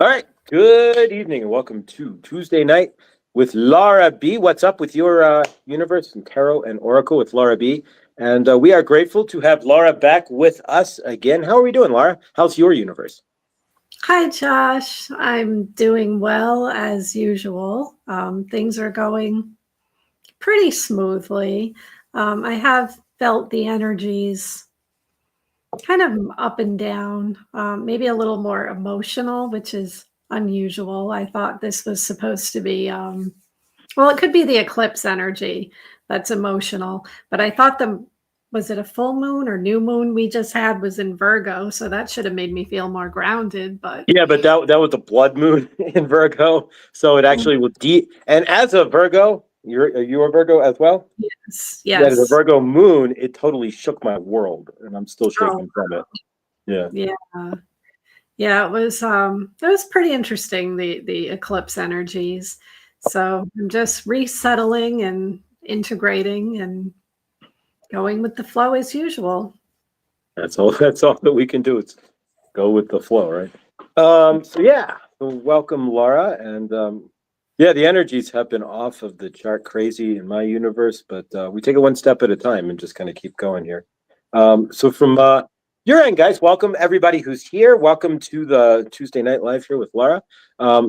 All right. Good evening and welcome to Tuesday night with Laura B. What's up with your universe and tarot and oracle with Laura B? And we are grateful to have Laura back with us again. How are we doing, Laura? How's your universe? Hi, Josh. I'm doing well as usual. Things are going pretty smoothly. I have felt the energies kind of up and down, maybe a little more emotional, which is unusual. I thought this was supposed to be, well, it could be the eclipse energy that's emotional, but I thought was it a full moon or new moon we just had was in Virgo, so that should have made me feel more grounded, but Yeah, but that was a blood moon in Virgo, so it actually was deep. And as a Virgo, are you a Virgo as well? yes, Yeah, the yes. Virgo moon, it totally shook my world, and I'm still Oh, shaking from it. Yeah. yeah. Yeah, it was pretty interesting, the eclipse energies. So I'm just resettling and integrating and going with the flow as usual. That's all. That's all that we can do. Is go with the flow, right? So welcome, Laura, and yeah, the energies have been off of the chart crazy in my universe, but we take it one step at a time and just kind of keep going here. So from your end, guys, welcome everybody who's here. Welcome to the Tuesday Night Live here with Laura.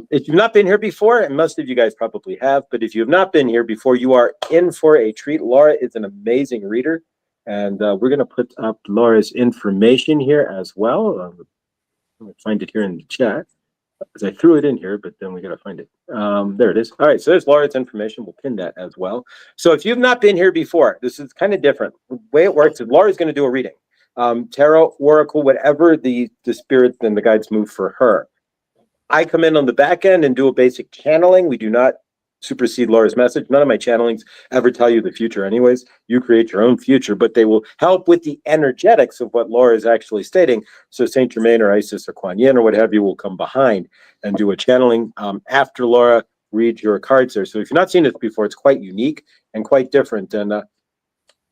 If you've not been here before, and most of you guys probably have, but if you have not been here before, you are in for a treat. Laura is an amazing reader. And we're going to put up Laura's information here as well. Let me find it here in the chat because I threw it in here, but then we got to find it. There it is. All right, so there's Laura's information. We'll pin that as well. So if you've not been here before, this is kind of different. The way it works is Laura's going to do a reading. Tarot, oracle, whatever the spirit and the guides move for her. I come in on the back end and do a basic channeling. We do not supersede Laura's message. None of my channelings ever tell you the future anyways. You create your own future, but they will help with the energetics of what Laura is actually stating. So Saint Germain or Isis or Kuan Yin or what have you will come behind and do a channeling after Laura reads your cards there. So if you've not seen this before, it's quite unique and quite different. And I'm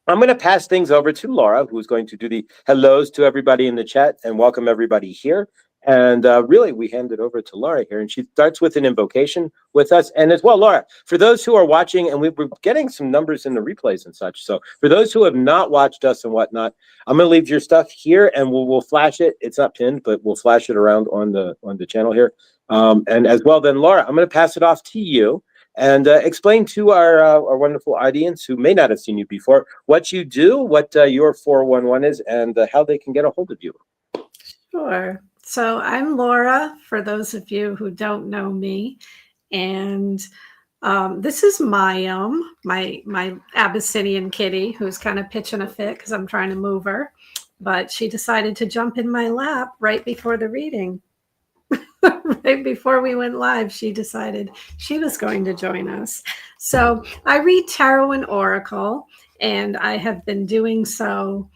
going to pass things over to Laura, who's going to do the hellos to everybody in the chat and welcome everybody here. And really, we hand it over to Laura here, and she starts with an invocation with us. And as well, Laura, for those who are watching, and we're getting some numbers in the replays and such. So for those who have not watched us and whatnot, I'm going to leave your stuff here, and we'll flash it. It's not pinned, but we'll flash it around on the channel here. And as well, then Laura, I'm going to pass it off to you. And explain to our wonderful audience who may not have seen you before what you do, what your 411 is, and how they can get a hold of you. Sure. So I'm Laura, for those of you who don't know me. And this is Mayim, my Abyssinian kitty, who's kind of pitching a fit because I'm trying to move her. But she decided to jump in my lap right before the reading. Right before we went live, she decided she was going to join us. So I read tarot and oracle, and I have been doing so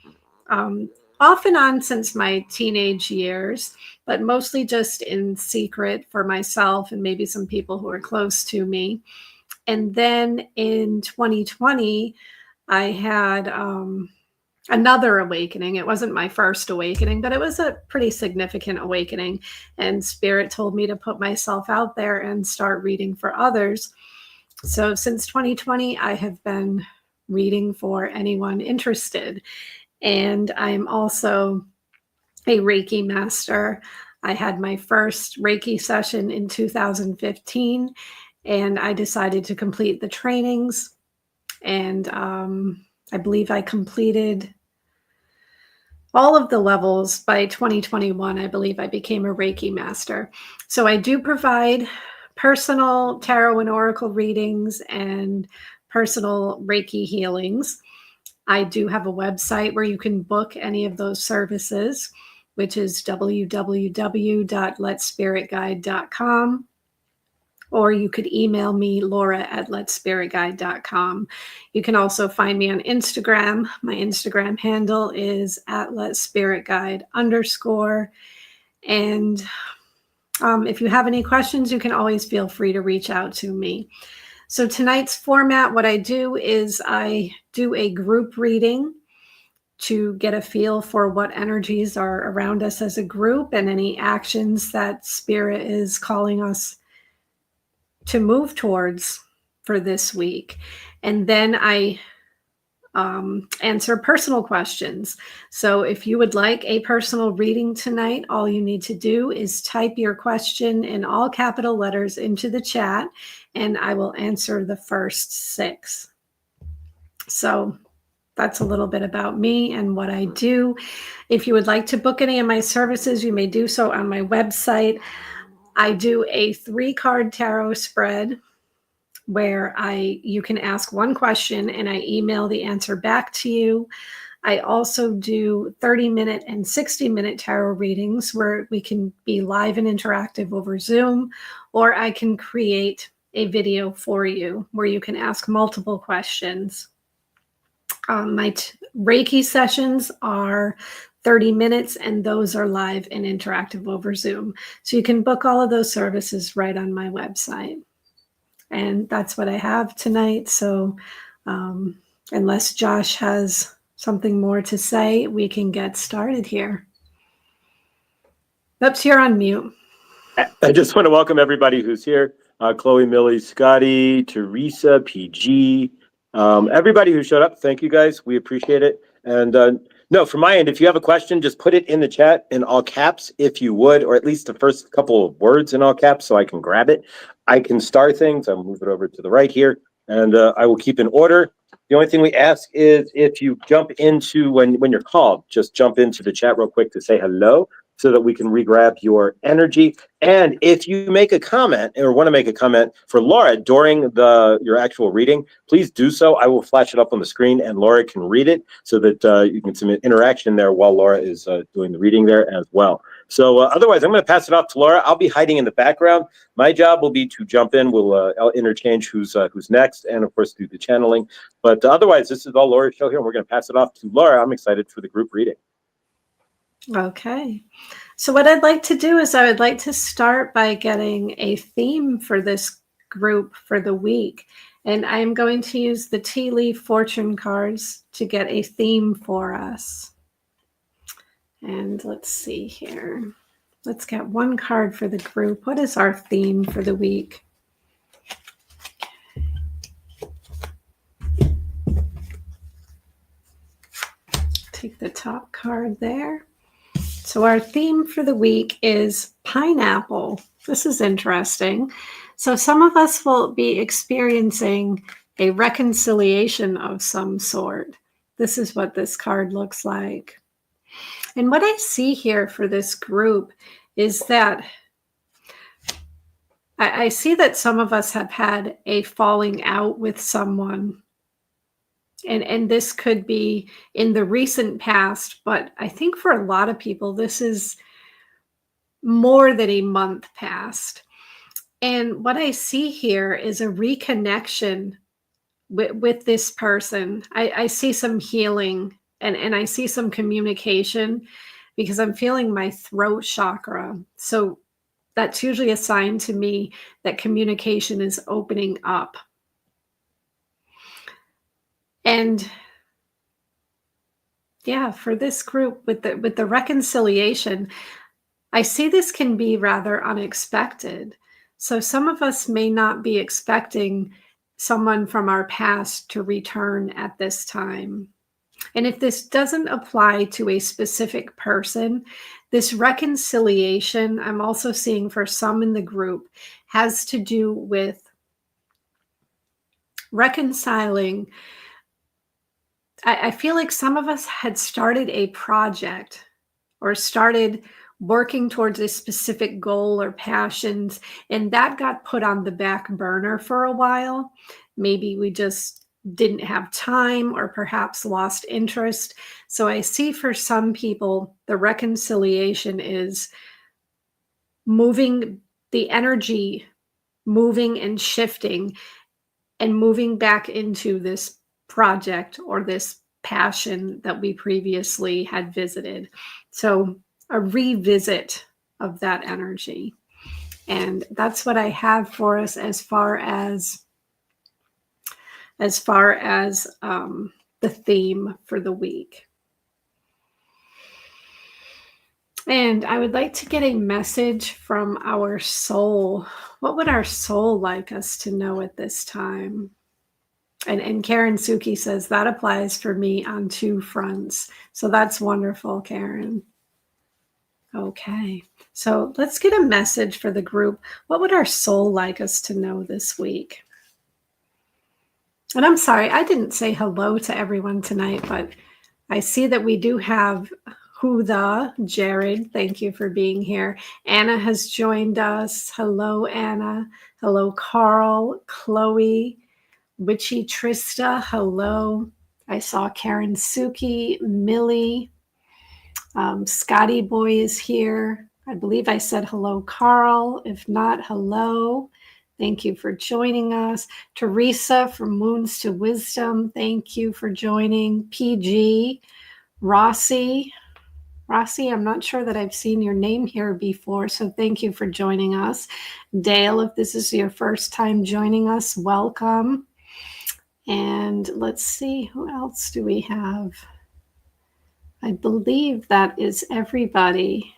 off and on since my teenage years, but mostly just in secret for myself and maybe some people who are close to me. And then in 2020, I had another awakening. It wasn't my first awakening, but it was a pretty significant awakening. And Spirit told me to put myself out there and start reading for others. So since 2020, I have been reading for anyone interested. And I'm also a Reiki master. I had my first Reiki session in 2015, and I decided to complete the trainings. And I believe I completed all of the levels by 2021. I believe I became a Reiki master. So I do provide personal tarot and oracle readings and personal Reiki healings. I do have a website where you can book any of those services, which is www.letspiritguide.com. Or you could email me, laura@letspiritguide.com. You can also find me on Instagram. My Instagram handle is @letspiritguide_. And if you have any questions, you can always feel free to reach out to me. So tonight's format, what I do is I do a group reading. to get a feel for what energies are around us as a group and any actions that Spirit is calling us to move towards for this week. And then I answer personal questions. So if you would like a personal reading tonight, all you need to do is type your question in all capital letters into the chat, and I will answer the first 6. So that's a little bit about me and what I do. If you would like to book any of my services, you may do so on my website. I do a 3-card tarot spread where you can ask one question and I email the answer back to you. I also do 30-minute and 60-minute tarot readings where we can be live and interactive over Zoom, or I can create a video for you where you can ask multiple questions. My Reiki sessions are 30 minutes, and those are live and interactive over Zoom. So you can book all of those services right on my website. And that's what I have tonight. So unless Josh has something more to say, we can get started here. Oops, you're on mute. I just want to welcome everybody who's here. Chloe, Millie, Scotty, Teresa, PG, everybody who showed up. Thank you guys. We appreciate it. And no, from my end, if you have a question, just put it in the chat in all caps if you would, or at least the first couple of words in all caps so I can grab it. I can start things. I'll move it over to the right here, and I will keep in order. The only thing we ask is if you jump into, when you're called, just jump into the chat real quick to say hello so that we can re-grab your energy. And if you make a comment or want to make a comment for Laura during your actual reading, please do so. I will flash it up on the screen and Laura can read it so that you can submit interaction there while Laura is doing the reading there as well. So otherwise, I'm going to pass it off to Laura. I'll be hiding in the background. My job will be to jump in. I'll interchange who's next and, of course, do the channeling. But otherwise, this is all Laura's show here, and we're going to pass it off to Laura. I'm excited for the group reading. Okay. So what I'd like to do is I would like to start by getting a theme for this group for the week. And I'm going to use the tea leaf fortune cards to get a theme for us. And let's see here. Let's get one card for the group. What is our theme for the week? Take the top card there. So our theme for the week is pineapple. This is interesting. So some of us will be experiencing a reconciliation of some sort. This is what this card looks like. And what I see here for this group is that I see that some of us have had a falling out with someone. And this could be in the recent past, but I think for a lot of people, this is more than a month past. And what I see here is a reconnection with this person. I see some healing and I see some communication because I'm feeling my throat chakra. So that's usually a sign to me that communication is opening up. And yeah, for this group with the reconciliation, I see this can be rather unexpected. So some of us may not be expecting someone from our past to return at this time. And if this doesn't apply to a specific person, this reconciliation, I'm also seeing for some in the group, has to do with reconciling. I feel like some of us had started a project or started working towards a specific goal or passions, and that got put on the back burner for a while. Maybe we just didn't have time or perhaps lost interest. So I see for some people, the reconciliation is moving the energy, moving and shifting and moving back into this project or this passion that we previously had visited. So a revisit of that energy. And that's what I have for us as far as the theme for the week. And I would like to get a message from our soul. What would our soul like us to know at this time? And Karen Suki says that applies for me on two fronts. So that's wonderful, Karen. Okay. So let's get a message for the group. What would our soul like us to know this week? And I'm sorry, I didn't say hello to everyone tonight, but I see that we do have Huda, Jared. Thank you for being here. Anna has joined us. Hello, Anna. Hello, Carl, Chloe, Witchy Trista. Hello. I saw Karen Suki, Millie. Scotty Boy is here. I believe I said hello, Carl. If not, hello. Thank you for joining us. Teresa from Moons to Wisdom, thank you for joining. PG, Rossi. Rossi, I'm not sure that I've seen your name here before, so thank you for joining us. Dale, if this is your first time joining us, welcome. And let's see, who else do we have? I believe that is everybody.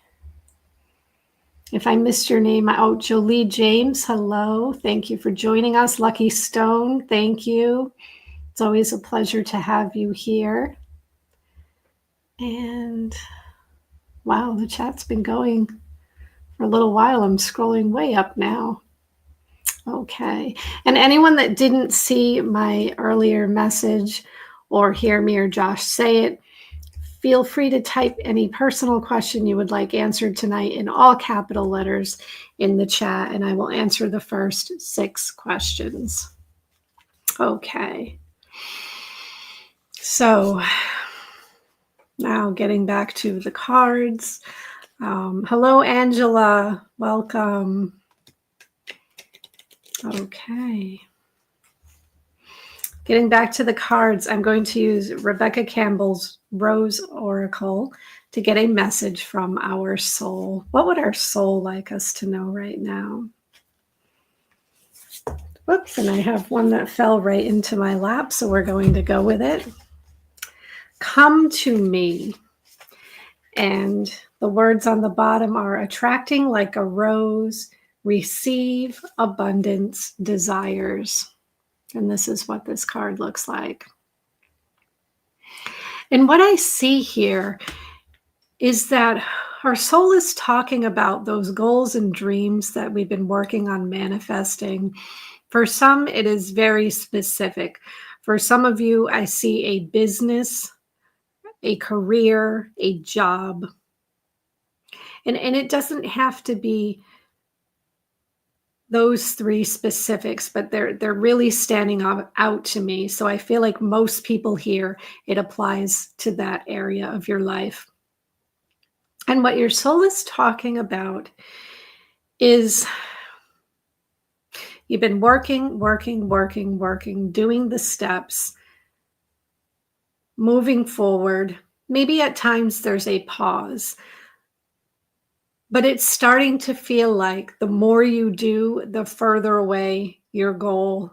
If I missed your name, Jolie James, hello. Thank you for joining us. Lucky Stone, thank you. It's always a pleasure to have you here. And wow, the chat's been going for a little while. I'm scrolling way up now. Okay. And anyone that didn't see my earlier message or hear me or Josh say it, feel free to type any personal question you would like answered tonight in all capital letters in the chat, and I will answer the first 6 questions. Okay. So now getting back to the cards. Hello, Angela. Welcome. Okay. Getting back to the cards, I'm going to use Rebecca Campbell's Rose Oracle to get a message from our soul. What would our soul like us to know right now? Whoops, and I have one that fell right into my lap, so we're going to go with it. Come to me. And the words on the bottom are attracting like a rose, receive abundance desires. And this is what this card looks like. And what I see here is that our soul is talking about those goals and dreams that we've been working on manifesting. For some, it is very specific. For some of you, I see a business, a career, a job. And it doesn't have to be those 3 specifics, but they're really standing out to me. So I feel like most people here, it applies to that area of your life. And what your soul is talking about is you've been working, doing the steps, moving forward. Maybe at times there's a pause, but it's starting to feel like the more you do, the further away your goal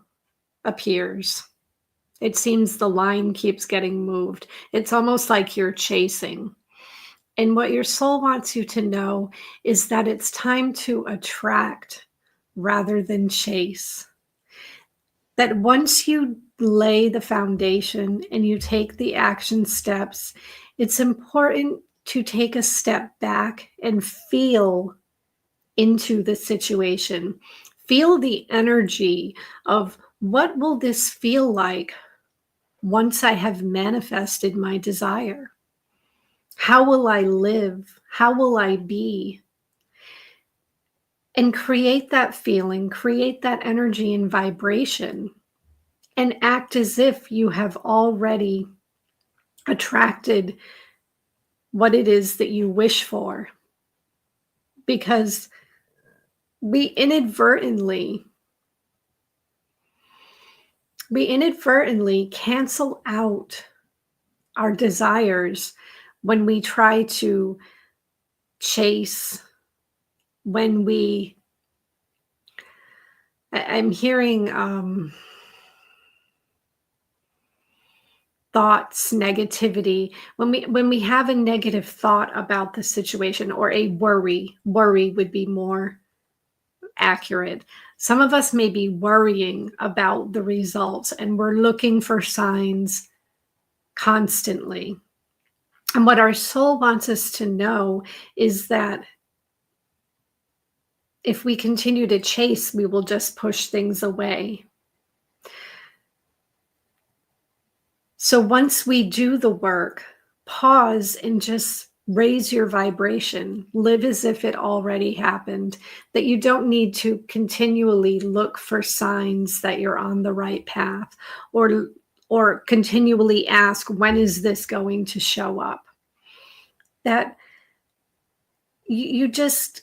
appears. It seems the line keeps getting moved. It's almost like you're chasing. And what your soul wants you to know is that it's time to attract rather than chase. That once you lay the foundation and you take the action steps, it's important to take a step back and feel into the situation. Feel the energy of what will this feel like once I have manifested my desire? How will I live? How will I be? And create that feeling, create that energy and vibration, and act as if you have already attracted what it is that you wish for. Because we inadvertently cancel out our desires when we try to chase, when I'm hearing thoughts, negativity, when we have a negative thought about the situation, or a worry would be more accurate. Some of us may be worrying about the results, and we're looking for signs constantly. And what our soul wants us to know is that if we continue to chase, we will just push things away. So once we do the work, pause and just raise your vibration. Live as if it already happened, that you don't need to continually look for signs that you're on the right path, or continually ask, when is this going to show up? That you just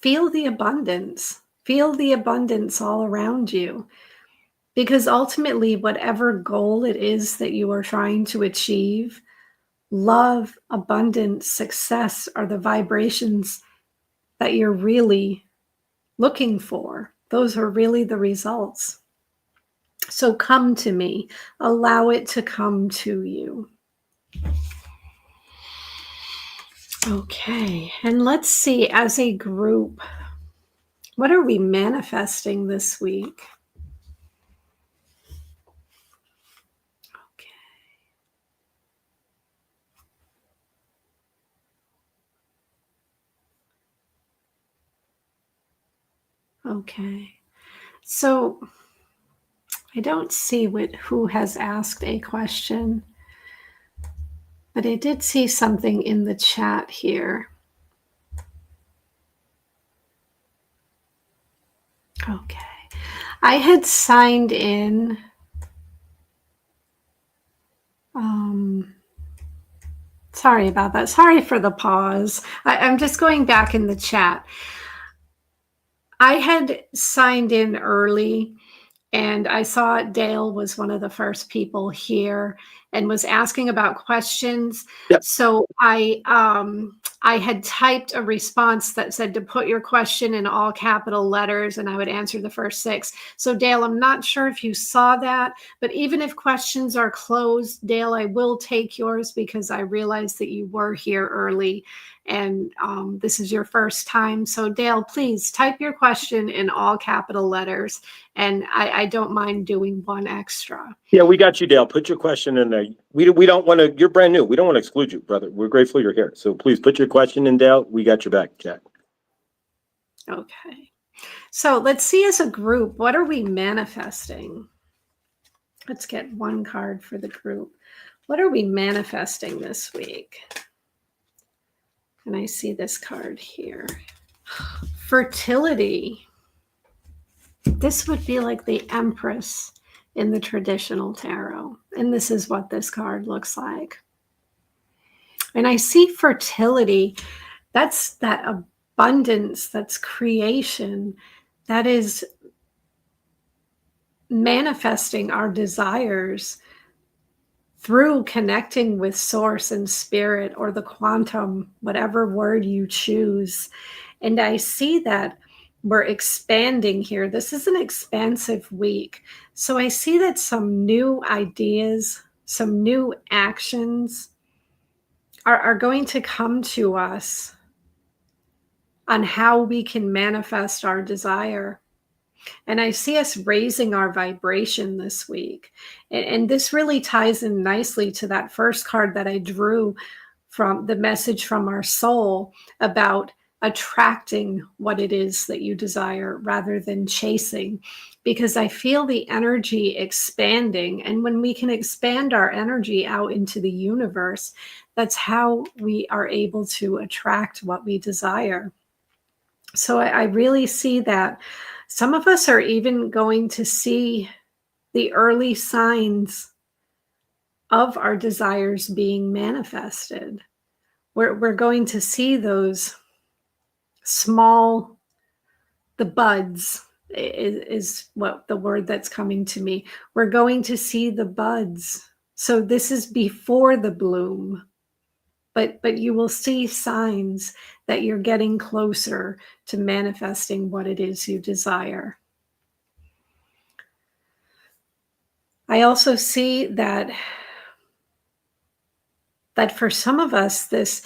feel the abundance. Feel the abundance all around you. Because ultimately, whatever goal it is that you are trying to achieve, love, abundance, success are the vibrations that you're really looking for. Those are really the results. So come to me. Allow it to come to you. Okay, and let's see, as a group, what are we manifesting this week? Okay, so I don't see who has asked a question, but I did see something in the chat here. Okay. I had signed in. Sorry about that. Sorry for the pause. I'm just going back in the chat. I had signed in early, and I saw Dale was one of the first people here and was asking about questions. Yep. So I had typed a response that said to put your question in all capital letters, and I would answer the first 6. So Dale, I'm not sure if you saw that, but even if questions are closed, Dale, I will take yours because I realized that you were here early, and this is your first time. So Dale, please type your question in all capital letters, and I don't mind doing one extra. Yeah, we got you, Dale. Put your question in there. We don't want to, you're brand new. We don't want to exclude you, brother. We're grateful you're here. So please put your question in, Dale. We got your back, Jack. Okay. So let's see, as a group, what are we manifesting? Let's get one card for the group. What are we manifesting this week? And I see this card here. Fertility. This would be like the Empress in the traditional tarot. And this is what this card looks like. And I see fertility. That's that abundance, that's creation, that is manifesting our desires through connecting with source and spirit, or the quantum, whatever word you choose. And I see that we're expanding here. This is an expansive week. So I see that some new ideas, some new actions are going to come to us on how we can manifest our desire. And I see us raising our vibration this week. And this really ties in nicely to that first card that I drew from the message from our soul about attracting what it is that you desire rather than chasing, because I feel the energy expanding. And when we can expand our energy out into the universe, that's how we are able to attract what we desire. So I really see that some of us are even going to see the early signs of our desires being manifested. We're going to see those small, the buds is what the word that's coming to me. We're going to see the buds. So this is before the bloom. But you will see signs that you're getting closer to manifesting what it is you desire. I also see that for some of us, this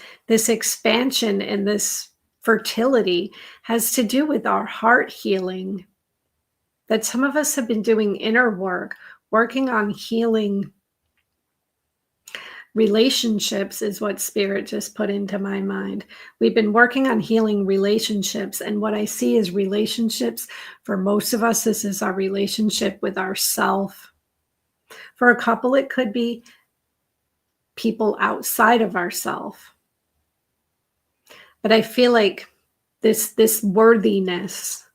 expansion and this fertility has to do with our heart healing. That some of us have been doing inner work, working on healing relationships, is what spirit just put into my mind. We've been working on healing relationships, and what I see is relationships. For most of us, this is our relationship with ourself. For a couple, it could be people outside of ourself. But I feel like this worthiness,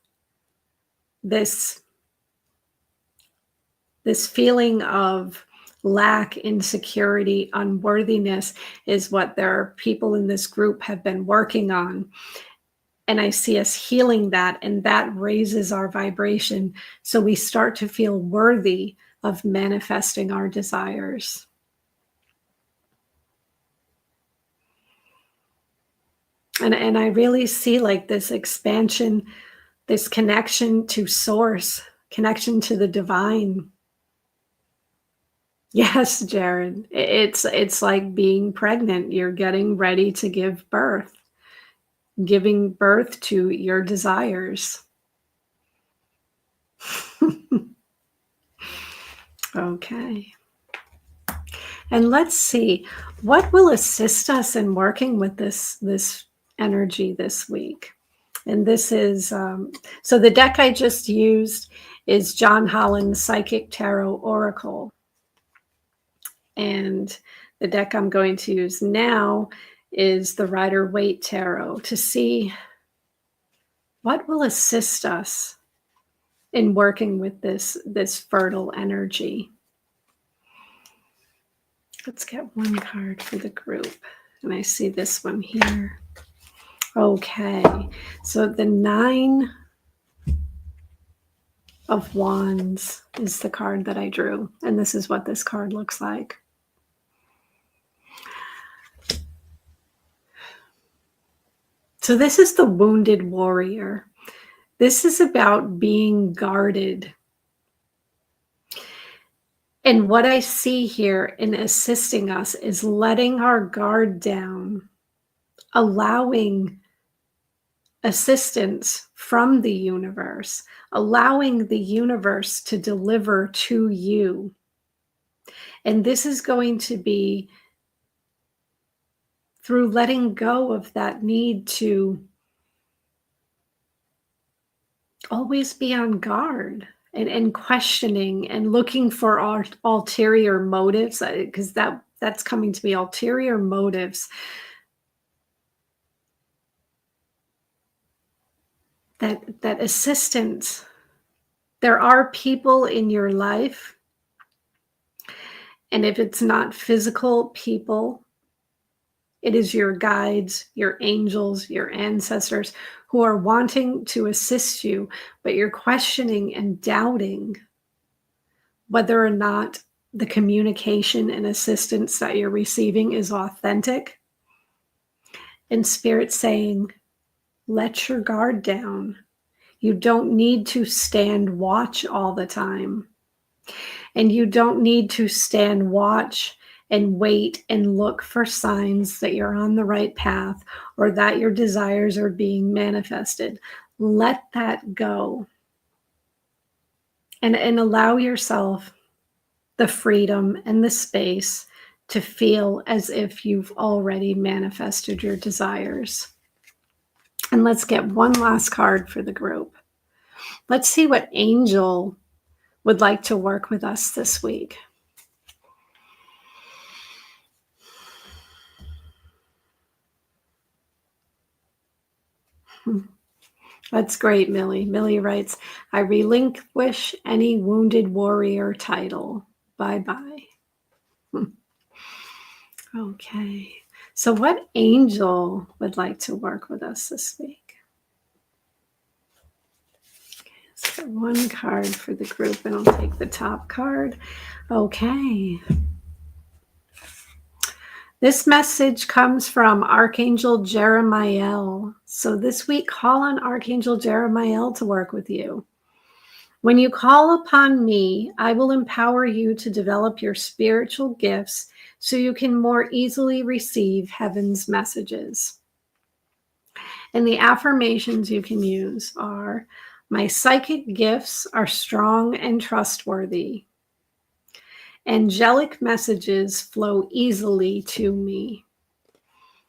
this feeling of lack, insecurity, unworthiness is what their people in this group have been working on. And I see us healing that, and that raises our vibration. So we start to feel worthy of manifesting our desires. And I really see like this expansion, this connection to source, connection to the divine. Yes, Jared. It's like being pregnant. You're getting ready to give birth, giving birth to your desires. Okay. And let's see, what will assist us in working with this energy this week? And this is so the deck I just used is John Holland's Psychic Tarot Oracle. And the deck I'm going to use now is the Rider-Waite Tarot to see what will assist us in working with this fertile energy. Let's get one card for the group. And I see this one here. Okay, so the 9 of Wands is the card that I drew. And this is what this card looks like. So this is the wounded warrior. This is about being guarded. And what I see here in assisting us is letting our guard down, allowing assistance from the universe, allowing the universe to deliver to you. And this is going to be through letting go of that need to always be on guard and questioning and looking for our ulterior motives, because that's coming to be ulterior motives. That assistance. There are people in your life, and if it's not physical people, it is your guides, your angels, your ancestors who are wanting to assist you, but you're questioning and doubting whether or not the communication and assistance that you're receiving is authentic. And Spirit saying, let your guard down. You don't need to stand watch all the time. And you don't need to stand watch and wait and look for signs that you're on the right path or that your desires are being manifested. Let that go. And allow yourself the freedom and the space to feel as if you've already manifested your desires. And let's get one last card for the group. Let's see what angel would like to work with us this week. That's great, Millie. Millie writes, I relinquish any wounded warrior title. Bye-bye. Okay. So what angel would like to work with us this week? Okay, let's get one card for the group, and I'll take the top card. Okay. This message comes from Archangel Jeremiel. So this week, call on Archangel Jeremiel to work with you. When you call upon me, I will empower you to develop your spiritual gifts so you can more easily receive heaven's messages. And the affirmations you can use are, my psychic gifts are strong and trustworthy. Angelic messages flow easily to me.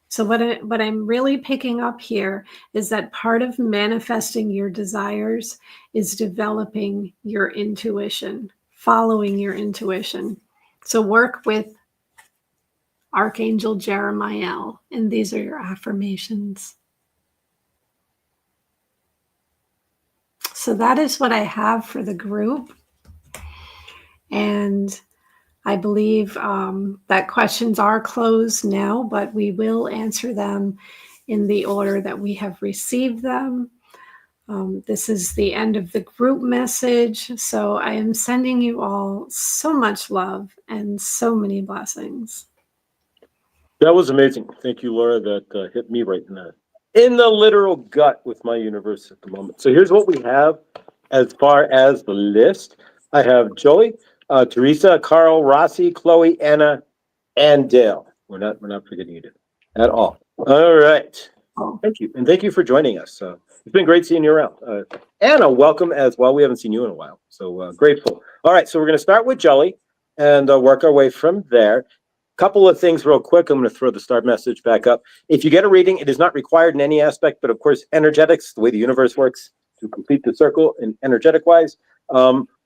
So what I'm really picking up here is that part of manifesting your desires is developing your intuition, following your intuition. So work with Archangel Jeremiah, and these are your affirmations. So that is what I have for the group. And I believe that questions are closed now, but we will answer them in the order that we have received them. This is the end of the group message. So I am sending you all so much love and so many blessings. That was amazing. Thank you, Laura. That hit me right in the literal gut with my universe at the moment. So here's what we have as far as the list. I have Joey, Teresa, Carl, Rossi, Chloe, Anna, and Dale. We're not forgetting you at all. All right. Oh. Thank you, and thank you for joining us. It's been great seeing you around. Anna, welcome as well. We haven't seen you in a while, so grateful. All right, so we're going to start with Jelly and work our way from there. Couple of things real quick. I'm going to throw the start message back up. If you get a reading, it is not required in any aspect, but of course, energetics, the way the universe works to complete the circle in energetic wise,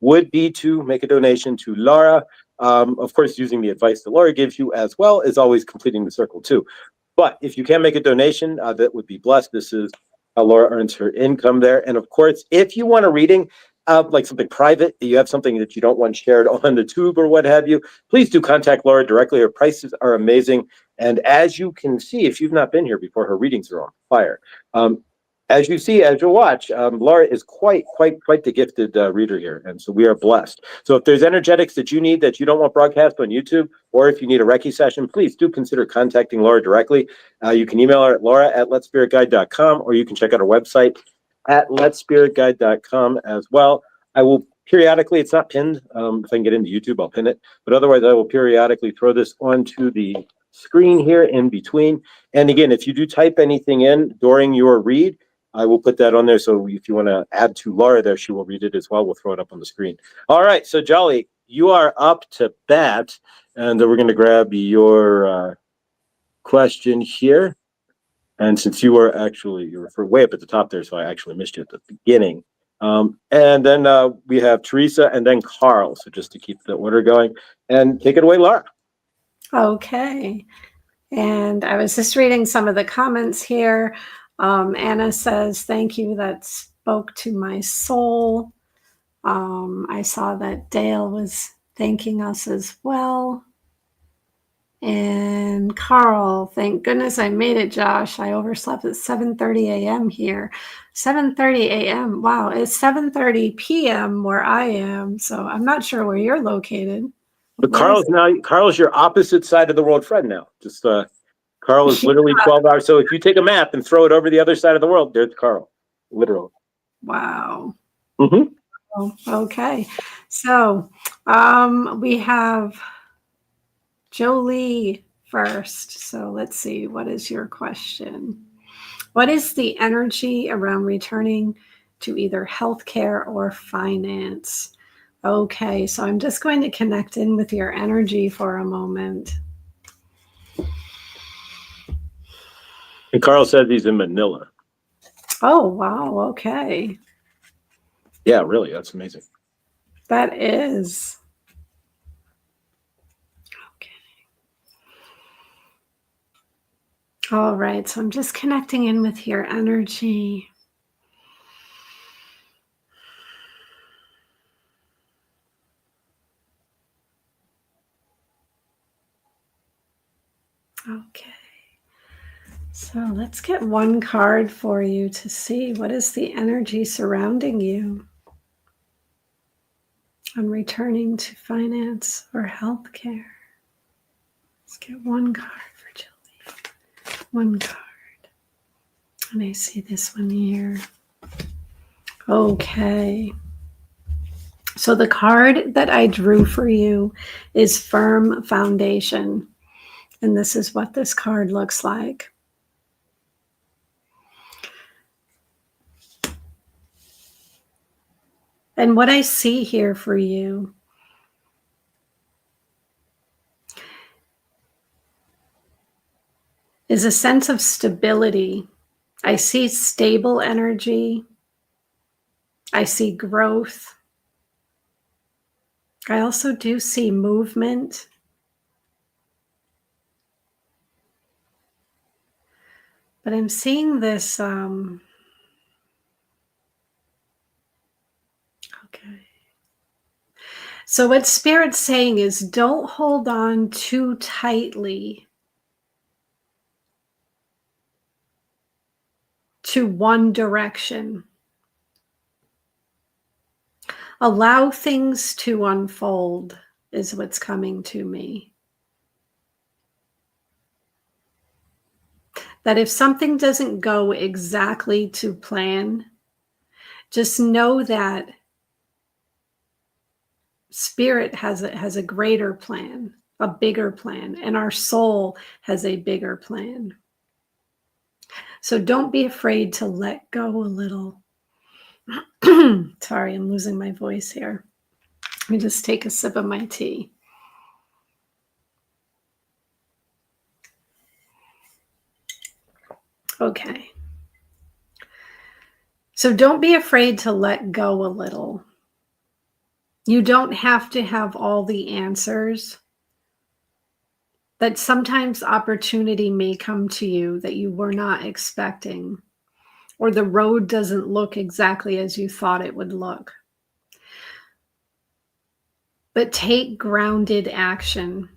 would be to make a donation to Laura. Of course, using the advice that Laura gives you as well is always completing the circle too. But if you can make a donation, that would be blessed. This is how Laura earns her income there. And of course, if you want a reading, like something private, you have something that you don't want shared on the tube or what have you, please do contact Laura directly. Her prices are amazing. And as you can see, if you've not been here before, her readings are on fire. As you see, as you'll watch, Laura is quite the gifted reader here. And so we are blessed. So if there's energetics that you need that you don't want broadcast on YouTube, or if you need a Reiki session, please do consider contacting Laura directly. You can email her at laura@letspiritguide.com, or you can check out our website at letspiritguide.com as well. I will periodically, it's not pinned. If I can get into YouTube, I'll pin it. But otherwise, I will periodically throw this onto the screen here in between. And again, if you do type anything in during your read, I will put that on there. So if you want to add to Laura there, she will read it as well. We'll throw it up on the screen. All right. So Jolly, you are up to bat. And we're going to grab your question here. And since you were way up at the top there, so I actually missed you at the beginning. And then we have Teresa and then Carl. So just to keep the order going. And take it away, Laura. Okay. And I was just reading some of the comments here. Anna says, thank you, that spoke to my soul. I saw that Dale was thanking us as well. And Carl, thank goodness I made it, Josh. I overslept at 7:30 a.m. here. 7:30 a.m. Wow, it's 7:30 p.m. where I am. So I'm not sure where you're located. But Carl's your opposite side of the world friend now. Just Carl is literally 12 hours. So if you take a map and throw it over the other side of the world, there's Carl, literally. Wow. Mm-hmm. Oh, okay. So we have Jolie first. So let's see. What is your question? What is the energy around returning to either healthcare or finance? Okay, so I'm just going to connect in with your energy for a moment. And Carl said he's in Manila. Oh, wow. Okay. Yeah, really. That's amazing. That is. Okay. All right. So I'm just connecting in with your energy. Okay. So let's get one card for you to see what is the energy surrounding you on returning to finance or healthcare. Let's get one card for Julie. One card. And I see this one here. Okay. So the card that I drew for you is Firm Foundation. And this is what this card looks like. And what I see here for you is a sense of stability. I see stable energy. I see growth. I also do see movement. But I'm seeing this, okay. So what Spirit's saying is don't hold on too tightly to one direction. Allow things to unfold is what's coming to me. That if something doesn't go exactly to plan, just know that Spirit has a greater plan, a bigger plan, and our soul has a bigger plan. So don't be afraid to let go a little. Sorry, I'm losing my voice here. Let me just take a sip of my tea. Okay. So don't be afraid to let go a little. You don't have to have all the answers. That sometimes opportunity may come to you that you were not expecting, or the road doesn't look exactly as you thought it would look. But take grounded action.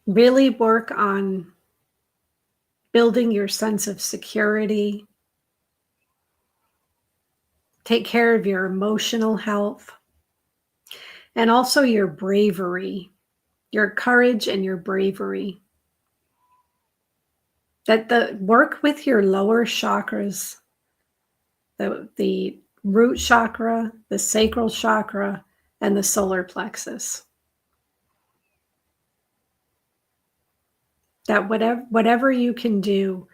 Really work on building your sense of security. Take care of your emotional health and also your bravery, your courage and your bravery. That the work with your lower chakras, the root chakra, the sacral chakra, and the solar plexus. That whatever you can do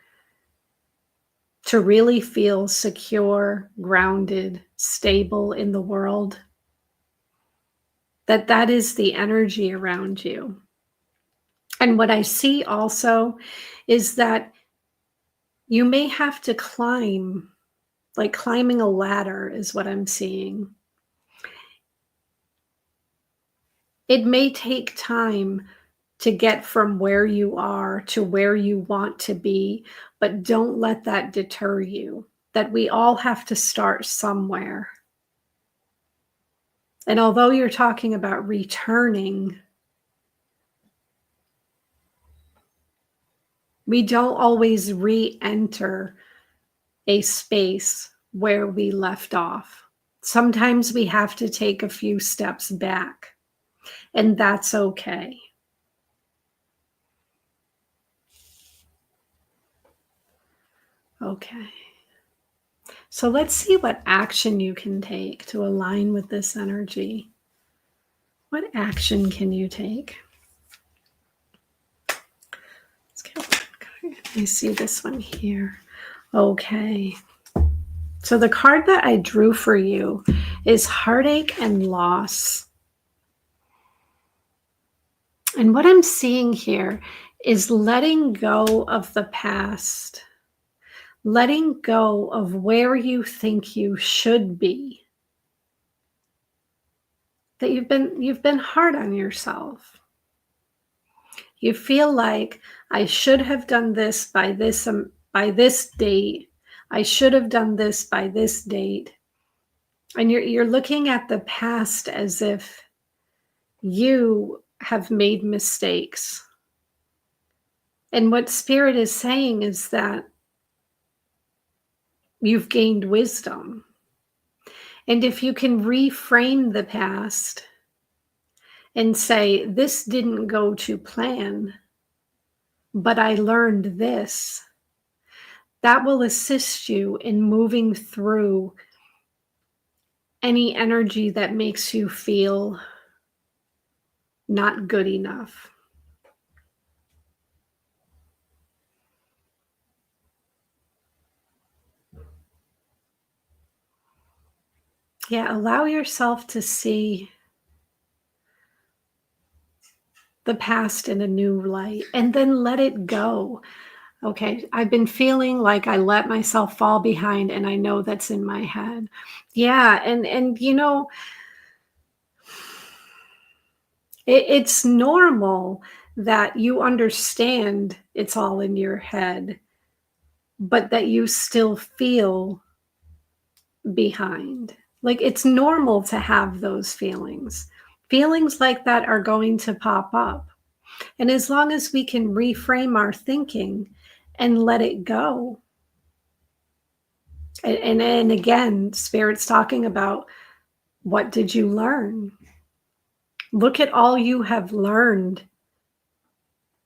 to really feel secure, grounded, stable in the world, that is the energy around you. And what I see also is that you may have to climb, like climbing a ladder is what I'm seeing. It may take time to get from where you are to where you want to be, but don't let that deter you. That we all have to start somewhere. And although you're talking about returning, we don't always re-enter a space where we left off. Sometimes we have to take a few steps back, and that's okay. Okay. So let's see what action you can take to align with this energy. What action can you take? Let's get, I see this one here. Okay. So the card that I drew for you is Heartache and Loss. And what I'm seeing here is letting go of the past, letting go of where you think you should be. That you've been hard on yourself. You feel like I should have done this by this date. I should have done this by this date. And you're looking at the past as if you have made mistakes. And what Spirit is saying is that you've gained wisdom. And if you can reframe the past and say, this didn't go to plan, but I learned this, that will assist you in moving through any energy that makes you feel not good enough. Yeah, allow yourself to see the past in a new light and then let it go. Okay, I've been feeling like I let myself fall behind and I know that's in my head. Yeah, and you know, it's normal that you understand it's all in your head, but that you still feel behind. Like it's normal to have those feelings. Feelings like that are going to pop up. And as long as we can reframe our thinking and let it go. And again, Spirit's talking about what did you learn? Look at all you have learned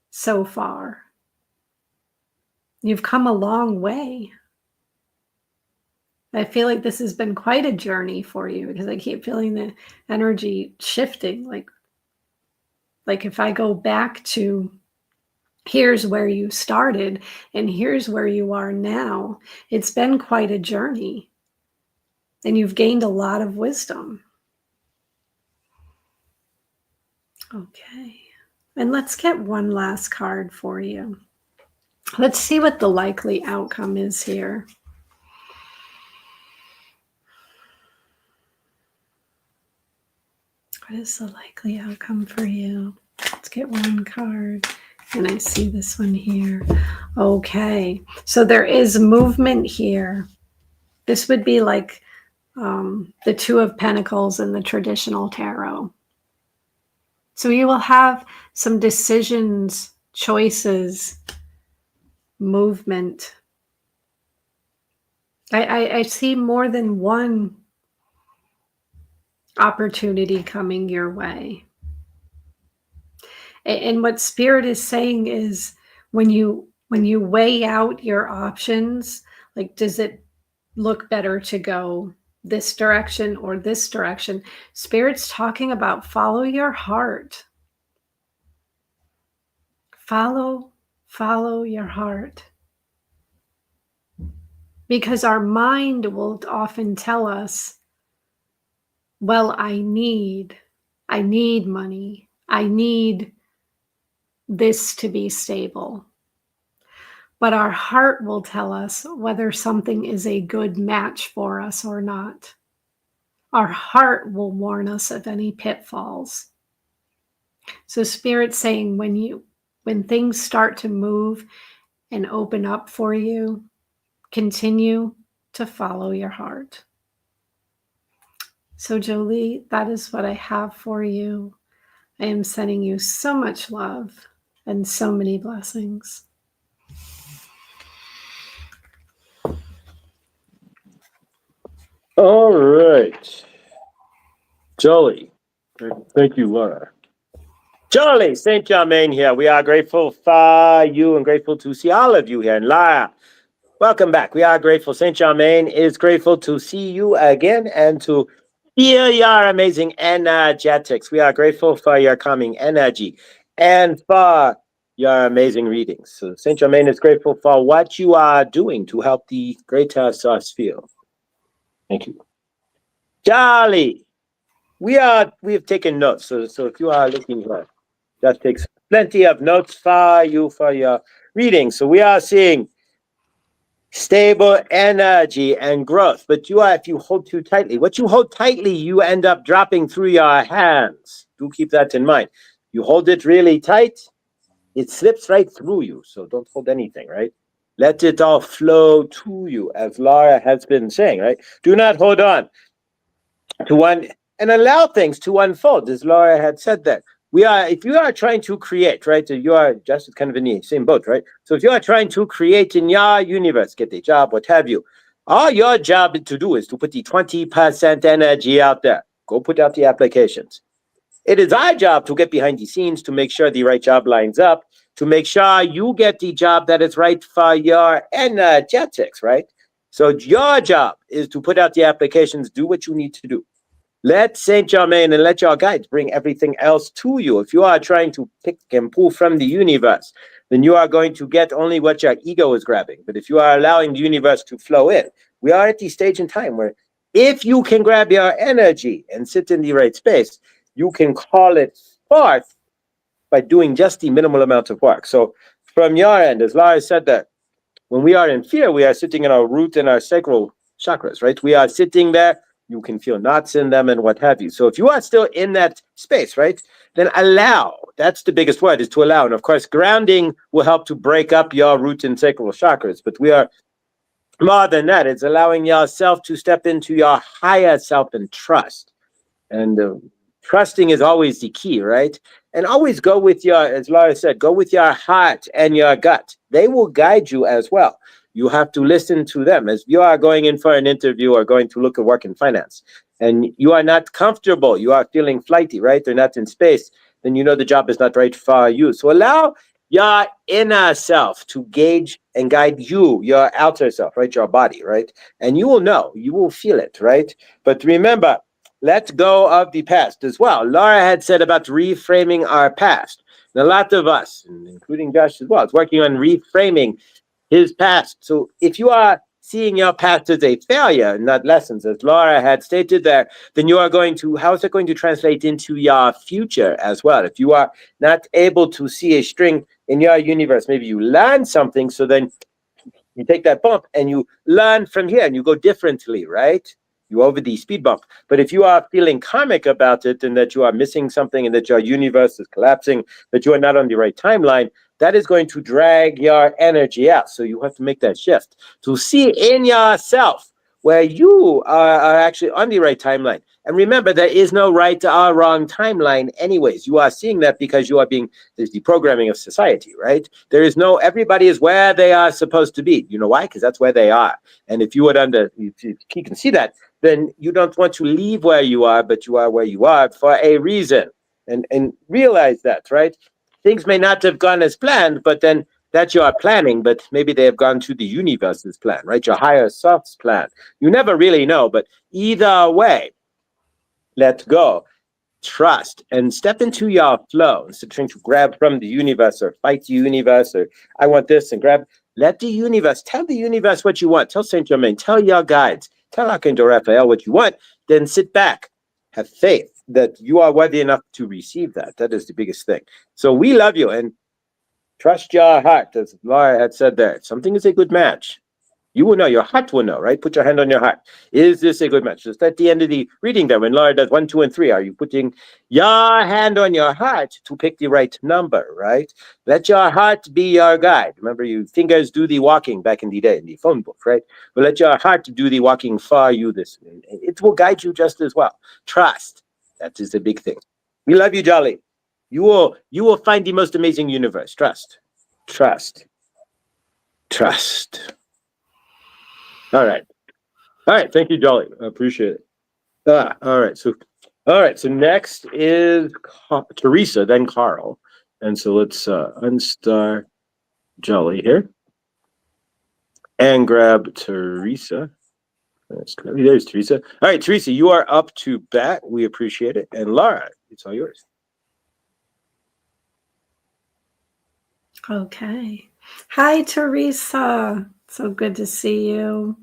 so far. You've come a long way. I feel like this has been quite a journey for you because I keep feeling the energy shifting. Like if I go back to here's where you started and here's where you are now, it's been quite a journey. And you've gained a lot of wisdom. Okay. And let's get one last card for you. Let's see what the likely outcome is here. What is the likely outcome for you? Let's get one card. And I see this one here. Okay. So there is movement here. This would be like the Two of Pentacles in the traditional tarot. So you will have some decisions, choices, movement. I see more than one opportunity coming your way. And what Spirit is saying is when you weigh out your options, like does it look better to go this direction or this direction? Spirit's talking about follow your heart. Follow your heart. Because our mind will often tell us, well, I need money. I need this to be stable. But our heart will tell us whether something is a good match for us or not. Our heart will warn us of any pitfalls. So Spirit's saying when things start to move and open up for you, continue to follow your heart. So Jolie, that is what I have for you. I am sending you so much love and so many blessings. All right. Jolly. Thank you, Laura. Jolly, Saint Germain here. We are grateful for you and grateful to see all of you here. And Laura, welcome back. We are grateful. Saint Germain is grateful to see you again and to feel your amazing energetics. We are grateful for your calming energy and for your amazing readings. So Saint Germain is grateful for what you are doing to help the greater source feel. Thank you. Charlie, we have taken notes. So if you are looking here, that takes plenty of notes for you for your reading. So we are seeing stable energy and growth. But if you hold too tightly, what you hold tightly, you end up dropping through your hands. Do keep that in mind. You hold it really tight, it slips right through you. So don't hold anything, right? Let it all flow to you, as Laura has been saying, right? Do not hold on to one and allow things to unfold, as Laura had said that. If you are trying to create, right, you are just kind of in the same boat, right? So if you are trying to create in your universe, get a job, what have you, all your job to do is to put the 20% energy out there. Go put out the applications. It is our job to get behind the scenes to make sure the right job lines up, to make sure you get the job that is right for your energetics, right? So your job is to put out the applications, do what you need to do. Let Saint Germain and let your guides bring everything else to you. If you are trying to pick and pull from the universe, then you are going to get only what your ego is grabbing. But if you are allowing the universe to flow in, we are at the stage in time where if you can grab your energy and sit in the right space, you can call it forth by doing just the minimal amount of work. So from your end, as Lara said that when we are in fear, we are sitting in our root and our sacral chakras, right? We are sitting there. You can feel knots in them and what have you. So if you are still in that space, right, then allow. That's the biggest word, is to allow. And of course, grounding will help to break up your root and sacral chakras. But we are more than that. It's allowing yourself to step into your higher self and trust. And trusting is always the key, right? And always go with your, as Laura said, go with your heart and your gut. They will guide you as well. You have to listen to them. As you are going in for an interview or going to look at work in finance, and you are not comfortable, you are feeling flighty, right? They're not in space, then you know the job is not right for you. So allow your inner self to gauge and guide you, your outer self, right? Your body, right? And you will know, you will feel it, right? But remember, let go of the past as well. Laura had said about reframing our past. And a lot of us, including Josh as well, is working on reframing his past. So if you are seeing your past as a failure, not lessons, as Laura had stated there, then you are going to, how is it going to translate into your future as well? If you are not able to see a string in your universe, maybe you learn something, so then you take that bump and you learn from here and you go differently, right? You over the speed bump. But if you are feeling karmic about it and that you are missing something and that your universe is collapsing, that you are not on the right timeline, that is going to drag your energy out. So you have to make that shift to see in yourself where you are actually on the right timeline. And remember, there is no right or wrong timeline anyways. You are seeing that because you are being, there's the programming of society, right? There is no, everybody is where they are supposed to be. You know why? Because that's where they are. And if you would if you can see that, then you don't want to leave where you are, but you are where you are for a reason. And realize that, right? Things may not have gone as planned, but then that's your planning, but maybe they have gone to the universe's plan, right? Your higher self's plan. You never really know, but either way, let go, trust, and step into your flow instead of trying to grab from the universe or fight the universe or I want this and grab. Let the universe, tell the universe what you want. Tell Saint Germain, tell your guides, tell Archangel Raphael what you want. Then sit back, have faith that you are worthy enough to receive that. That is the biggest thing. So we love you and trust your heart, as Laura had said there. Something is a good match. You will know, your heart will know, right? Put your hand on your heart. Is this a good match? Just at the end of the reading there, when Laura does 1, 2, and 3, are you putting your hand on your heart to pick the right number, right? Let your heart be your guide. Remember, your fingers do the walking back in the day in the phone book, right? But let your heart do the walking for you this way. It will guide you just as well. Trust. That is the big thing. We love you, Jolly. You will find the most amazing universe. Trust. Trust. Trust. All right. All right. Thank you, Jolly. I appreciate it. All right. So next is Teresa, then Carl. And so let's unstar Jolly here and grab Teresa. There's Teresa. All right, Teresa, you are up to bat. We appreciate it. And Laura, it's all yours. Okay. Hi, Teresa. So good to see you.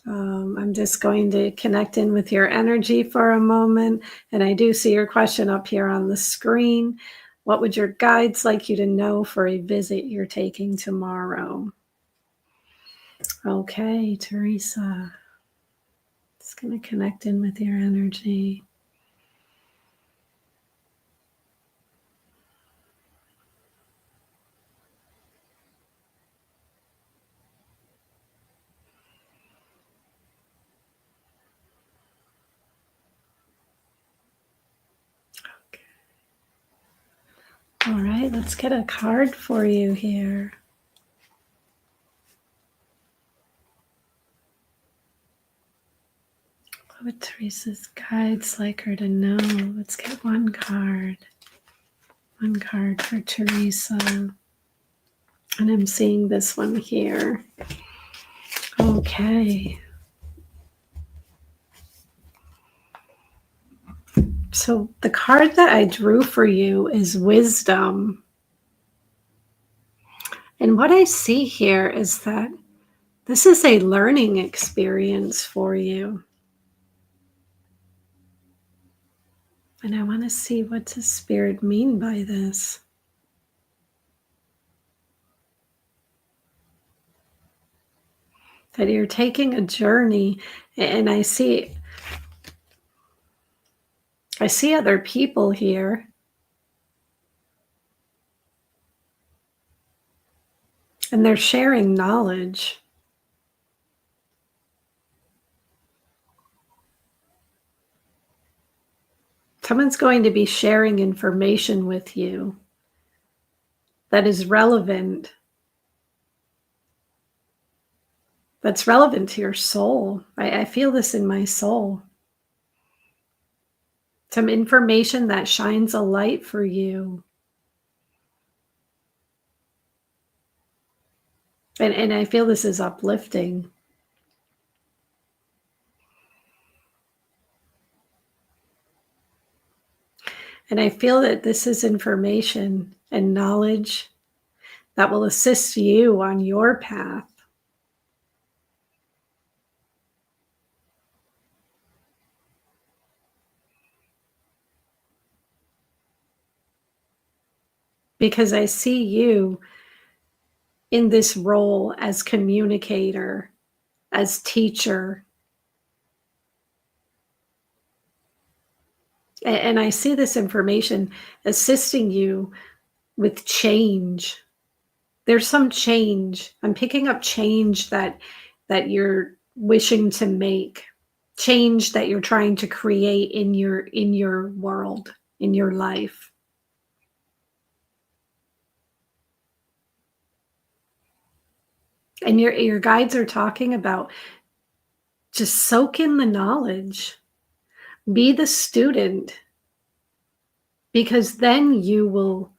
I'm just going to connect in with your energy for a moment. And I do see your question up here on the screen. What would your guides like you to know for a visit you're taking tomorrow? Okay, Teresa. Just going to connect in with your energy. All right, let's get a card for you here. What would Teresa's guides like her to know? Let's get one card. One card for Teresa. And I'm seeing this one here. Okay. So the card that I drew for you is Wisdom. And what I see here is that this is a learning experience for you. And I want to see what does Spirit mean by this. That you're taking a journey, and I see other people here. And they're sharing knowledge. Someone's going to be sharing information with you that is relevant. That's relevant to your soul. I feel this in my soul. Some information that shines a light for you. And I feel this is uplifting. And I feel that this is information and knowledge that will assist you on your path. Because I see you in this role as communicator, as teacher. And I see this information assisting you with change. There's some change. I'm picking up change that you're wishing to make, change that you're trying to create in your world, in your life. And your guides are talking about just soak in the knowledge. Be the student, because then you will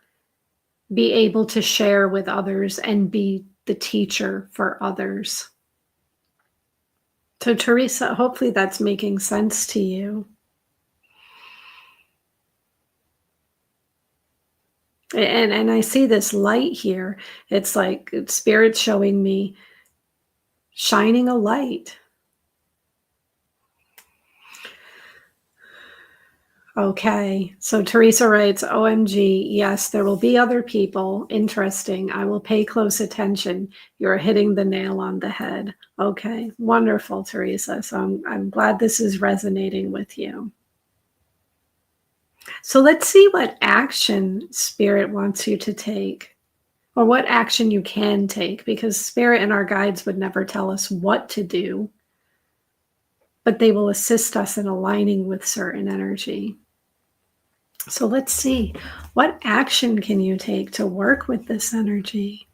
be able to share with others and be the teacher for others. So, Teresa, hopefully that's making sense to you. And I see this light here. It's like Spirit's showing me shining a light. Okay, so Teresa writes, OMG, yes, there will be other people. Interesting. I will pay close attention. You're hitting the nail on the head. Okay, wonderful, Teresa. So I'm glad this is resonating with you. So let's see what action Spirit wants you to take, or what action you can take, because Spirit and our guides would never tell us what to do, but they will assist us in aligning with certain energy. So let's see, what action can you take to work with this energy?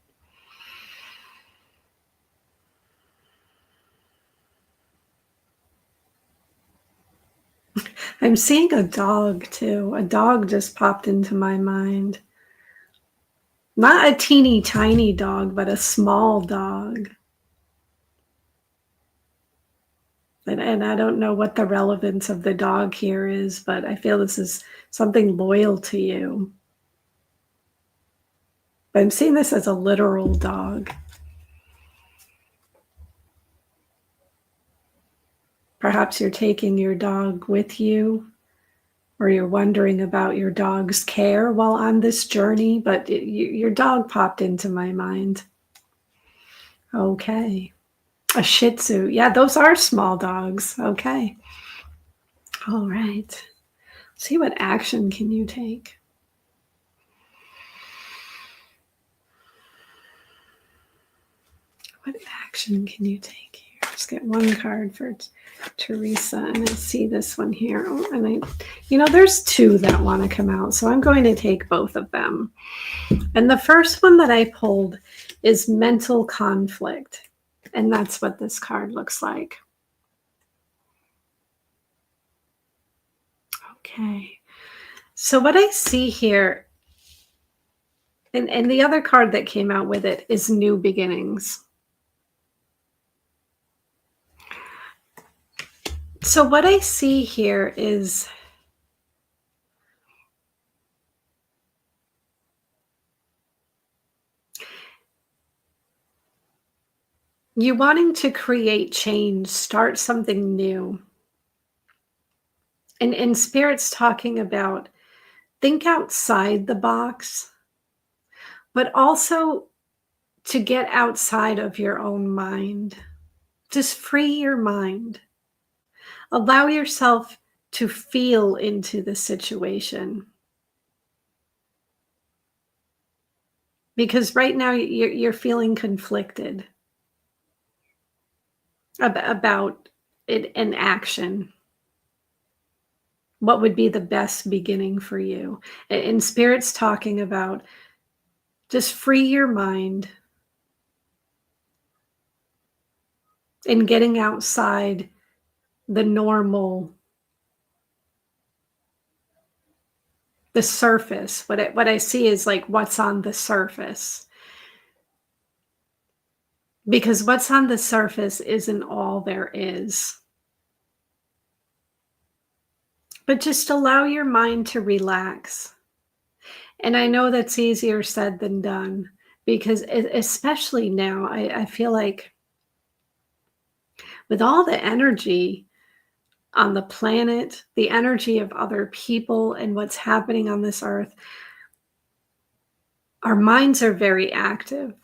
I'm seeing a dog too. A dog just popped into my mind. Not a teeny tiny dog, but a small dog. And I don't know what the relevance of the dog here is, but I feel this is something loyal to you. But I'm seeing this as a literal dog. Perhaps you're taking your dog with you, or you're wondering about your dog's care while on this journey, but your dog popped into my mind. Okay. A Shih Tzu. Yeah, those are small dogs. Okay. All right. See, what action can you take? What action can you take here? Let's get one card for Teresa, and I see this one here. Oh, and there's two that want to come out, so I'm going to take both of them. And the first one that I pulled is mental conflict, and that's what this card looks like. Okay. So what I see here And the other card that came out with it is New Beginnings. So what I see here is you wanting to create change, start something new. And Spirit's talking about think outside the box, but also to get outside of your own mind. Just free your mind. Allow yourself to feel into the situation. Because right now you're feeling conflicted about it in action. What would be the best beginning for you? And Spirit's talking about just free your mind and getting outside the normal, the surface. What I see is like what's on the surface. Because what's on the surface isn't all there is. But just allow your mind to relax. And I know that's easier said than done because especially now, I feel like with all the energy on the planet, the energy of other people and what's happening on this earth, our minds are very active.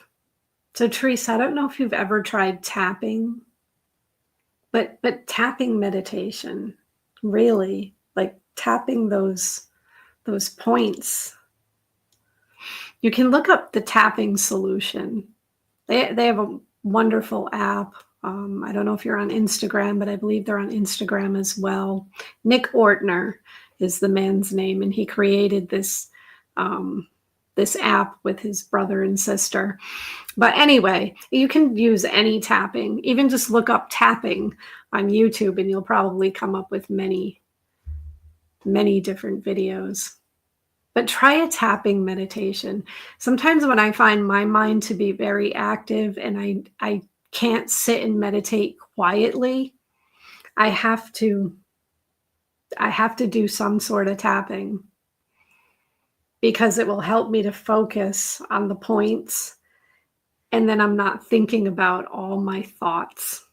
So Teresa, I don't know if you've ever tried tapping, but tapping meditation, really, like tapping those points. You can look up the tapping solution. They have a wonderful app. I don't know if you're on Instagram, but I believe they're on Instagram as well. Nick Ortner is the man's name, and he created this this app with his brother and sister. But anyway, you can use any tapping. Even just look up tapping on YouTube, and you'll probably come up with many different videos. But try a tapping meditation. Sometimes when I find my mind to be very active and I can't sit and meditate quietly, I have to do some sort of tapping because it will help me to focus on the points, and then I'm not thinking about all my thoughts.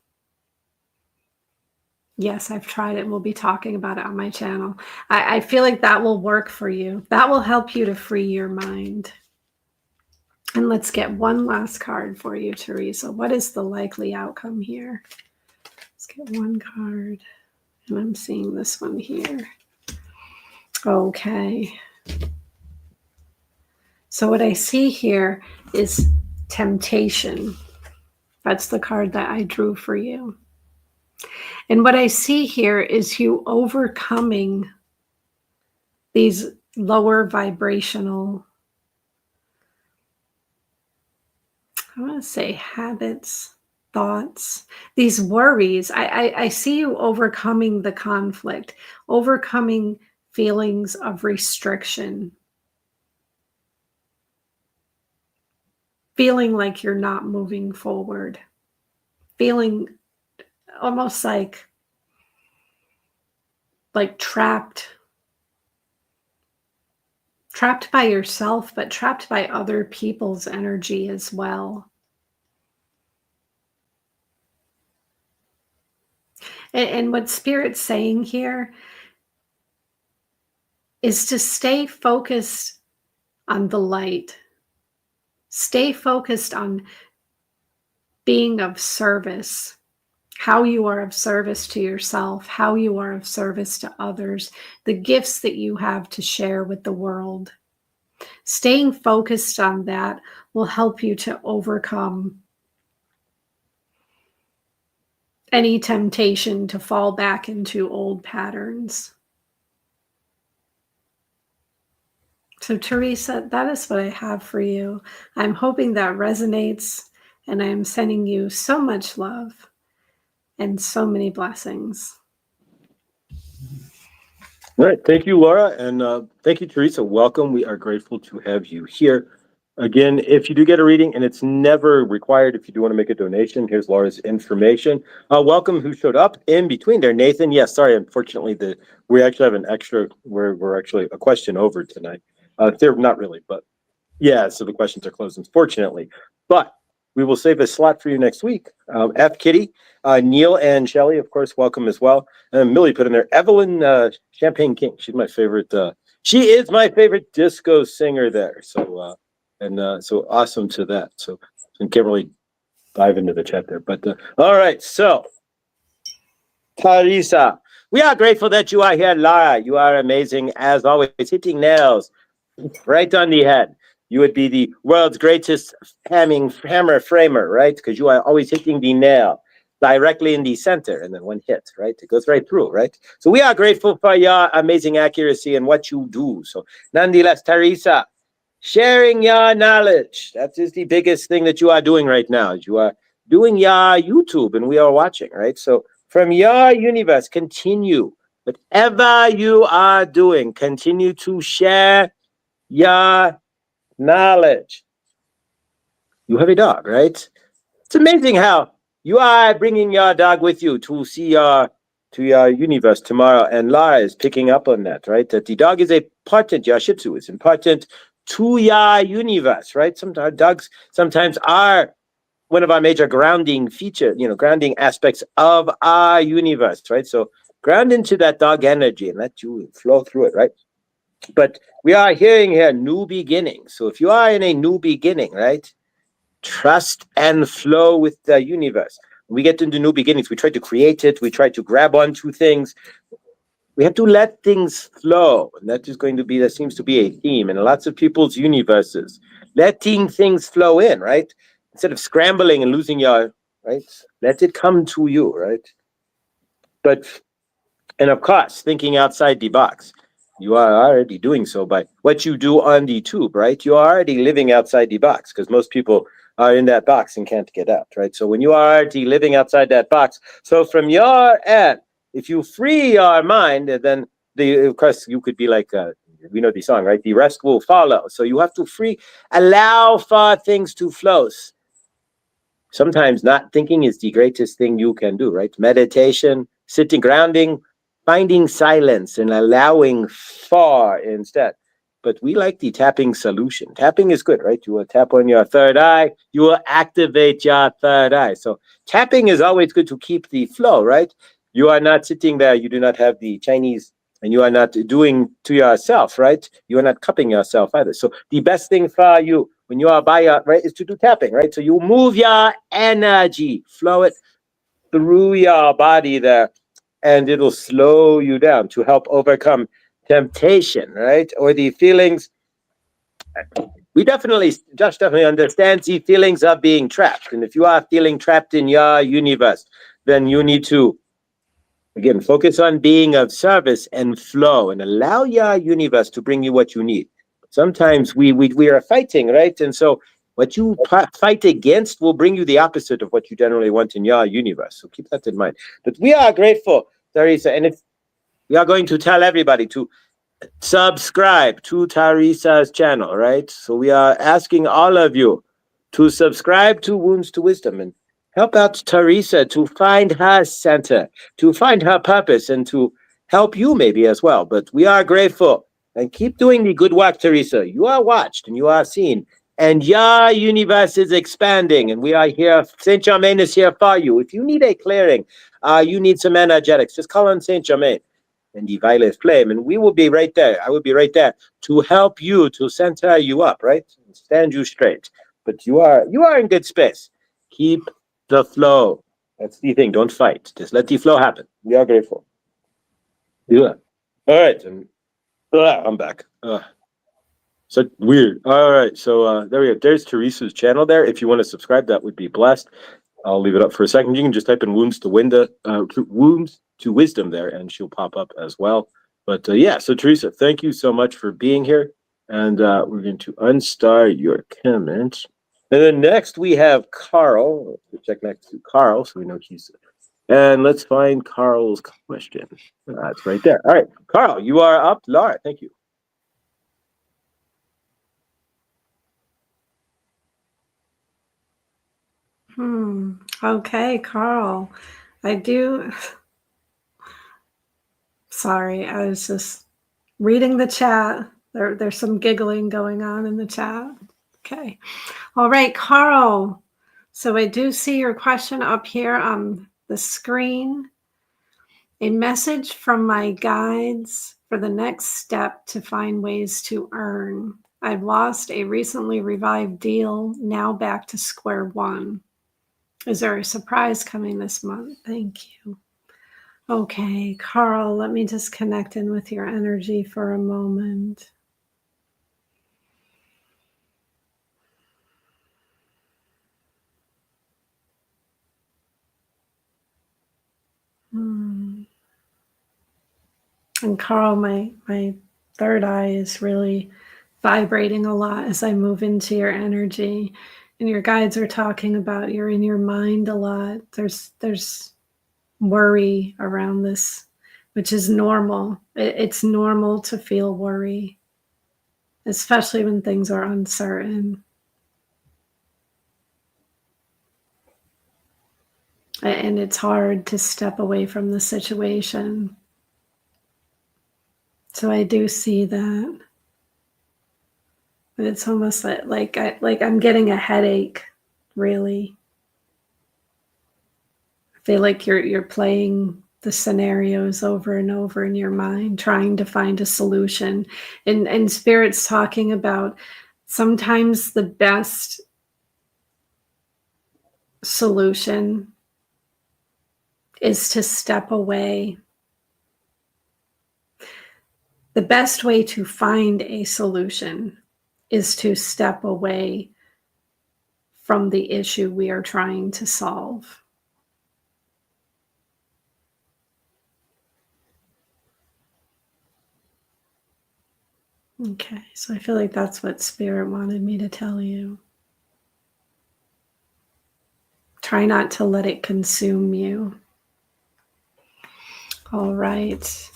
Yes, I've tried it. We'll be talking about it on my channel. I feel like that will work for you. That will help you to free your mind. And let's get one last card for you, Teresa. What is the likely outcome here? Let's get one card. And I'm seeing this one here. Okay. So what I see here is temptation. That's the card that I drew for you. And what I see here is you overcoming these lower vibrational, I want to say habits, thoughts, these worries. I see you overcoming the conflict, overcoming feelings of restriction, feeling like you're not moving forward, feeling almost like trapped by yourself, but trapped by other people's energy as well. And what Spirit's saying here is to stay focused on the light. Stay focused on being of service, how you are of service to yourself, how you are of service to others, the gifts that you have to share with the world. Staying focused on that will help you to overcome any temptation to fall back into old patterns. So Teresa, that is what I have for you. I'm hoping that resonates, and I'm sending you so much love and so many blessings. All right. Thank you, Laura. And thank you, Teresa. Welcome. We are grateful to have you here. Again, if you do get a reading, and it's never required if you do want to make a donation, here's Laura's information. Welcome who showed up in between there. Nathan, yes, sorry, unfortunately, we actually have an extra, we're actually a question over tonight. They're not really, but yeah, so the questions are closed, unfortunately. But we will save a slot for you next week. F. Kitty, Neil, and Shelly, of course, welcome as well. And Millie put in there, Evelyn Champagne King. She's my favorite. She is my favorite disco singer there. So, so awesome to that. So, I can't really dive into the chat there. But all right, so Teresa, we are grateful that you are here, Lara. You are amazing as always, hitting nails right on the head. You would be the world's greatest hammer framer, right? Because you are always hitting the nail directly in the center, and then one hit, right? It goes right through, right? So we are grateful for your amazing accuracy and what you do. So nonetheless, Teresa, sharing your knowledge. That is the biggest thing that you are doing right now. You are doing your YouTube, and we are watching, right? So from your universe, continue. Whatever you are doing, continue to share your knowledge. You have a dog, right? It's amazing how you are bringing your dog with you to see your universe tomorrow, and Lara is picking up on that, right? That the dog is important. Your Shih Tzu is important to your universe, right? Sometimes dogs sometimes are one of our major grounding feature, grounding aspects of our universe, right? So ground into that dog energy and let you flow through it, right? But we are hearing here new beginnings. So if you are in a new beginning, right, trust and flow with the universe. When we get into new beginnings, we try to create it, we try to grab onto things. We have to let things flow. And that seems to be a theme in lots of people's universes. Letting things flow in, right? Instead of scrambling and losing your, right? Let it come to you, right? But And of course, thinking outside the box. You are already doing so by what you do on the tube, right? You are already living outside the box because most people are in that box and can't get out, right? So when you are already living outside that box, so from your end, if you free your mind, then of course you could be like, we know the song, right? The rest will follow. So you have to allow for things to flow. Sometimes not thinking is the greatest thing you can do, right? Meditation, sitting, grounding, finding silence and allowing for instead. But we like the tapping solution. Tapping is good, right? You will tap on your third eye, you will activate your third eye. So tapping is always good to keep the flow, right? You are not sitting there, you do not have the Chinese, and you are not doing to yourself, right? You are not cupping yourself either. So the best thing for you when you are by your, right, is to do tapping, right? So you move your energy, flow it through your body there, and it'll slow you down to help overcome temptation, right? Or the feelings. Josh definitely understands the feelings of being trapped. And if you are feeling trapped in your universe, then you need to, again, focus on being of service and flow and allow your universe to bring you what you need. Sometimes we are fighting, right? And so what you fight against will bring you the opposite of what you generally want in your universe. So keep that in mind. But we are grateful, Teresa. And if we are going to tell everybody to subscribe to Teresa's channel, right? So we are asking all of you to subscribe to Wounds to Wisdom and help out Teresa to find her center, to find her purpose, and to help you maybe as well. But we are grateful and keep doing the good work, Teresa. You are watched and you are seen. And your universe is expanding, and we are here. Saint Germain is here for you. If you need a clearing, you need some energetics, just call on Saint Germain and the violet flame, and we will be right there. I will be right there to help you, to center you up, right? Stand you straight. But you are in good space. Keep the flow. That's the thing. Don't fight. Just let the flow happen. We are grateful. Yeah. All right. And I'm back. So weird. All right. So there we go. There's Teresa's channel there. If you want to subscribe, that would be blessed. I'll leave it up for a second. You can just type in wounds to wisdom there, and she'll pop up as well. But yeah, so Teresa, thank you so much for being here. And we're going to unstar your comment. And then next we have Carl. Let's check next to Carl so we know he's. And let's find Carl's question. That's right there. All right, Carl, you are up. Laura, thank you. Okay, Carl. I do. Sorry, I was just reading the chat. There's some giggling going on in the chat. Okay. All right, Carl. So I do see your question up here on the screen. A message from my guides for the next step to find ways to earn. I've lost a recently revived deal, now back to square one. Is there a surprise coming this month? Thank you. Okay, Carl, let me just connect in with your energy for a moment. And Carl, my third eye is really vibrating a lot as I move into your energy. And your guides are talking about you're in your mind a lot. There's worry around this, which is normal. It's normal to feel worry, especially when things are uncertain. And it's hard to step away from the situation. So I do see that. But it's almost like I'm getting a headache, really. I feel like you're playing the scenarios over and over in your mind, trying to find a solution. And Spirit's talking about sometimes the best solution is to step away. The best way to find a solution is to step away from the issue we are trying to solve. Okay, so I feel like that's what Spirit wanted me to tell you. Try not to let it consume you. All right.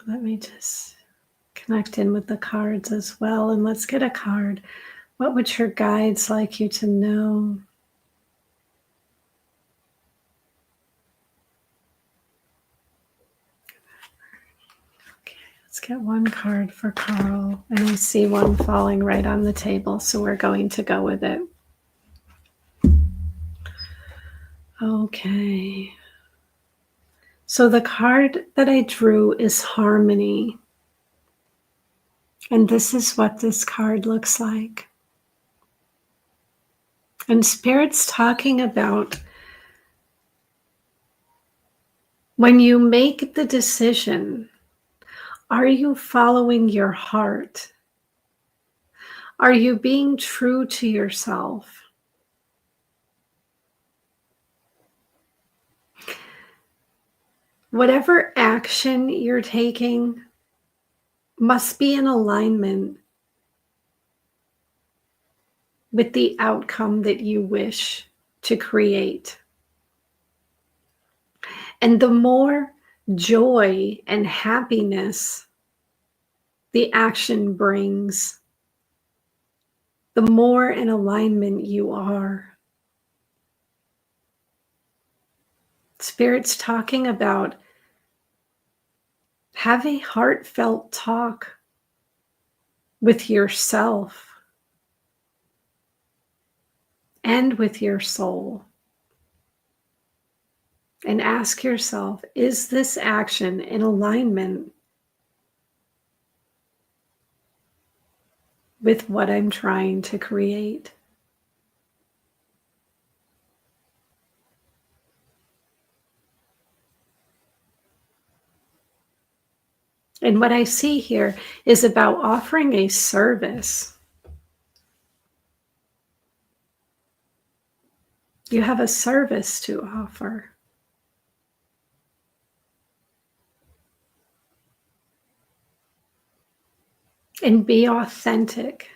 Let me just connect in with the cards as well. And let's get a card. What would your guides like you to know? Okay, let's get one card for Carl. And I see one falling right on the table, so we're going to go with it. Okay. So the card that I drew is Harmony. And this is what this card looks like. And Spirit's talking about when you make the decision, are you following your heart? Are you being true to yourself? Whatever action you're taking must be in alignment with the outcome that you wish to create. And the more joy and happiness the action brings, the more in alignment you are. Spirit's talking about have a heartfelt talk with yourself and with your soul. And ask yourself, is this action in alignment with what I'm trying to create? And what I see here is about offering a service. You have a service to offer. And be authentic.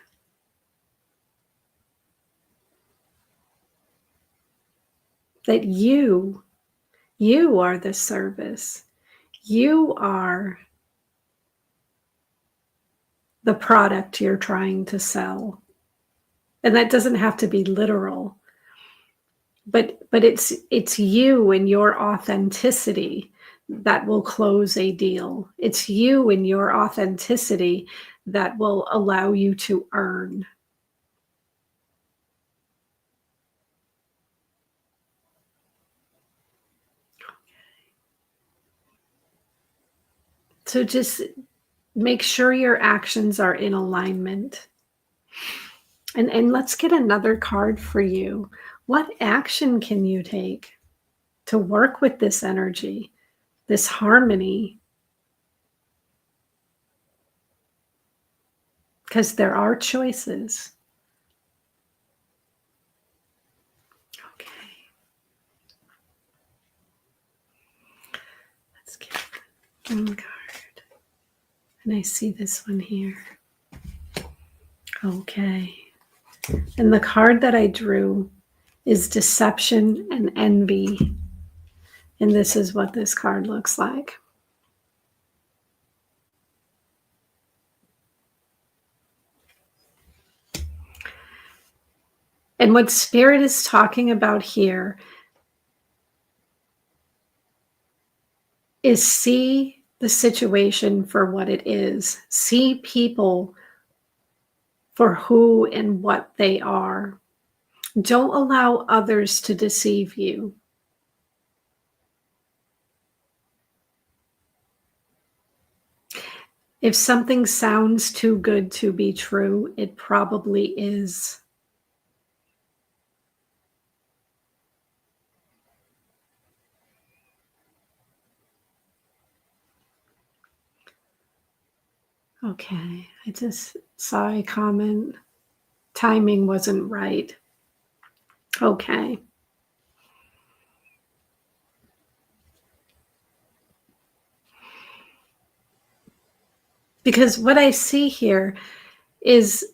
That you are the service. You are the product you're trying to sell. And that doesn't have to be literal, but it's you and your authenticity that will close a deal. It's you and your authenticity that will allow you to earn. So just make sure your actions are in alignment. And let's get another card for you. What action can you take to work with this energy, this harmony? Because there are choices. Okay. Let's get one card. And I see this one here. Okay. And the card that I drew is Deception and Envy. And this is what this card looks like. And what Spirit is talking about here is see the situation for what it is. See people for who and what they are. Don't allow others to deceive you. If something sounds too good to be true, it probably is. Okay, I just saw a comment. Timing wasn't right. Okay. Because what I see here is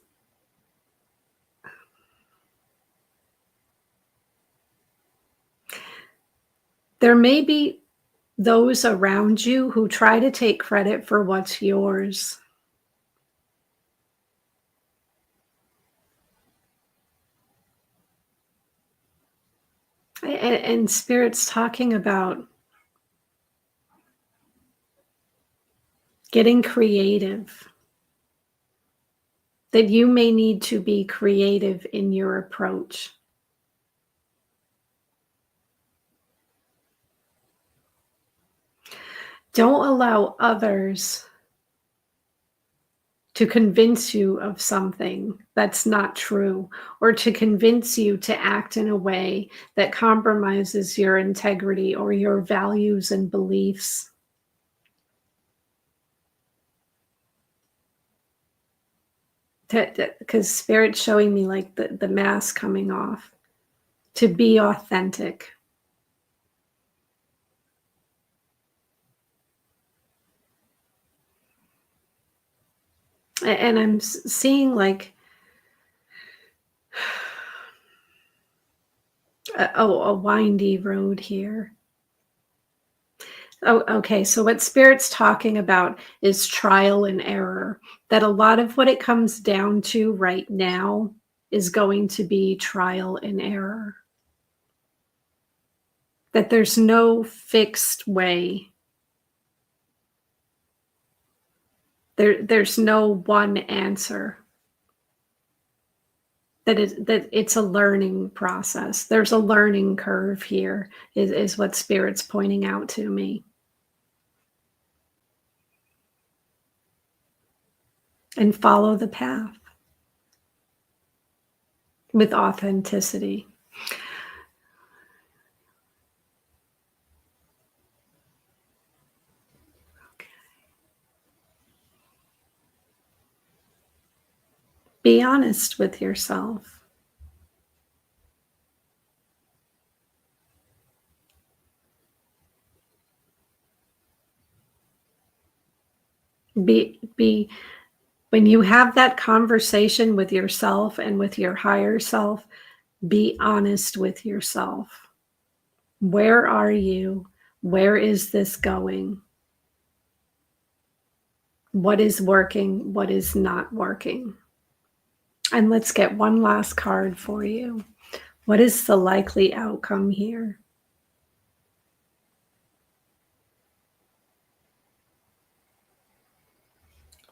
there may be those around you who try to take credit for what's yours. And Spirit's talking about getting creative. That you may need to be creative in your approach. Don't allow others to convince you of something that's not true, or to convince you to act in a way that compromises your integrity or your values and beliefs. Because Spirit's showing me like the mask coming off. To be authentic. And I'm seeing like a windy road here. Oh, okay. So what Spirit's talking about is trial and error. That a lot of what it comes down to right now is going to be trial and error. That there's no fixed way. There's no one answer. That it's a learning process. There's a learning curve here, is what Spirit's pointing out to me. And follow the path with authenticity. Okay. Be honest with yourself. Be when you have that conversation with yourself and with your higher self, be honest with yourself. Where are you? Where is this going? what is working, what is not working. And let's get one last card for you. What is the likely outcome here?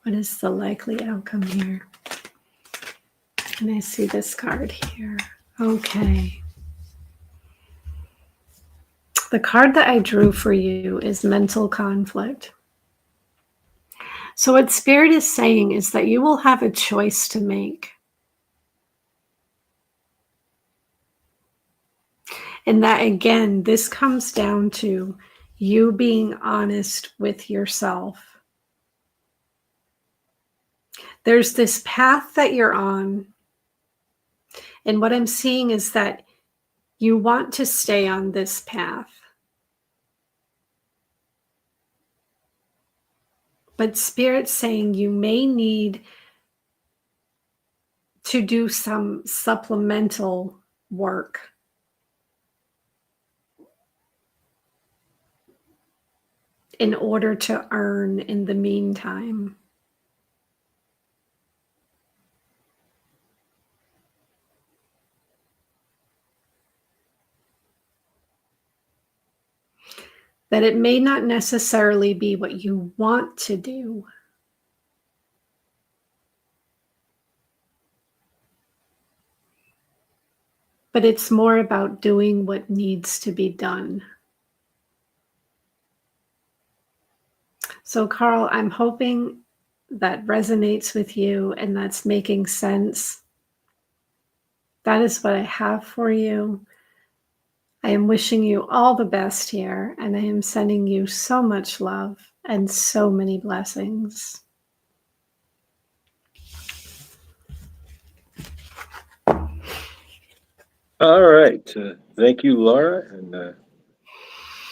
What is the likely outcome here? And I see this card here. Okay. The card that I drew for you is mental conflict. So what Spirit is saying is that you will have a choice to make. And that, again, this comes down to you being honest with yourself. There's this path that you're on. And what I'm seeing is that you want to stay on this path. But Spirit's saying you may need to do some supplemental work. In order to earn in the meantime. That it may not necessarily be what you want to do. But it's more about doing what needs to be done. So, Carl, I'm hoping that resonates with you and that's making sense. That is what I have for you. I am wishing you all the best here, and I am sending you so much love and so many blessings. All right. Thank you, Laura. And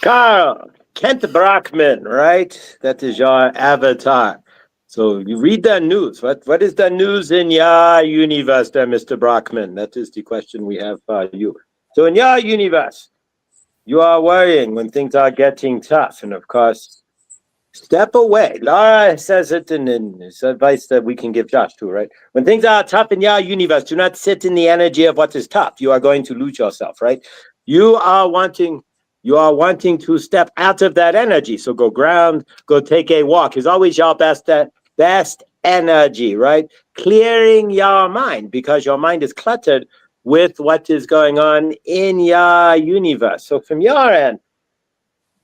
Carl, Kent Brockman, right? That is your avatar. So you read the news. What is the news in your universe there, Mr. Brockman? That is the question we have for you. So in your universe, you are worrying when things are getting tough. And of course, step away. Laura says it, and it's advice that we can give Josh too, right? When things are tough in your universe, do not sit in the energy of what is tough. You are going to lose yourself, right? You are wanting to step out of that energy. So go ground, go take a walk is always your best energy, right? Clearing your mind, because your mind is cluttered with what is going on in your universe. So from your end,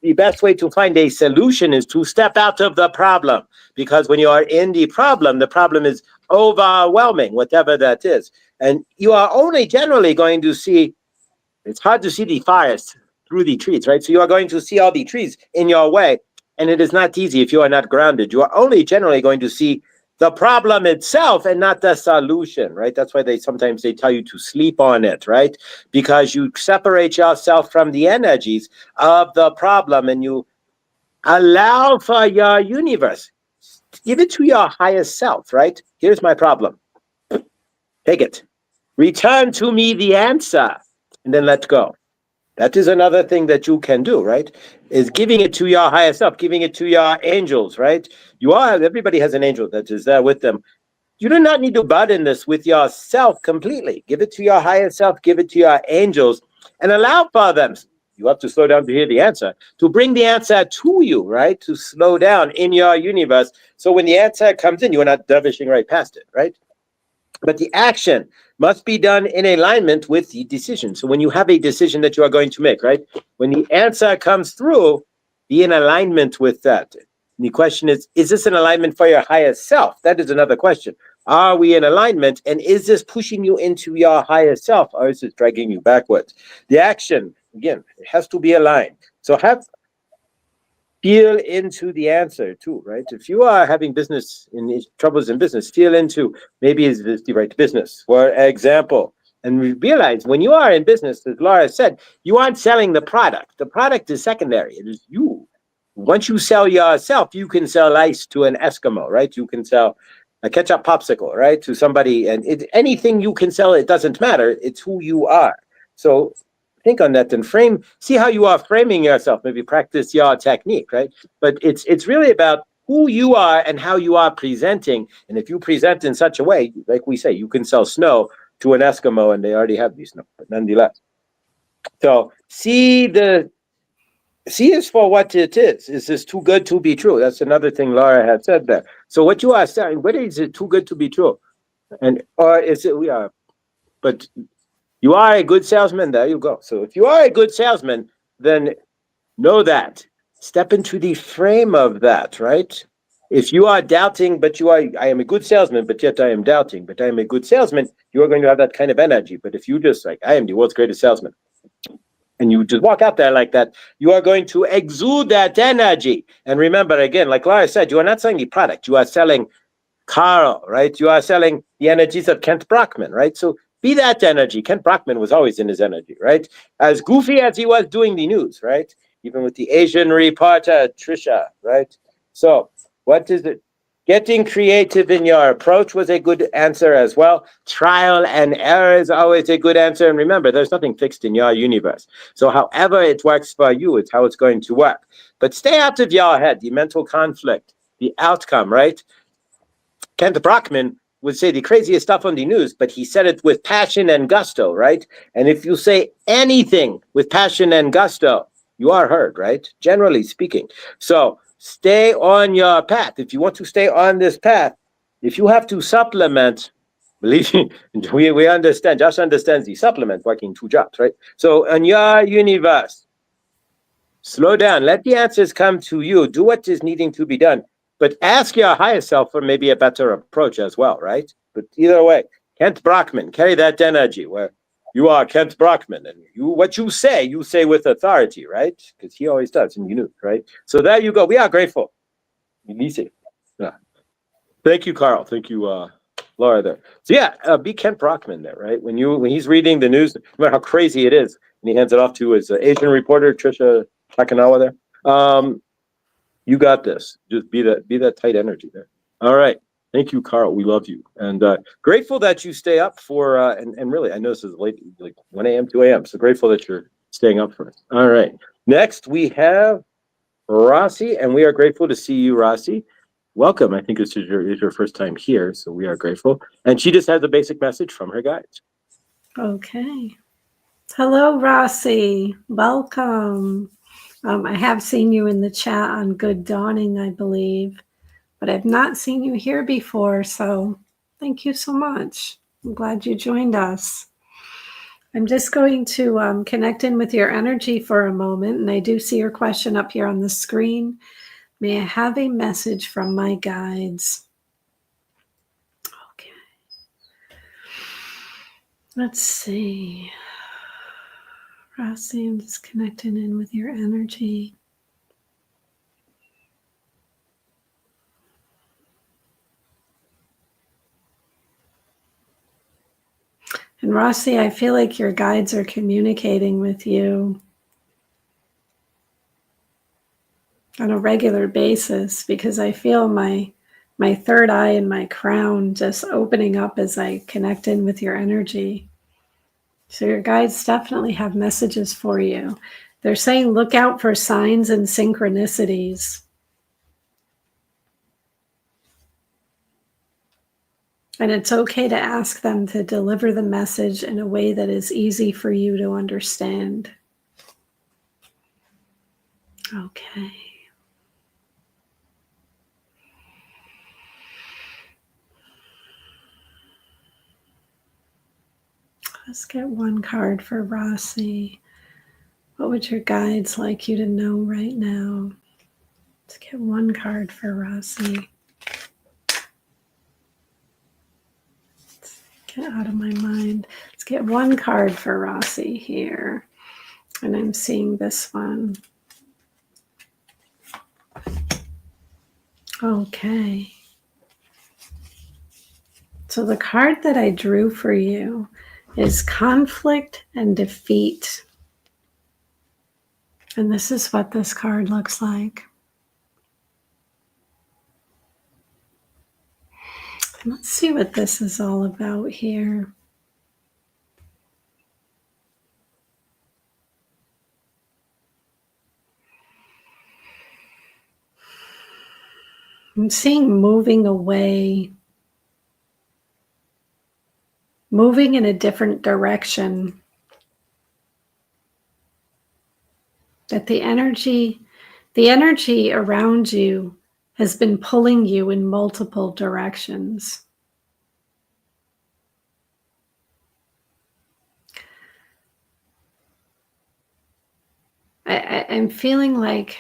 the best way to find a solution is to step out of the problem, because when you are in the problem is overwhelming, whatever that is. And you are only generally going to see, it's hard to see the forest through the trees, right? So you are going to see all the trees in your way, and it is not easy if you are not grounded. You are only generally going to see the problem itself and not the solution, right? That's why sometimes they tell you to sleep on it, right? Because you separate yourself from the energies of the problem and you allow for your universe. Give it to your highest self, right? Here's my problem. Take it. Return to me the answer, and then let go. That is another thing that you can do, right? Is giving it to your higher self, giving it to your angels, right? Everybody has an angel that is there with them. You do not need to burden this with yourself completely. Give it to your higher self, give it to your angels, and allow for them. You have to slow down to hear the answer, to bring the answer to you, right? To slow down in your universe. So when the answer comes in, you are not dervishing right past it, right? But the action must be done in alignment with the decision. So when you have a decision that you are going to make, right? When the answer comes through, be in alignment with that. And the question is this an alignment for your highest self? That is another question. Are we in alignment? And is this pushing you into your higher self, or is it dragging you backwards? The action, again, it has to be aligned. So feel into the answer too, right? If you are having troubles in business, feel into, maybe is this the right business, for example. And realize when you are in business, as Laura said, you aren't selling the product. The product is secondary. It is you. Once you sell yourself, you can sell ice to an Eskimo, right? You can sell a ketchup popsicle, right? To somebody, and anything you can sell, it doesn't matter. It's who you are. So think on that and see how you are framing yourself. Maybe practice your technique, right? But it's really about who you are and how you are presenting. And if you present in such a way, like we say, you can sell snow to an Eskimo and they already have these snow, but nonetheless. So see is for what it is. Is this too good to be true? That's another thing Laura had said there. So what you are saying, whether is it too good to be true? And or is it we are, but you are a good salesman. There you go. So if you are a good salesman, then know that. Step into the frame of that, right? If you are doubting, but I am a good salesman, but yet I am doubting, but I am a good salesman, you are going to have that kind of energy. But if you just like, I am the world's greatest salesman, and you just walk out there like that, you are going to exude that energy. And remember, again, like Lara said, you are not selling the product, you are selling Carl, right? You are selling the energies of Kent Brockman, right? So be that energy. Kent Brockman was always in his energy, right? As goofy as he was doing the news, right? Even with the Asian reporter, Trisha, right? So what is it? Getting creative in your approach was a good answer as well. Trial and error is always a good answer. And remember, there's nothing fixed in your universe. So however it works for you, it's how it's going to work. But stay out of your head, the mental conflict, the outcome, right? Kent Brockman would say the craziest stuff on the news, but he said it with passion and gusto, right? And if you say anything with passion and gusto, you are heard, right? Generally speaking. So stay on your path. If you want to stay on this path, if you have to supplement, believe me, we understand. Josh understands the supplement working two jobs, right? So in your universe, slow down. Let the answers come to you. Do what is needing to be done. But ask your higher self for maybe a better approach as well, right? But either way, Kent Brockman, carry that energy where you are Kent Brockman. And what you say with authority, right? Because he always does, and you knew, right? So there you go. We are grateful. Yeah. Thank you, Carl. Thank you, Laura there. So yeah, be Kent Brockman there, right? When he's reading the news, no matter how crazy it is, and he hands it off to his Asian reporter, Trisha Takanawa there. You got this. Just be that tight energy there. All right. Thank you, Carl. We love you. And grateful that you stay up for and really I know this is late, like 1 a.m., 2 a.m. So grateful that you're staying up for us. All right. Next we have Rossi, and we are grateful to see you, Rossi. Welcome. I think this is your first time here, so we are grateful. And she just has a basic message from her guides. Okay. Hello, Rossi. Welcome. I have seen you in the chat on Good Dawning, I believe, but I've not seen you here before, so thank you so much. I'm glad you joined us. I'm just going to connect in with your energy for a moment, and I do see your question up here on the screen. May I have a message from my guides? Okay. Let's see. Rossi, I'm just connecting in with your energy. And Rossi, I feel like your guides are communicating with you on a regular basis because I feel my third eye and my crown just opening up as I connect in with your energy. So your guides definitely have messages for you. They're saying look out for signs and synchronicities. And it's okay to ask them to deliver the message in a way that is easy for you to understand. Okay. Let's get one card for Rossi. What would your guides like you to know right now? Let's get one card for Rossi. Let's get out of my mind. Let's get one card for Rossi here. And I'm seeing this one. Okay. So the card that I drew for you is conflict and defeat. And this is what this card looks like. Let's see what this is all about here. I'm seeing moving away, moving in a different direction. That the energy around you has been pulling you in multiple directions. I'm feeling like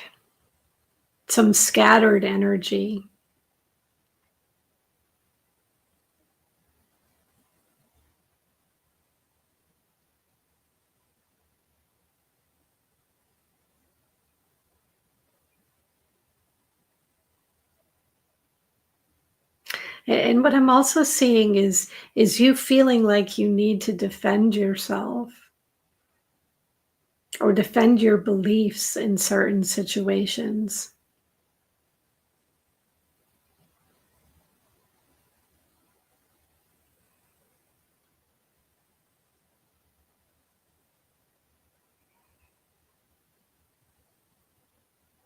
some scattered energy. And what I'm also seeing is you feeling like you need to defend yourself or defend your beliefs in certain situations.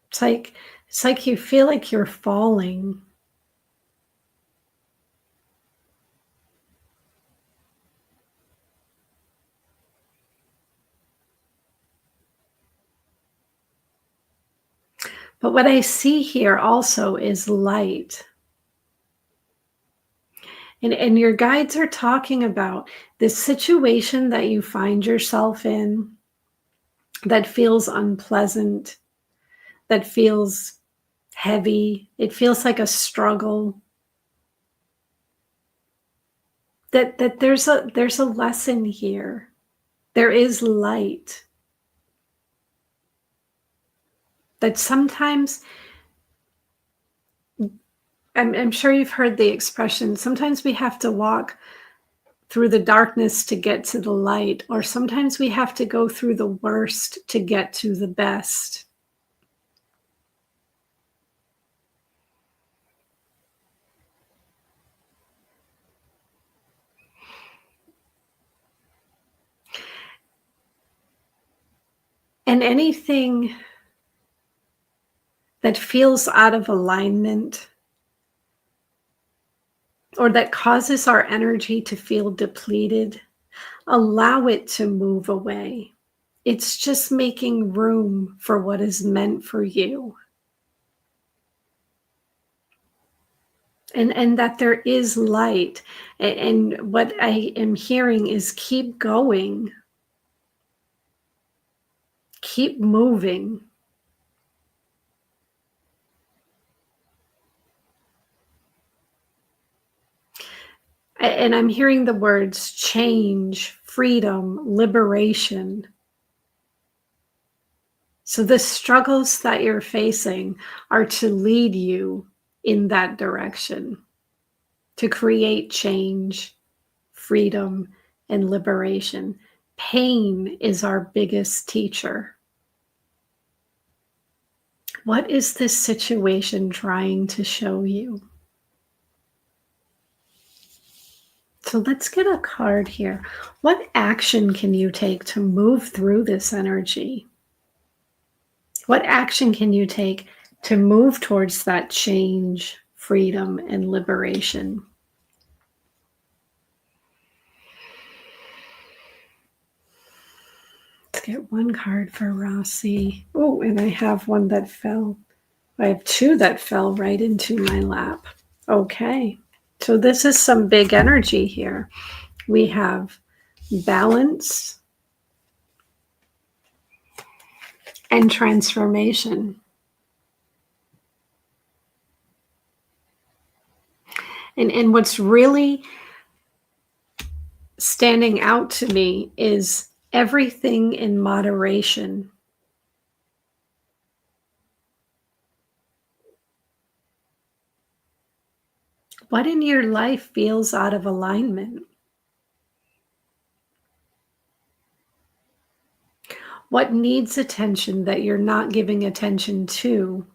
It's like you feel like you're falling. But what I see here also is light. And your guides are talking about this situation that you find yourself in that feels unpleasant, that feels heavy, it feels like a struggle. That there's a lesson here. There is light. That sometimes I'm sure you've heard the expression, sometimes we have to walk through the darkness to get to the light, or sometimes we have to go through the worst to get to the best. And anything that feels out of alignment or that causes our energy to feel depleted, allow it to move away. It's just making room for what is meant for you. And that there is light. And what I am hearing is keep going, keep moving. And I'm hearing the words change, freedom, liberation. So the struggles that you're facing are to lead you in that direction, to create change, freedom, and liberation. Pain is our biggest teacher. What is this situation trying to show you? So let's get a card here. What action can you take to move through this energy? What action can you take to move towards that change, freedom, and liberation? Let's get one card for Rossi. Oh, and I have one that fell. I have two that fell right into my lap. Okay. So this is some big energy here. We have balance and transformation. And what's really standing out to me is everything in moderation. What in your life feels out of alignment? What needs attention that you're not giving attention to?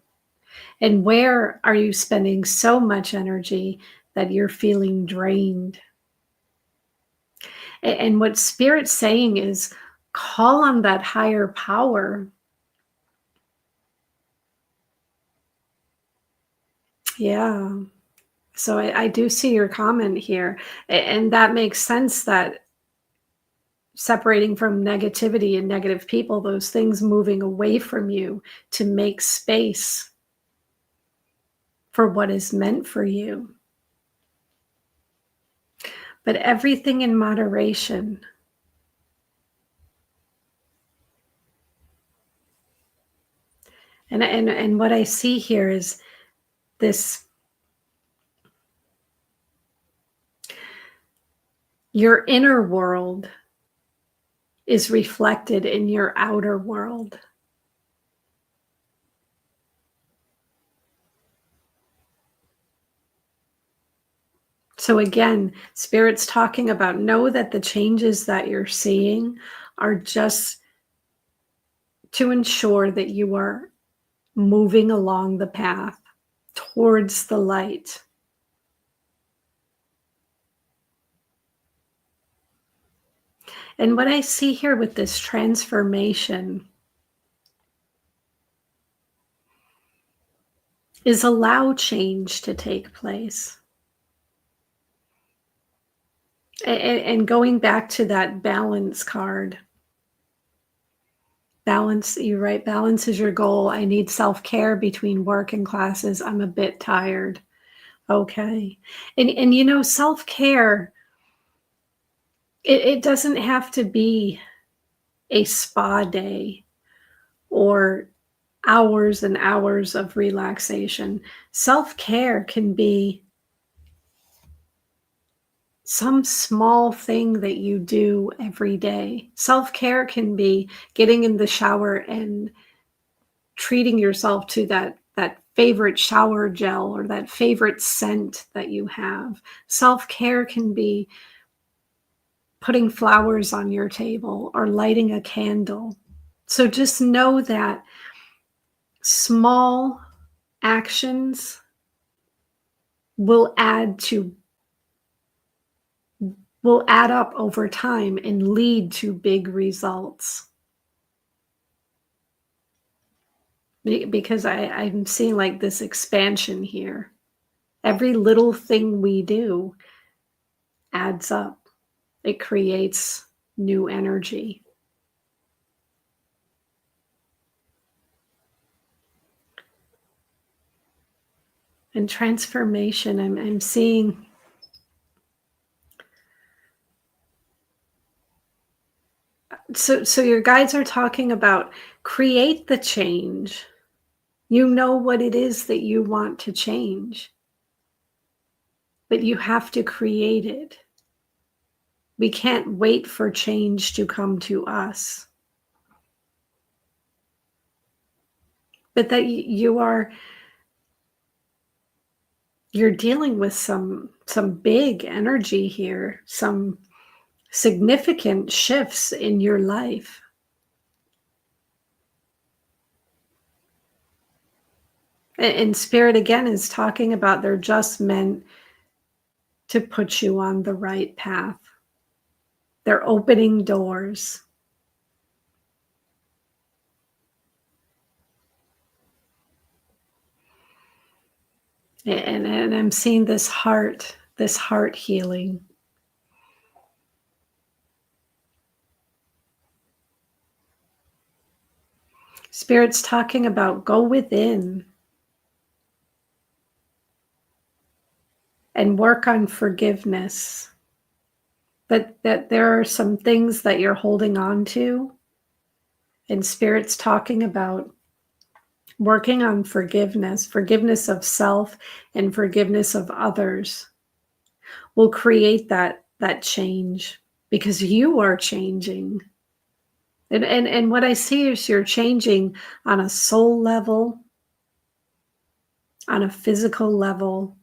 And where are you spending so much energy that you're feeling drained? And what Spirit's saying is call on that higher power. Yeah. So I do see your comment here. And that makes sense that separating from negativity and negative people, those things moving away from you to make space for what is meant for you. But everything in moderation. And what I see here is this, your inner world is reflected in your outer world. So again, Spirit's talking about, know that the changes that you're seeing are just to ensure that you are moving along the path towards the light. And what I see here with this transformation is allow change to take place. And going back to that balance card, balance, you're right, balance is your goal. I need self-care between work and classes. I'm a bit tired. Okay. And you know, self-care, it doesn't have to be a spa day or hours and hours of relaxation. Self-care can be some small thing that you do every day. Self-care can be getting in the shower and treating yourself to that favorite shower gel or that favorite scent that you have. Self-care can be putting flowers on your table or lighting a candle. So just know that small actions will add up over time and lead to big results. Because I'm seeing like this expansion here. Every little thing we do adds up. It creates new energy. And transformation, I'm seeing so your guides are talking about create the change. You know what it is that you want to change, but you have to create it. We can't wait for change to come to us. But that you're dealing with some big energy here, some significant shifts in your life. And Spirit again is talking about they're just meant to put you on the right path. They're opening doors. And I'm seeing this heart healing. Spirit's talking about go within and work on forgiveness. That there are some things that you're holding on to, and Spirit's talking about working on forgiveness of self and forgiveness of others will create that change because you are changing. And what I see is you're changing on a soul level, on a physical level,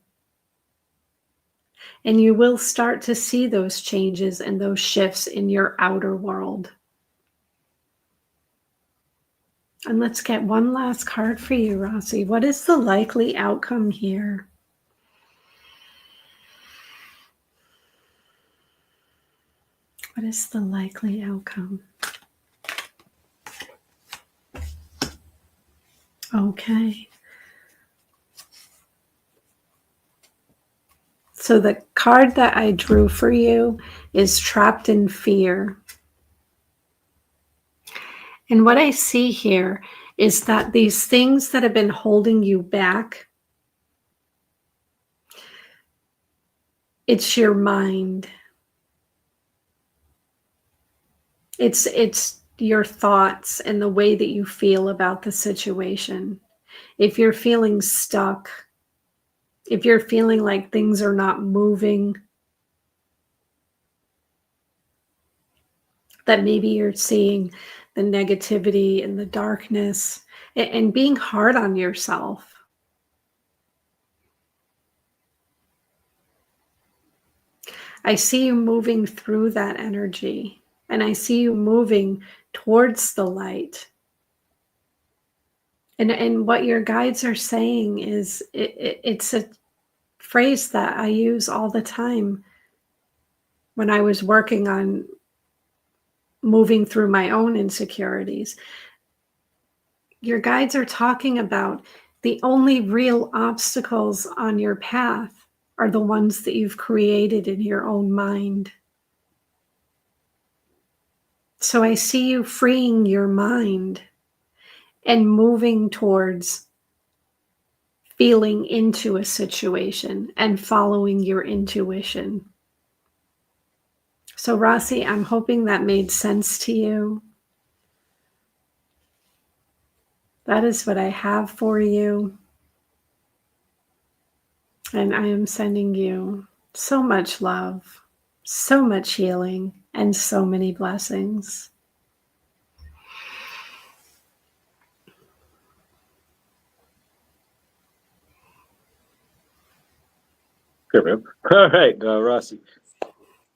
and you will start to see those changes and those shifts in your outer world. And let's get one last card for you, Rossi. What is the likely outcome here? What is the likely outcome? Okay. So the card that I drew for you is Trapped in Fear. And what I see here is that these things that have been holding you back, it's your mind. It's your thoughts and the way that you feel about the situation. If you're feeling stuck, if you're feeling like things are not moving, that maybe you're seeing the negativity and the darkness and being hard on yourself. I see you moving through that energy, and I see you moving towards the light. And what your guides are saying is it's a phrase that I use all the time when I was working on moving through my own insecurities. Your guides are talking about the only real obstacles on your path are the ones that you've created in your own mind. So I see you freeing your mind and moving towards feeling into a situation and following your intuition. So Rossi, I'm hoping that made sense to you. That is what I have for you. And I am sending you so much love, so much healing, and so many blessings. Good, man. All right, Rossi.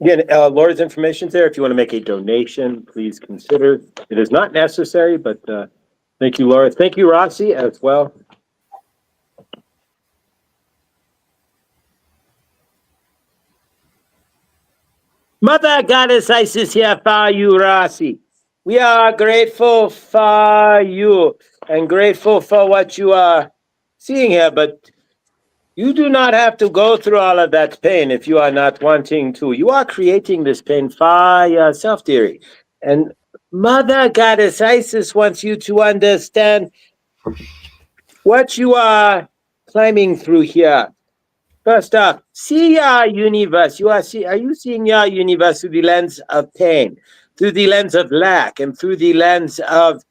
Again, Laura's information's there. If you want to make a donation, please consider. It is not necessary, but thank you, Laura. Thank you, Rossi, as well. Mother Goddess Isis here for you, Rossi. We are grateful for you and grateful for what you are seeing here, but you do not have to go through all of that pain if you are not wanting to. You are creating this pain for yourself, dearie. And Mother Goddess Isis wants you to understand what you are climbing through here. First off, see your universe. Are you seeing your universe through the lens of pain, through the lens of lack, and through the lens of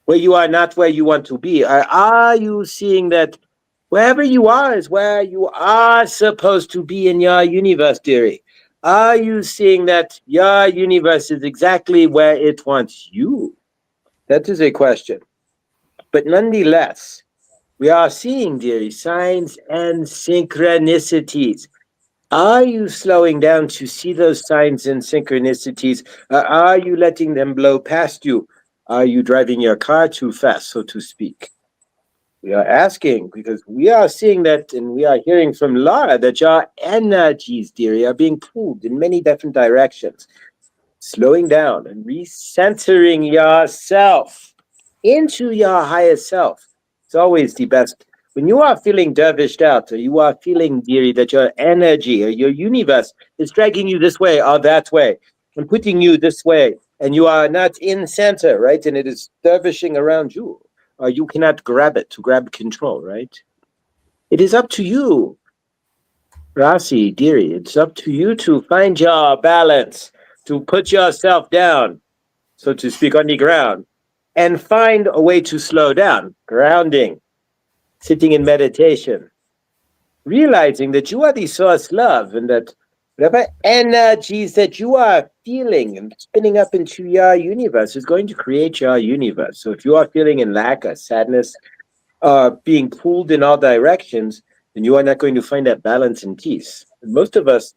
where you are not where you want to be? Or are you seeing that wherever you are is where you are supposed to be in your universe, dearie? Are you seeing that your universe is exactly where it wants you? That is a question. But nonetheless, we are seeing, dearie, signs and synchronicities. Are you slowing down to see those signs and synchronicities? Are you letting them blow past you? Are you driving your car too fast, so to speak? We are asking because we are seeing that and we are hearing from Laura that your energies, dearie, are being pulled in many different directions. Slowing down and recentering yourself into your higher self. It's always the best. When you are feeling dervished out, or you are feeling, dearie, that your energy or your universe is dragging you this way or that way and putting you this way, and you are not in center, right? And it is dervishing around you, or you cannot grab it to grab control, right? It is up to you, Rasi, dearie. It's up to you to find your balance, to put yourself down, so to speak, on the ground, and find a way to slow down, grounding, sitting in meditation, realizing that you are the source love and that whatever energies that you are feeling and spinning up into your universe is going to create your universe. So if you are feeling in lack or sadness, being pulled in all directions, then you are not going to find that balance and peace. And most of us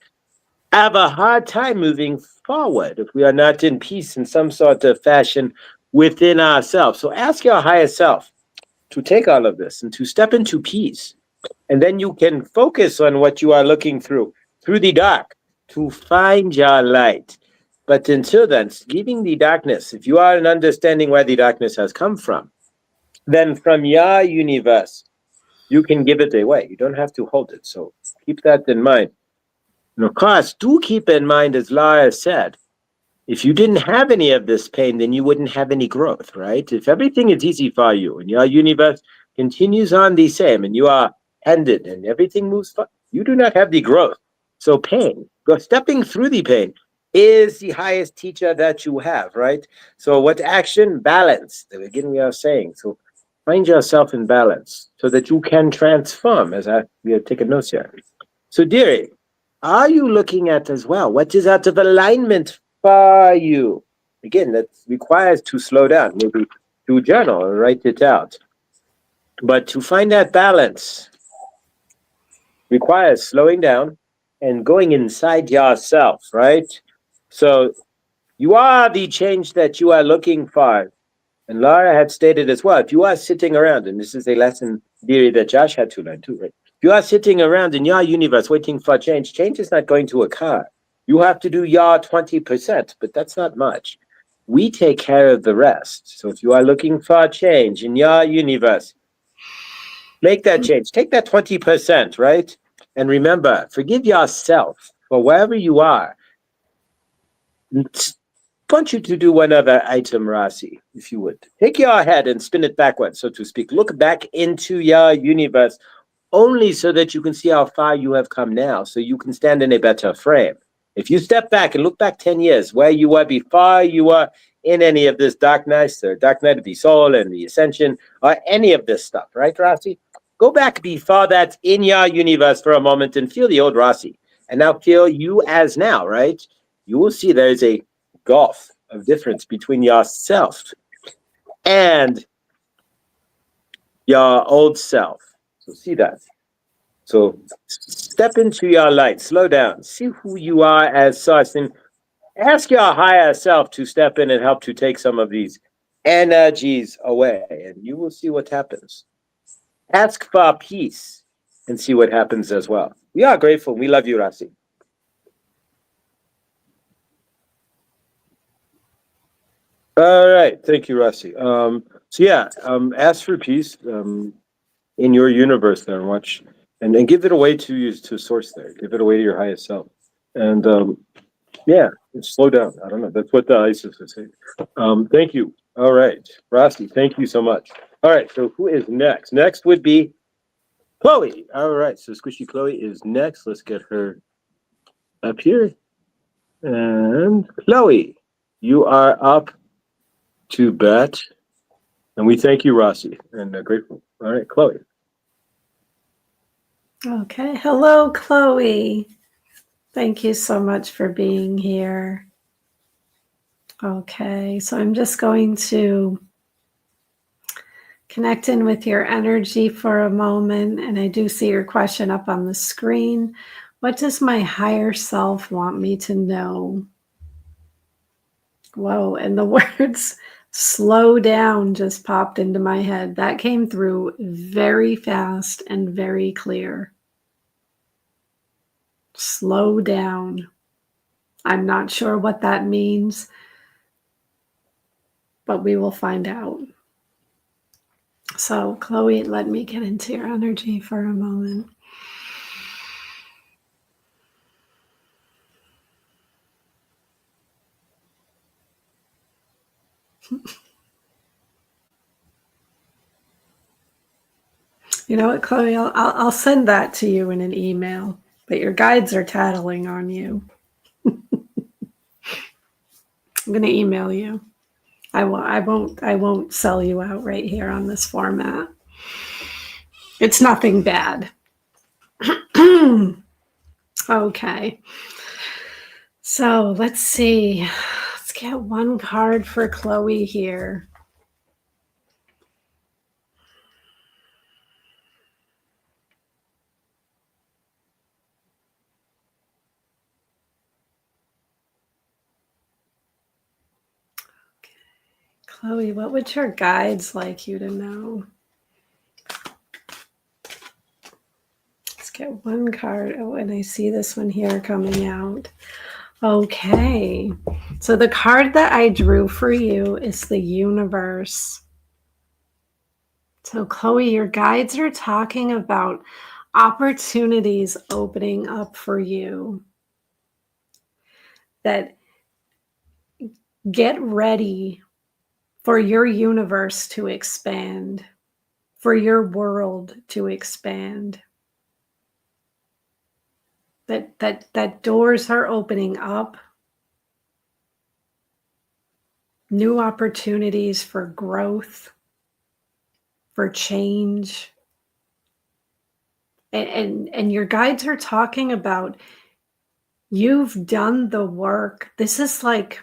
have a hard time moving forward if we are not in peace in some sort of fashion within ourselves. So ask your higher self to take all of this and to step into peace. And then you can focus on what you are looking through the dark, to find your light. But until then, leaving the darkness, if you are in understanding where the darkness has come from, then from your universe, you can give it away. You don't have to hold it. So keep that in mind. And of course, do keep in mind, as Lara said, if you didn't have any of this pain, then you wouldn't have any growth, right? If everything is easy for you and your universe continues on the same and you are handed and everything moves fine, you do not have the growth. So pain, stepping through the pain is the highest teacher that you have, right? So what action? Balance, the beginning we are saying. So find yourself in balance so that you can transform, we have taken notes here. So dearie, are you looking at as well what is out of alignment for you? Again, that requires to slow down, maybe to journal or write it out. But to find that balance requires slowing down and going inside yourself, right? So you are the change that you are looking for. And Laura had stated as well, if you are sitting around, and this is a lesson theory that Josh had to learn too, right? If you are sitting around in your universe waiting for change, change is not going to occur. You have to do your 20%, but that's not much. We take care of the rest. So if you are looking for change in your universe, make that change. Take that 20%, right? And remember, forgive yourself for wherever you are. I want you to do one other item, Rasi, if you would. Take your head and spin it backwards, so to speak. Look back into your universe only so that you can see how far you have come now, so you can stand in a better frame. If you step back and look back 10 years, where you were before you were in any of this dark night, or dark night of the soul and the ascension, or any of this stuff, right, Rasi? Go back before that in your universe for a moment and feel the old Rasi. And now feel you as now, right? You will see there's a gulf of difference between yourself and your old self. So see that. So step into your light, slow down, see who you are as such, and ask your higher self to step in and help to take some of these energies away, and you will see what happens. Ask for peace and see what happens as well. We are grateful. We love you, Rasi. All right. Thank you, Rasi. Ask for peace in your universe there and watch and give it away to source there. Give it away to your highest self. And slow down. I don't know. That's what the ISIS is saying. Thank you. All right. Rasi, thank you so much. All right. So who is next? Next would be Chloe. All right. So Squishy Chloe is next. Let's get her up here. And Chloe, you are up to bat. And we thank you, Rasi, and grateful. All right, Chloe. Okay. Hello, Chloe. Thank you so much for being here. Okay. So I'm just going to connect in with your energy for a moment. And I do see your question up on the screen. What does my higher self want me to know? Whoa. And the words slow down just popped into my head. That came through very fast and very clear. Slow down. I'm not sure what that means, but we will find out. So, Chloe, let me get into your energy for a moment. You know what, Chloe? I'll send that to you in an email. But your guides are tattling on you. I'm going to email you. I won't sell you out right here on this format. It's nothing bad. Okay. So let's see. Let's get one card for Chloe here. Chloe, what would your guides like you to know? Let's get one card. Oh, and I see this one here coming out. Okay. So the card that I drew for you is the universe. So, Chloe, your guides are talking about opportunities opening up for you. That get ready for your universe to expand, for your world to expand. That doors are opening up, new opportunities for growth, for change. And your guides are talking about you've done the work. This is like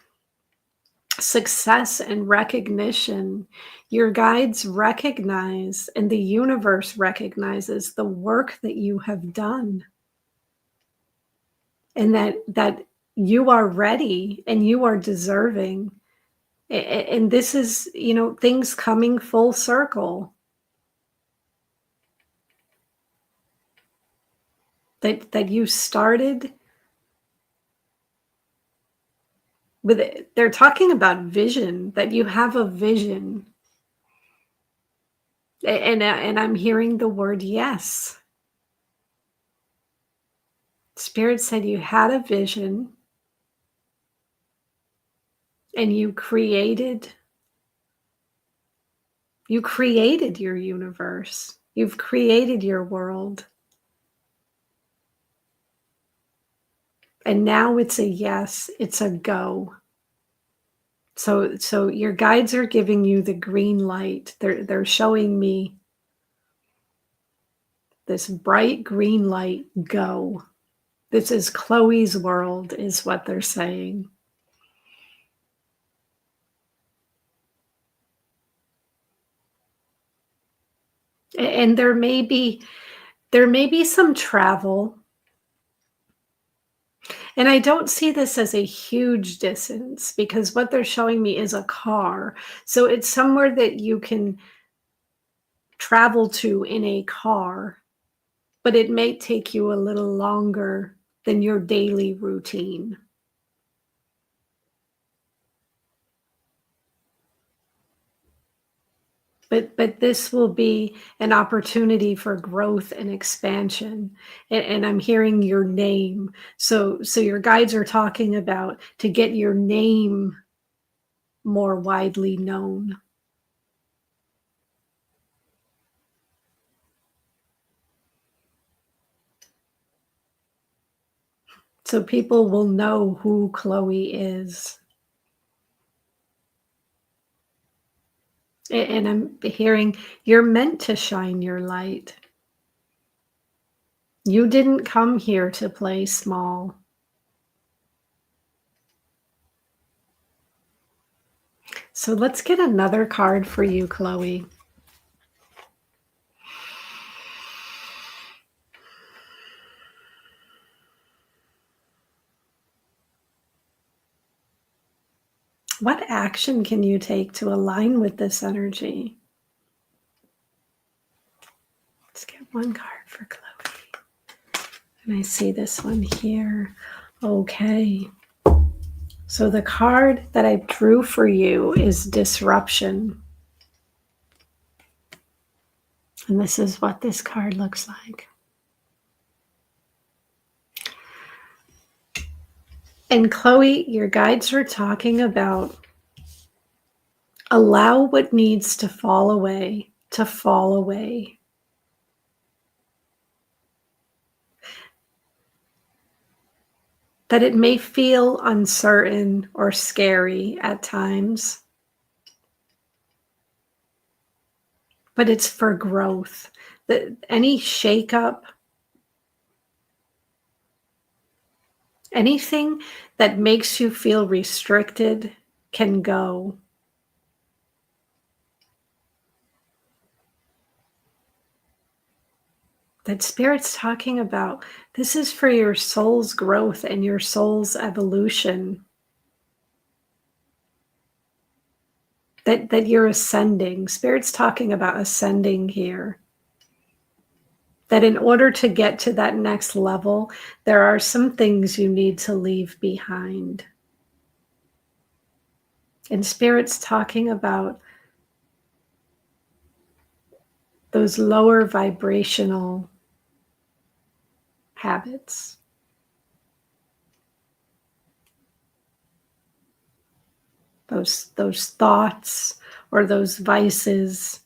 success and recognition. Your guides recognize, and the universe recognizes the work that you have done, and that you are ready and you are deserving. And this is, things coming full circle. That you started with it. They're talking about vision, that you have a vision. And I'm hearing the word yes. Spirit said you had a vision and you created your universe. You've created your world. And now it's a yes, it's a go. So your guides are giving you the green light. They're showing me this bright green light, go. This is Chloe's world, is what they're saying. And there may be some travel. And I don't see this as a huge distance, because what they're showing me is a car. So it's somewhere that you can travel to in a car, but it may take you a little longer than your daily routine. But this will be an opportunity for growth and expansion. And I'm hearing your name. So your guides are talking about to get your name more widely known. So people will know who Chloe is. And I'm hearing you're meant to shine your light. You didn't come here to play small. So let's get another card for you, Chloe. What action can you take to align with this energy? Let's get one card for Chloe. And I see this one here. Okay. So the card that I drew for you is disruption. And this is what this card looks like. And Chloe, your guides are talking about allow what needs to fall away to fall away. That it may feel uncertain or scary at times, but it's for growth. That any shakeup, anything that makes you feel restricted can go. That Spirit's talking about this is for your soul's growth and your soul's evolution. That you're ascending. Spirit's talking about ascending here. That in order to get to that next level, there are some things you need to leave behind. And Spirit's talking about those lower vibrational habits. Those thoughts or those vices,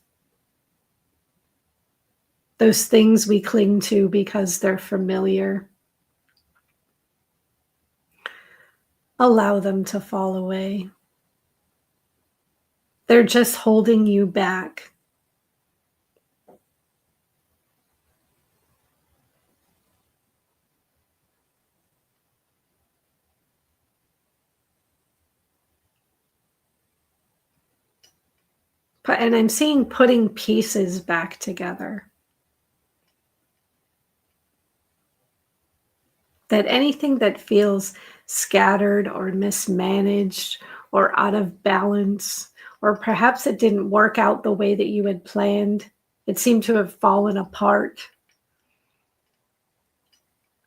those things we cling to because they're familiar. Allow them to fall away. They're just holding you back. And I'm seeing putting pieces back together. That anything that feels scattered or mismanaged or out of balance, or perhaps it didn't work out the way that you had planned, it seemed to have fallen apart.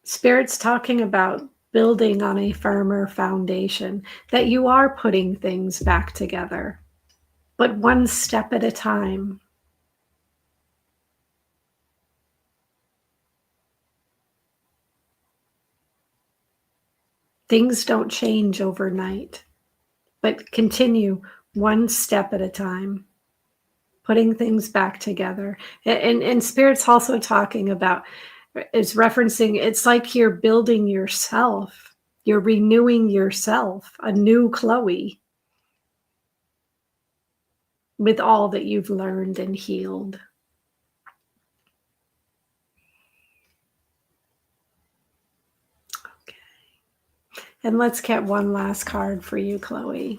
Spirit's talking about building on a firmer foundation, that you are putting things back together, but one step at a time. Things don't change overnight, but continue one step at a time, putting things back together. And Spirit's also talking about, is referencing, it's like you're building yourself, you're renewing yourself, a new Chloe, with all that you've learned and healed. Okay. And let's get one last card for you, Chloe.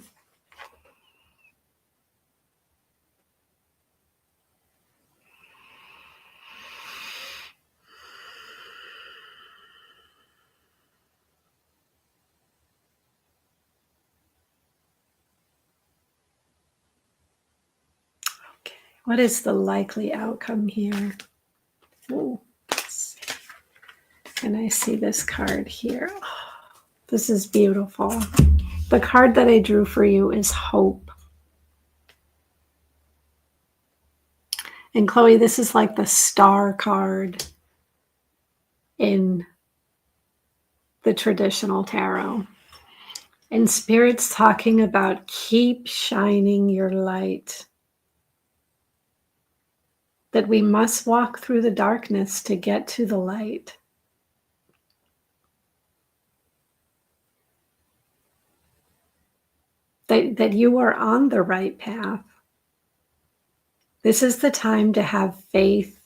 Okay. What is the likely outcome here? Ooh, let's see. And I see this card here. Oh, this is beautiful. The card that I drew for you is hope. And Chloe, this is like the star card in the traditional tarot. And Spirit's talking about keep shining your light. That we must walk through the darkness to get to the light. That you are on the right path. This is the time to have faith,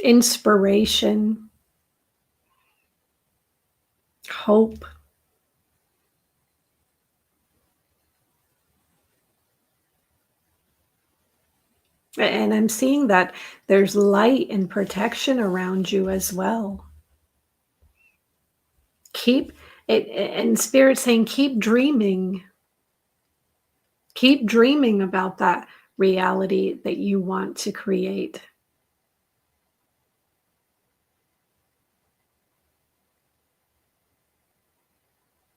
inspiration, hope. And I'm seeing that there's light and protection around you as well. Keep it, and Spirit saying, keep dreaming. Keep dreaming about that reality that you want to create.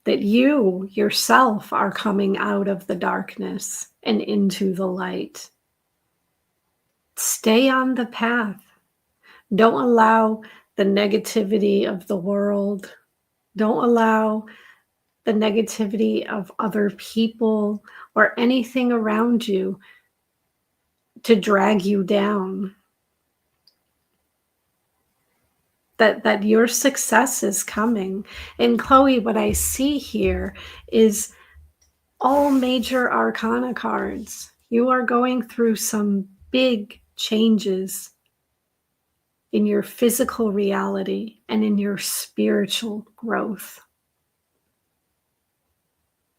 That you yourself are coming out of the darkness and into the light. Stay on the path. Don't allow the negativity of the world. Don't allow the negativity of other people or anything around you to drag you down. That your success is coming. And Chloe, what I see here is all major arcana cards. You are going through some big changes in your physical reality and in your spiritual growth.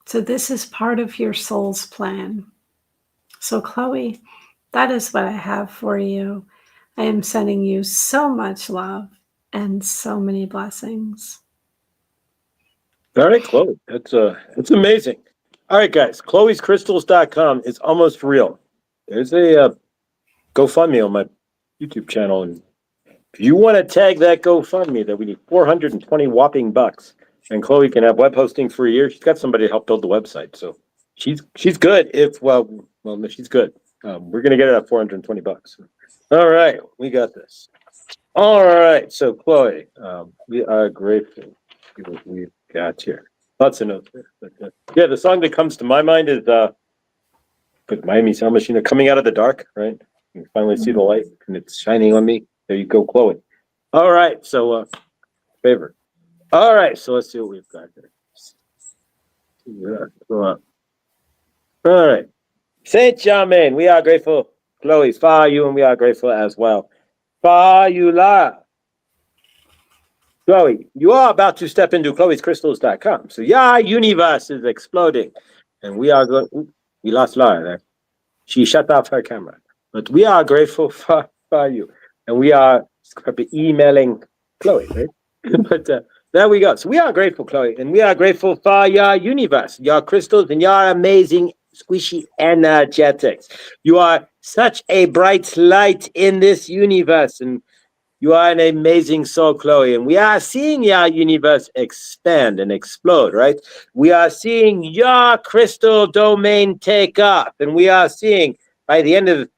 So this is part of your soul's plan. So Chloe, that is what I have for you. I am sending you so much love and so many blessings. All right, Chloe. That's amazing. All right, guys. Chloe'sCrystals.com is almost real. There's a GoFundMe on my YouTube channel, and if you want to tag that GoFundMe, that we need 420 whopping bucks, and Chloe can have web hosting for a year. She's got somebody to help build the website, so she's good. If Well, no, she's good. We're gonna get it at $420. All right, we got this. All right, so Chloe, we are grateful for what we've got here. Lots of notes here. But, yeah, the song that comes to my mind is Miami Sound Machine, Coming Out of the Dark, right? You finally see the light and it's shining on me. There you go, Chloe. All right, so favorite. All right, so let's see what we've got here. Yeah, all right. Saint Germain, we are grateful. Chloe, for you, and we are grateful as well. For you, La. Chloe, you are about to step into chloescrystals.com. So your universe is exploding. And we are going, we lost Laura there. She shut off her camera. But we are grateful for you. And we are emailing Chloe, right? But there we go. So we are grateful, Chloe. And we are grateful for your universe, your crystals, and your amazing squishy energetics. You are such a bright light in this universe. And you are an amazing soul, Chloe, and we are seeing your universe expand and explode, right? We are seeing your crystal domain take up, and we are seeing by the end of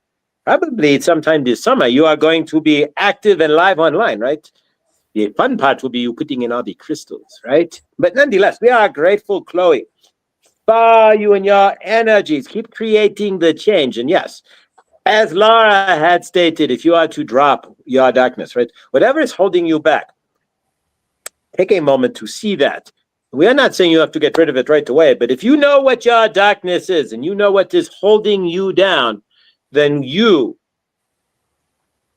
probably sometime this summer, you are going to be active and live online, right? The fun part will be you putting in all the crystals, right? But nonetheless, we are grateful, Chloe, for you and your energies. Keep creating the change. And yes, as Laura had stated, if you are to drop your darkness, right, whatever is holding you back, take a moment to see that. We are not saying you have to get rid of it right away, but if you know what your darkness is and you know what is holding you down, then you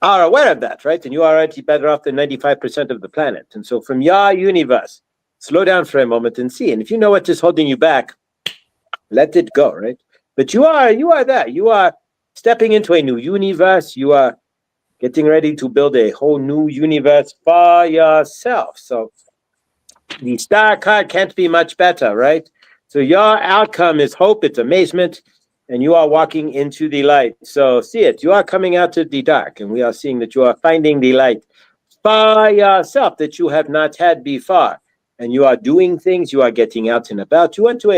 are aware of that, right? And you are already better off than 95% of the planet. And so from your universe, slow down for a moment and see. And if you know what is holding you back, let it go, right? But you are that. You are stepping into a new universe. You are getting ready to build a whole new universe for yourself. So the star card can't be much better, right? So your outcome is hope, it's amazement, and you are walking into the light. So see it. You are coming out of the dark, and we are seeing that you are finding the light for yourself that you have not had before. And you are doing things, you are getting out and about. You went to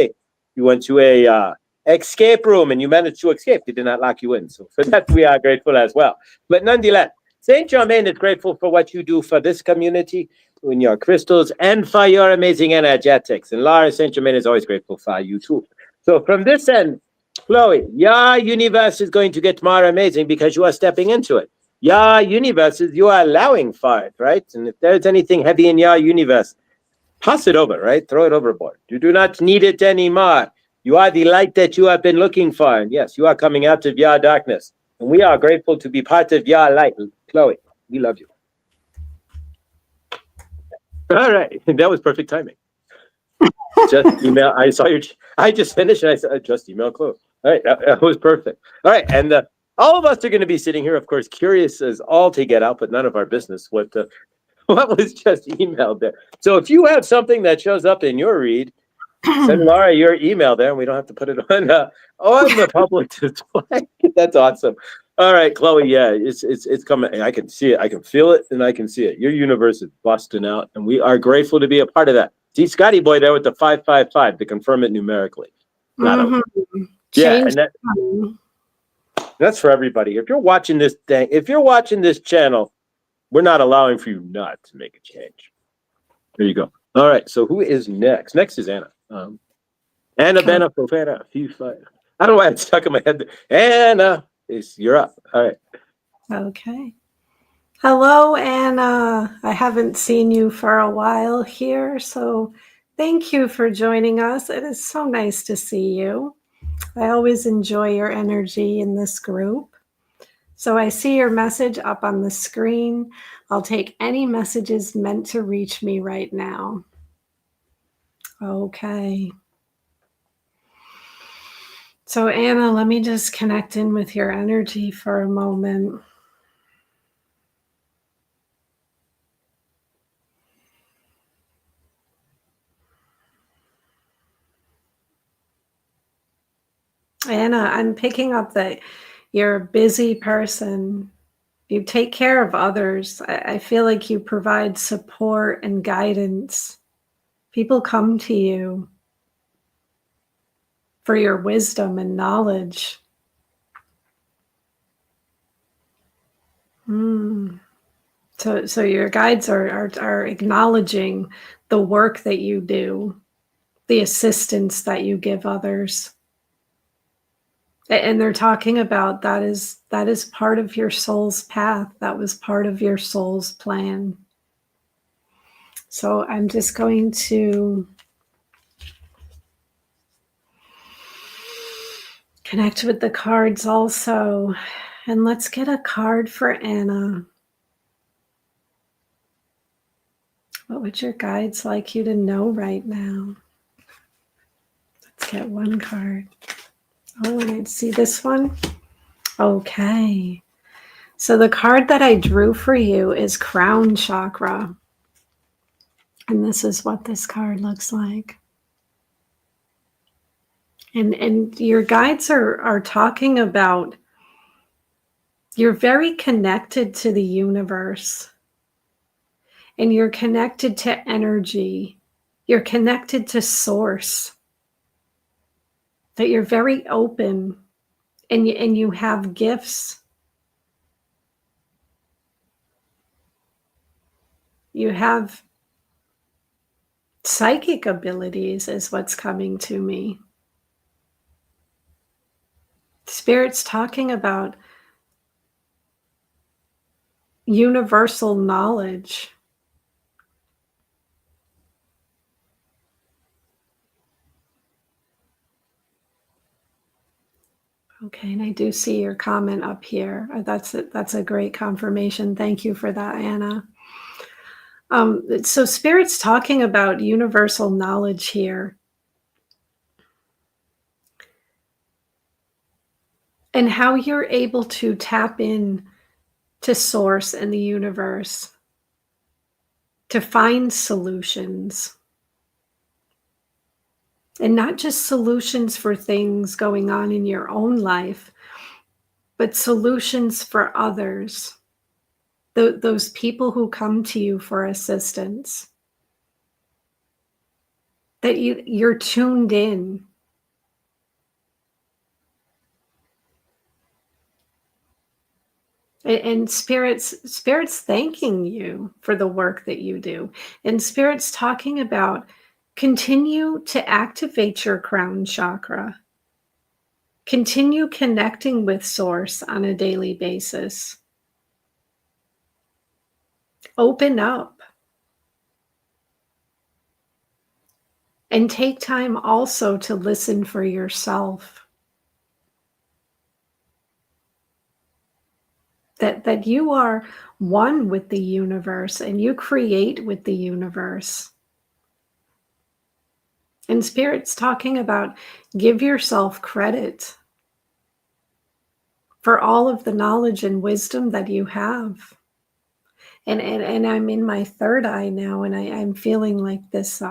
a escape room and you managed to escape. They did not lock you in. So for that, we are grateful as well. But nonetheless, Saint Germain is grateful for what you do for this community, in your crystals, and for your amazing energetics. And Laura Saint Germain is always grateful for you too. So from this end, Chloe, your universe is going to get more amazing because you are stepping into it. Your universe is you are allowing for it, right? And if there's anything heavy in your universe, pass it over, right? Throw it overboard. You do not need it anymore. You are the light that you have been looking for. And yes, you are coming out of your darkness. And we are grateful to be part of your light. Chloe, we love you. All right. That was perfect timing. Just email. I just finished and I said, just email Chloe. All right. That was perfect. All right. And all of us are going to be sitting here, of course, curious as all to get out, but none of our business what was just emailed there. So if you have something that shows up in your read, send Laura your email there, and we don't have to put it on the public display. That's awesome. All right, Chloe. Yeah, it's coming. I can see it. I can feel it, and I can see it. Your universe is busting out, and we are grateful to be a part of that. See Scotty Boy there with the 555 to confirm it numerically. Yeah, and that's for everybody. If you're watching this thing, if you're watching this channel, we're not allowing for you not to make a change. There you go. All right. So who is next? Next is Anna. Anna Bena Profana. I don't know why it's stuck in my head. Anna, you're up. All right. Okay. Hello, Anna. I haven't seen you for a while here, so thank you for joining us. It is so nice to see you. I always enjoy your energy in this group. So I see your message up on the screen. I'll take any messages meant to reach me right now. Okay. So Anna, let me just connect in with your energy for a moment. Anna, I'm picking up that you're a busy person. You take care of others. I feel like you provide support and guidance. People come to you for your wisdom and knowledge. Mm. So your guides are acknowledging the work that you do, the assistance that you give others. And they're talking about that is part of your soul's path. That was part of your soul's plan. So I'm just going to connect with the cards also. And let's get a card for Anna. What would your guides like you to know right now? Let's get one card. Oh, and I see this one. Okay. So the card that I drew for you is Crown Chakra. And this is what this card looks like. And your guides are talking about you're very connected to the universe. And you're connected to energy. You're connected to source. That you're very open and you have gifts. You have psychic abilities is what's coming to me. Spirit's talking about universal knowledge. Okay, and I do see your comment up here. That's a great confirmation. Thank you for that, Anna. So Spirit's talking about universal knowledge here. And how you're able to tap in to source and the universe to find solutions. And not just solutions for things going on in your own life, but solutions for others. Those people who come to you for assistance. That you're tuned in. And spirit's thanking you for the work that you do. And spirit's talking about continue to activate your crown chakra. Continue connecting with source on a daily basis. Open up. And take time also to listen for yourself. That you are one with the universe and you create with the universe. And Spirit's talking about give yourself credit for all of the knowledge and wisdom that you have. And I'm in my third eye now, and I'm feeling like this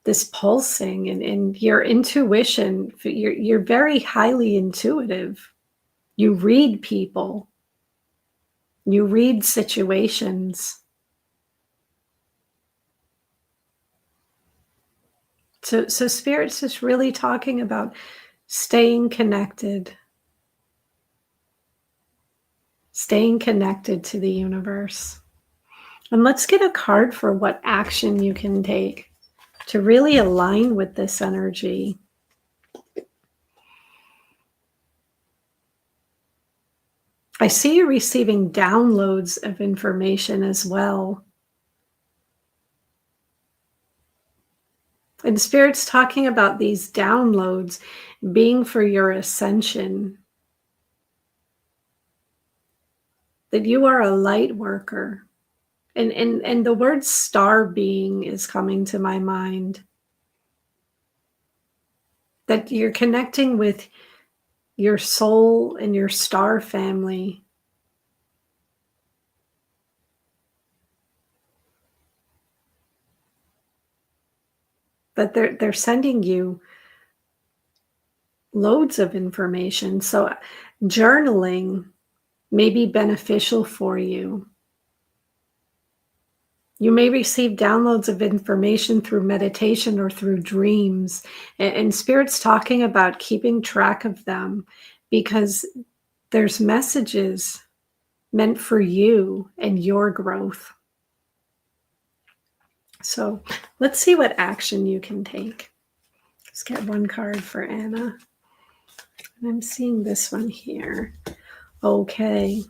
this pulsing and your intuition. You're very highly intuitive. You read people. You read situations. So Spirit's just really talking about staying connected to the universe. And let's get a card for what action you can take to really align with this energy. I see you receiving downloads of information as well. And Spirit's talking about these downloads being for your ascension. That you are a light worker. And the word star being is coming to my mind. That you're connecting with your soul and your star family. That they're sending you loads of information. So journaling may be beneficial for you. You may receive downloads of information through meditation or through dreams. And Spirit's talking about keeping track of them because there's messages meant for you and your growth. So let's see what action you can take. Let's get one card for Anna. And I'm seeing this one here. Okay.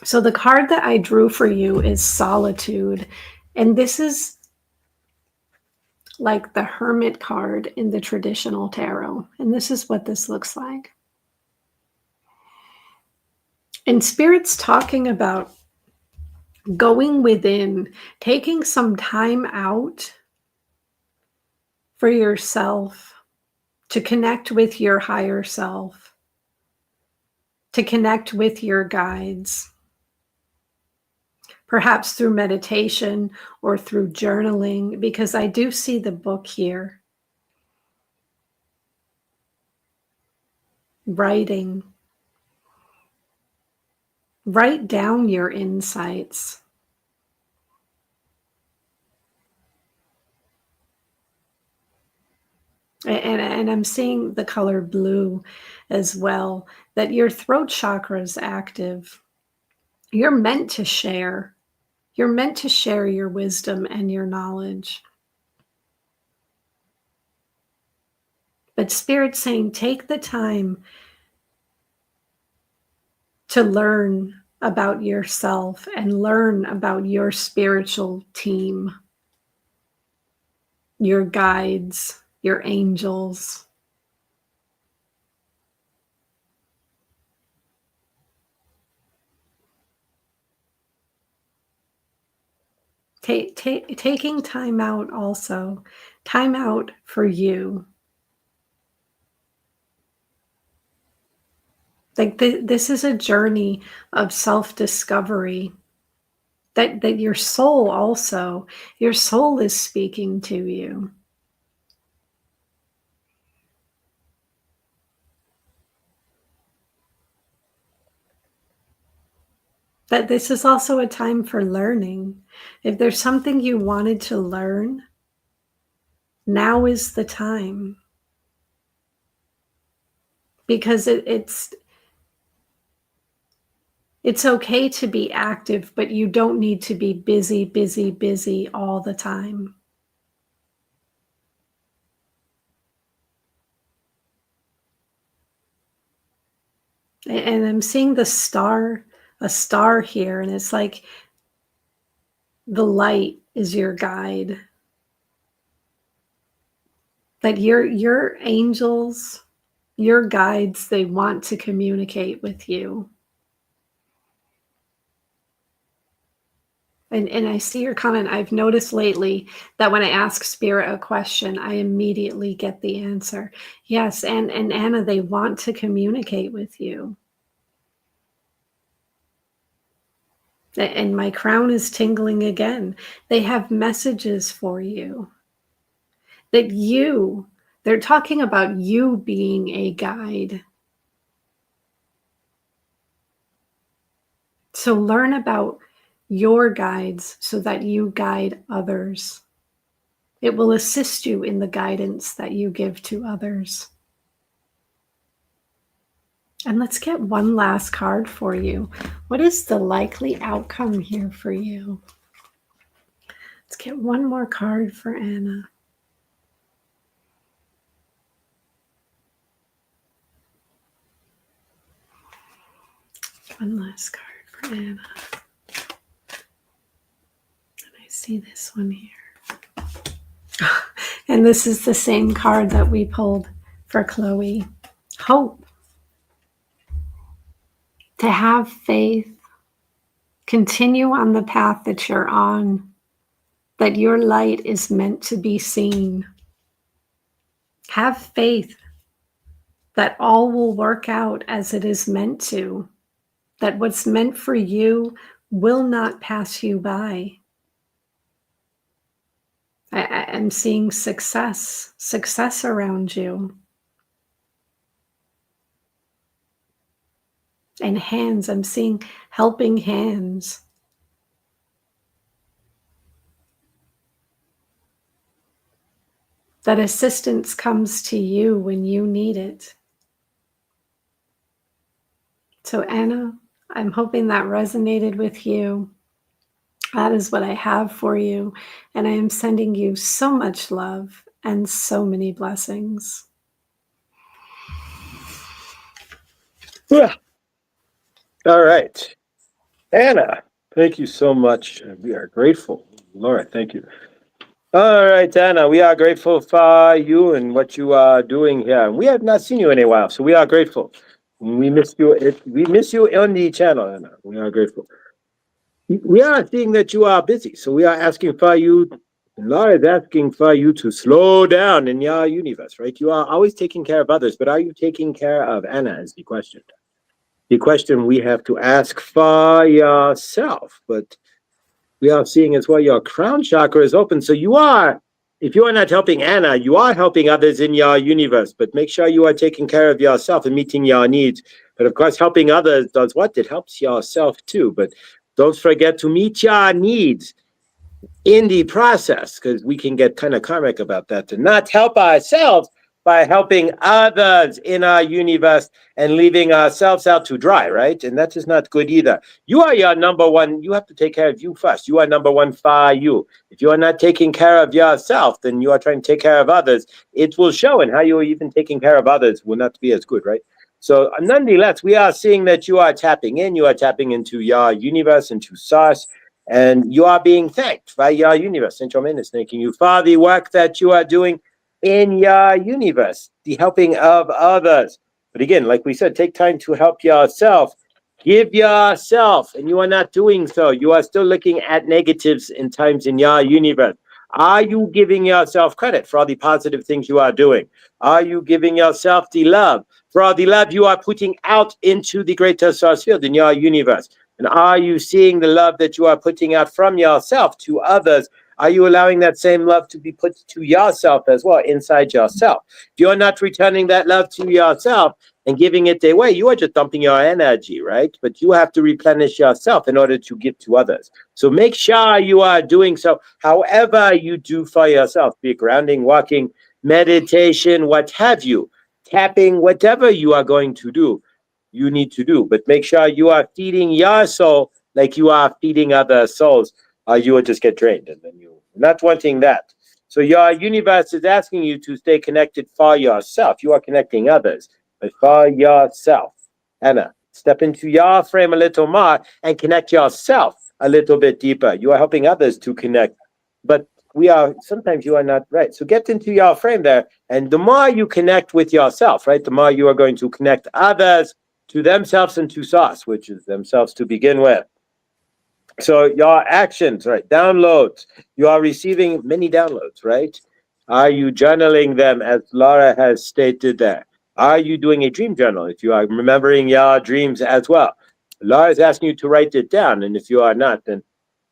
So the card that I drew for you is Solitude. And this is like the Hermit card in the traditional tarot. And this is what this looks like. And Spirit's talking about going within, taking some time out for yourself to connect with your higher self, to connect with your guides, perhaps through meditation or through journaling, because I do see the book here. Writing. Write down your insights. And I'm seeing the color blue as well, that your throat chakra is active. You're meant to share. You're meant to share your wisdom and your knowledge. But Spirit's saying, take the time to learn about yourself and learn about your spiritual team, your guides, your angels. Taking time out also, time out for you. Like this is a journey of self-discovery that your soul also, your soul is speaking to you. But this is also a time for learning. If there's something you wanted to learn, now is the time. Because it's okay to be active, but you don't need to be busy, busy, busy all the time. And I'm seeing a star here, and it's like the light is your guide. That your angels, your guides, they want to communicate with you. And I see your comment. I've noticed lately that when I ask Spirit a question, I immediately get the answer. Yes, and Anna, they want to communicate with you. And my crown is tingling again. They have messages for you. They're talking about you being a guide. So learn about your guides so that you guide others. It will assist you in the guidance that you give to others. And let's get one last card for you. What is the likely outcome here for you? Let's get one more card for Anna. One last card for Anna. And I see this one here. And this is the same card that we pulled for Chloe. Hope. To have faith. Continue on the path that you're on. That your light is meant to be seen. Have faith that all will work out as it is meant to. That what's meant for you will not pass you by. I'm seeing success around you. And hands, I'm seeing helping hands. That assistance comes to you when you need it. So Anna, I'm hoping that resonated with you. That is what I have for you. And I am sending you so much love and so many blessings. Yeah. All right. Anna, thank you so much. We are grateful. Laura, thank you. All right, Anna, we are grateful for you and what you are doing here. We have not seen you in a while, so we are grateful. We miss you. We miss you on the channel, Anna. We are grateful. We are seeing that you are busy, so we are asking for you. Laura is asking for you to slow down in your universe, right? You are always taking care of others, but are you taking care of Anna? Is the question. The question we have to ask for yourself, but we are seeing as well your crown chakra is open. So you are, if you are not helping Anna, you are helping others in your universe, but make sure you are taking care of yourself and meeting your needs. But of course, helping others does what? It helps yourself too. But don't forget to meet your needs in the process, because we can get kind of karmic about that, to not help ourselves by helping others in our universe and leaving ourselves out to dry, right? And that is not good either. You are your number one. You have to take care of you first. You are number one for you. If you are not taking care of yourself, then you are trying to take care of others. It will show, and how you are even taking care of others will not be as good, right? So nonetheless, we are seeing that you are tapping in. You are tapping into your universe, into source, and you are being thanked by your universe. Saint Germain is thanking you for the work that you are doing in your universe, the helping of others. But again, like we said, take time to help yourself. Give yourself, and you are not doing so. You are still looking at negatives in times in your universe. Are you giving yourself credit for all the positive things you are doing? Are you giving yourself the love for all the love you are putting out into the greater source field in your universe? And are you seeing the love that you are putting out from yourself to others? Are you allowing that same love to be put to yourself as well, inside yourself? If you're not returning that love to yourself and giving it away, you are just dumping your energy, right? But you have to replenish yourself in order to give to others. So make sure you are doing so, however you do for yourself, be it grounding, walking, meditation, what have you, tapping, whatever you are going to do, you need to do. But make sure you are feeding your soul like you are feeding other souls. You will just get drained, and then you're not wanting that. So your universe is asking you to stay connected for yourself. You are connecting others, but for yourself. Anna, step into your frame a little more and connect yourself a little bit deeper. You are helping others to connect, but sometimes you are not right. So get into your frame there. And the more you connect with yourself, right, the more you are going to connect others to themselves and to source, which is themselves to begin with. So your actions, right? Downloads. You are receiving many downloads, right? Are you journaling them, as Laura has stated there? Are you doing a dream journal? If you are remembering your dreams as well, Laura is asking you to write it down. And if you are not, then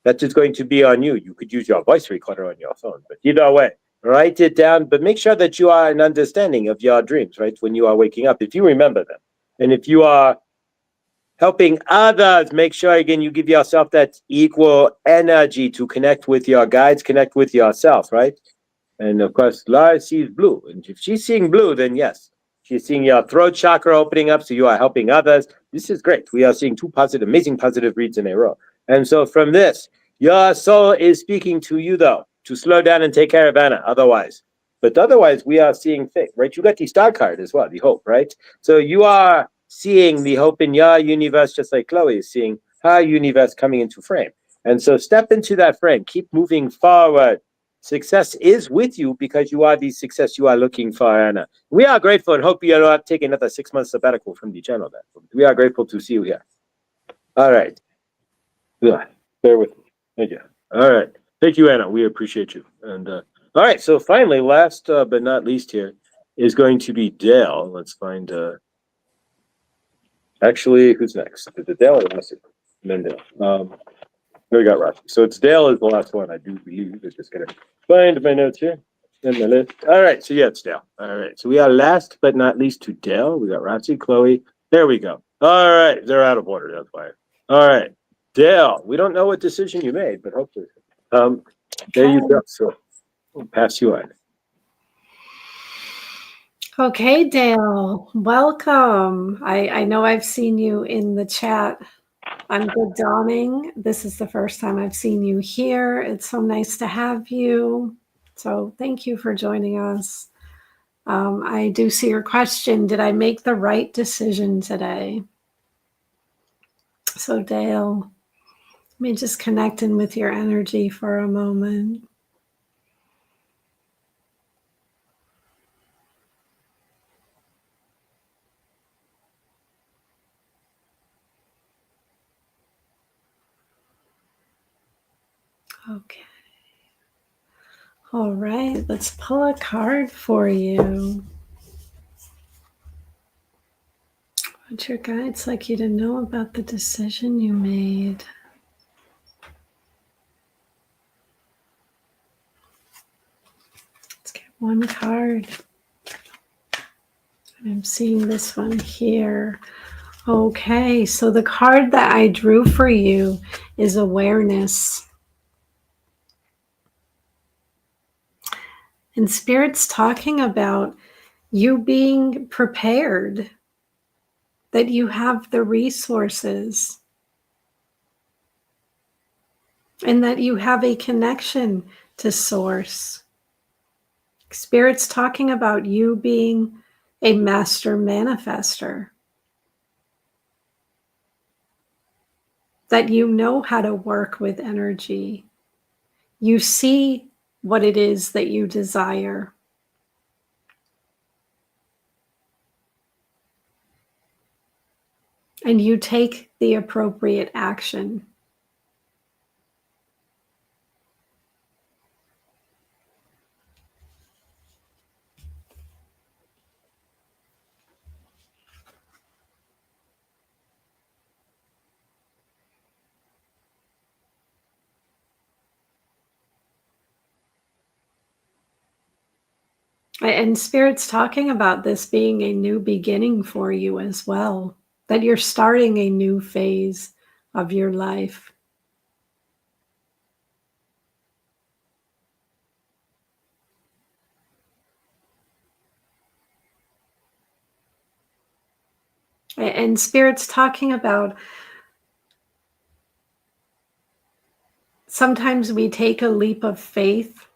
that is going to be on you. You could use your voice recorder on your phone, but either way, write it down. But make sure that you are an understanding of your dreams, right? When you are waking up, if you remember them, and if you are helping others, make sure again you give yourself that equal energy to connect with your guides, connect with yourself, right? And of course, Lara sees blue, and if she's seeing blue, then yes, she's seeing your throat chakra opening up, so you are helping others. This is great. We are seeing two positive, amazing positive reads in a row. And so from this, your soul is speaking to you though to slow down and take care of Anna. Otherwise, we are seeing fake, right? You got the star card as well, the hope, right? So you are seeing the hope in your universe, just like Chloe is seeing her universe coming into frame. And so step into that frame, keep moving forward. Success is with you because you are the success you are looking for, Anna. We are grateful and hope you are not taking another 6 months sabbatical from the channel. Then we are grateful to see you here. All right. Yeah, bear with me. Thank you. All right. Thank you, Anna. We appreciate you. And all right. So finally, last but not least here is going to be Dale. Let's find actually who's next? Is it Dale or Russell? And then Dale. We got Russell. So it's Dale is the last one, I do believe. It's just gonna find my notes here in the list. All right. So yeah, it's Dale. All right. So we are last but not least to Dale. We got Roxy, Chloe. There we go. All right. They're out of order. That's why. All right. Dale, we don't know what decision you made, but hopefully. There you go. So we'll pass you on. Okay, Dale, welcome. I know I've seen you in the chat I'm good, Dawning. This is the first time I've seen you here. It's so nice to have you. So thank you for joining us. I do see your question. Did I make the right decision today? So Dale, let me just connect in with your energy for a moment. Okay. All right, let's pull a card for you. What your guides like you to know about the decision you made? Let's get one card. I'm seeing this one here. Okay, so the card that I drew for you is awareness. And Spirit's talking about you being prepared, that you have the resources, and that you have a connection to Source. Spirit's talking about you being a master manifester, that you know how to work with energy. You see what it is that you desire. And you take the appropriate action. And Spirit's talking about this being a new beginning for you as well, that you're starting a new phase of your life. And Spirit's talking about sometimes we take a leap of faith.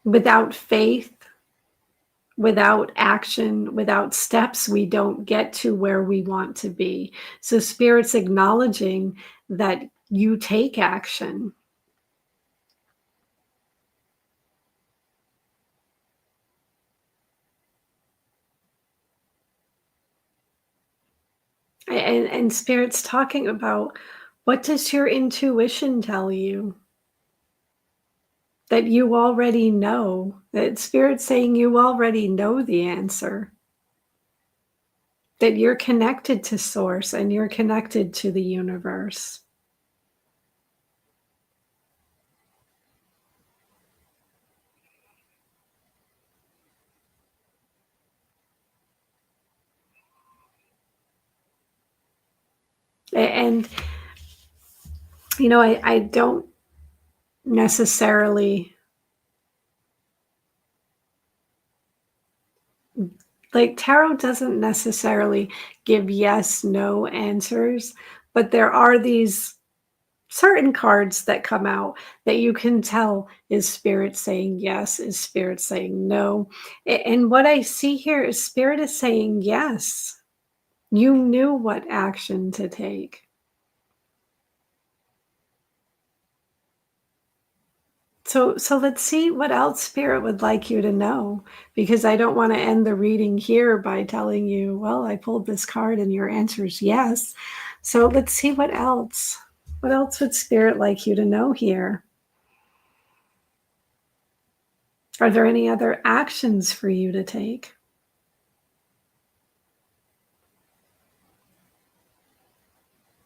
Without faith, without action, without steps, we don't get to where we want to be. So Spirit's acknowledging that you take action. And Spirit's talking about, what does your intuition tell you? That you already know, that Spirit's saying you already know the answer. That you're connected to Source and you're connected to the universe. And, you know, I don't necessarily, like, tarot doesn't necessarily give yes, no answers, but there are these certain cards that come out that you can tell, is Spirit saying yes, is Spirit saying no. And what I see here is Spirit is saying yes. You knew what action to take. So let's see what else Spirit would like you to know, because I don't want to end the reading here by telling you, well, I pulled this card and your answer is yes. So let's see what else. What else would Spirit like you to know here? Are there any other actions for you to take?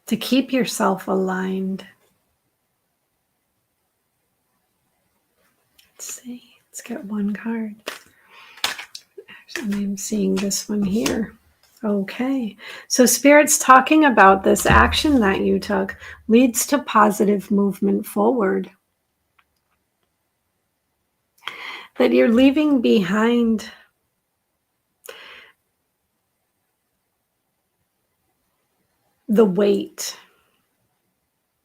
To keep yourself aligned? Let's see. Let's get one card. Actually, I'm seeing this one here. Okay. So Spirit's talking about this action that you took leads to positive movement forward. That you're leaving behind the weight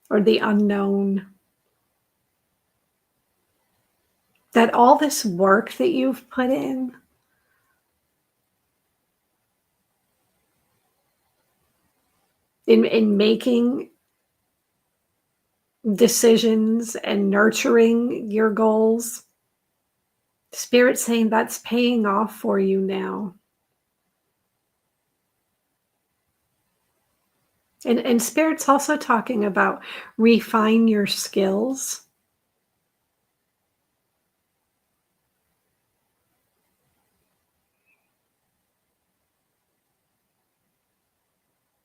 or the unknown. That all this work that you've put in making decisions and nurturing your goals, Spirit's saying that's paying off for you now. And Spirit's also talking about refine your skills.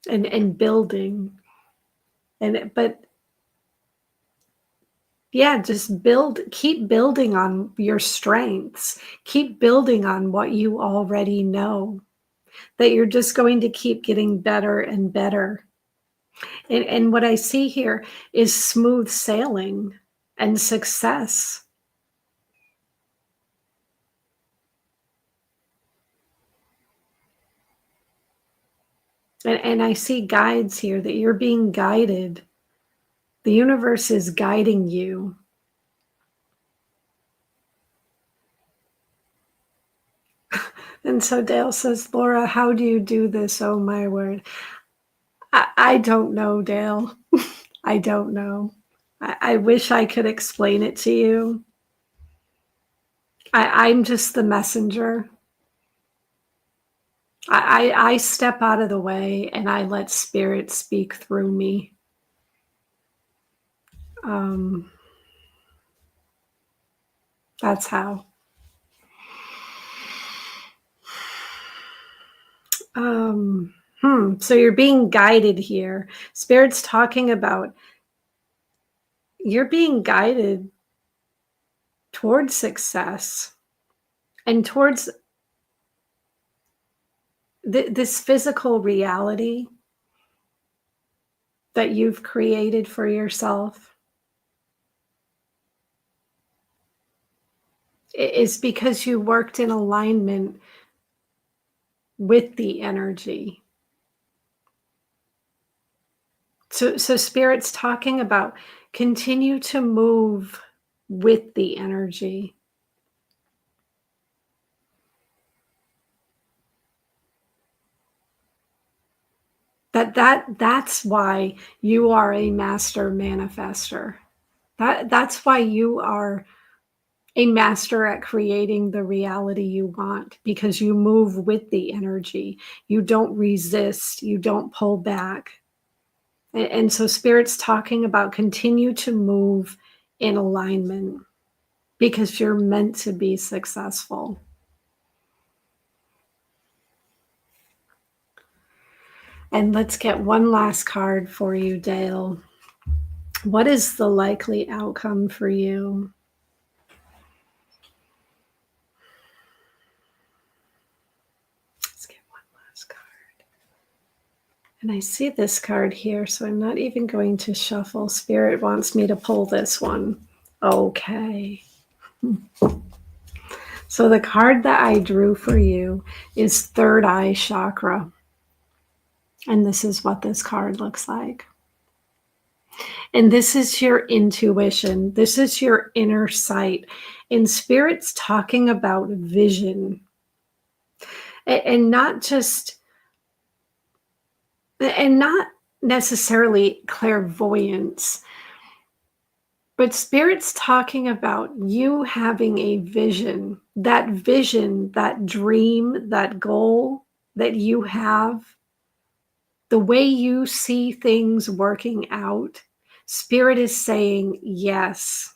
And building. But yeah, just keep building on your strengths. Keep building on what you already know. That you're just going to keep getting better and better. And what I see here is smooth sailing and success. And I see guides here that you're being guided. The universe is guiding you. And so Dale says, Laura, how do you do this? Oh, my word. I don't know, Dale. I don't know. I wish I could explain it to you. I'm just the messenger. I step out of the way and I let Spirit speak through me. That's how. So you're being guided here. Spirit's talking about you're being guided towards success and towards this physical reality that you've created for yourself. Is because you worked in alignment with the energy. So Spirit's talking about continue to move with the energy. That's why you are a master manifester. That's why you are a master at creating the reality you want, because you move with the energy. You don't resist, you don't pull back. And so Spirit's talking about continue to move in alignment because you're meant to be successful. And let's get one last card for you, Dale. What is the likely outcome for you? Let's get one last card. And I see this card here, so I'm not even going to shuffle. Spirit wants me to pull this one. Okay. So the card that I drew for you is Third Eye Chakra. And this is what this card looks like. And this is your intuition. This is your inner sight. And Spirit's talking about vision. And not necessarily clairvoyance, but Spirit's talking about you having a vision, that dream, that goal that you have, the way you see things working out. Spirit is saying yes.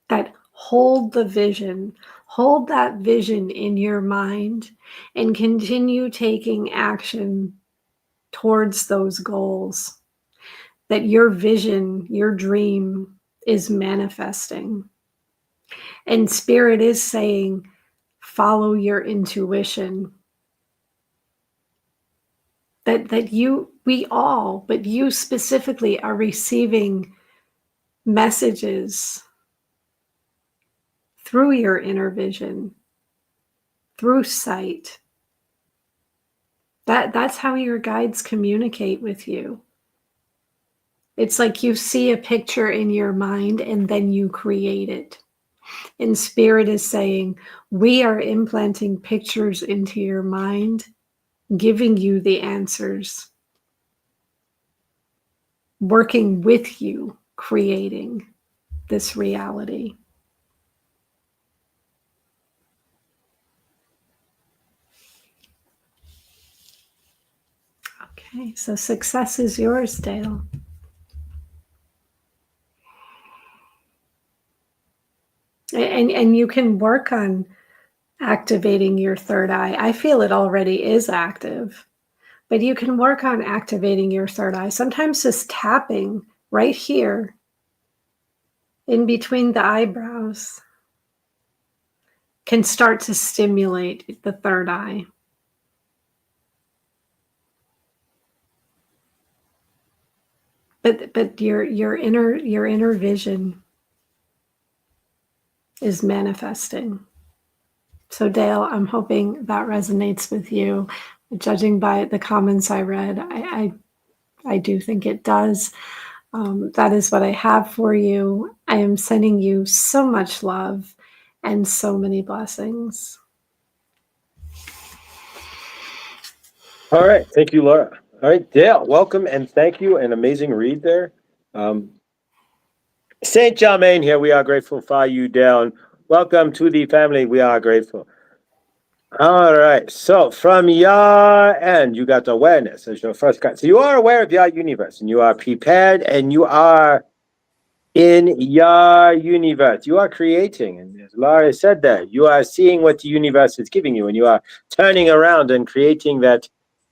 That hold the vision, hold that vision in your mind and continue taking action towards those goals. That your vision, your dream is manifesting. And Spirit is saying, follow your intuition. That we all, but you specifically, are receiving messages through your inner vision, through sight, That's how your guides communicate with you. It's like you see a picture in your mind and then you create it. And Spirit is saying, we are implanting pictures into your mind, giving you the answers, working with you, creating this reality. Okay, so success is yours, Dale. And you can work on activating your third eye. I feel it already is active, but you can work on activating your third eye. Sometimes just tapping right here in between the eyebrows can start to stimulate the third eye. But your inner vision is manifesting. So Dale, I'm hoping that resonates with you. Judging by the comments I read, I do think it does. That is what I have for you. I am sending you so much love and so many blessings. All right. Thank you, Laura. All right, Dale, welcome and thank you. An amazing read there. Saint Germain here. We are grateful for you, Dale. Welcome to the family. We are grateful. All right. So from your end, you got awareness as your first card. So you are aware of your universe and you are prepared and you are in your universe. You are creating. And as Laura said that, you are seeing what the universe is giving you and you are turning around and creating that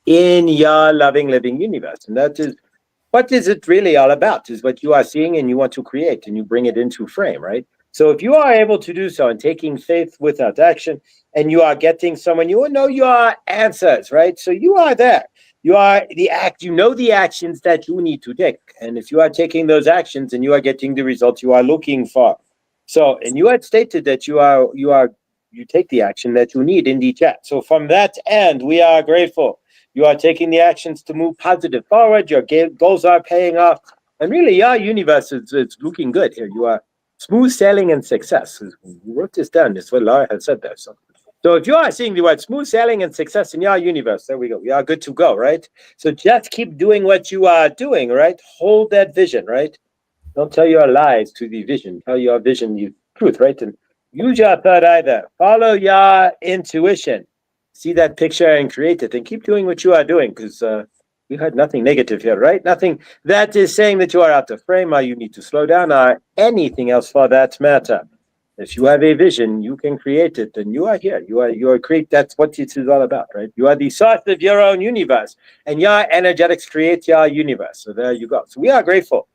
in your loving, living universe. And that is what is it really all about, is what you are seeing and you want to create and you bring it into frame, right? So if you are able to do so and taking faith without action and you are getting someone, you will know your answers, right? So you are there. You are you know the actions that you need to take. And if you are taking those actions and you are getting the results you are looking for. So, and you had stated that you take the action that you need in the chat. So from that end, we are grateful. You are taking the actions to move positive forward. Your goals are paying off. And really, your universe is looking good here. You are smooth sailing and success. We wrote this down. That's what Laura had said there. So if you are seeing the word smooth sailing and success in your universe, there we go. We are good to go, right? So just keep doing what you are doing, right? Hold that vision, right? Don't tell your lies to the vision. Tell your vision the truth, right? And use your third eye there. Follow your intuition. See that picture and create it and keep doing what you are doing, because we had nothing negative here, right? Nothing that is saying that you are out of frame or you need to slow down or anything else for that matter. If you have a vision, you can create it, and you are here. You are create. That's what it is all about, right? You are the source of your own universe, and your energetics create your universe. So there you go. So we are grateful.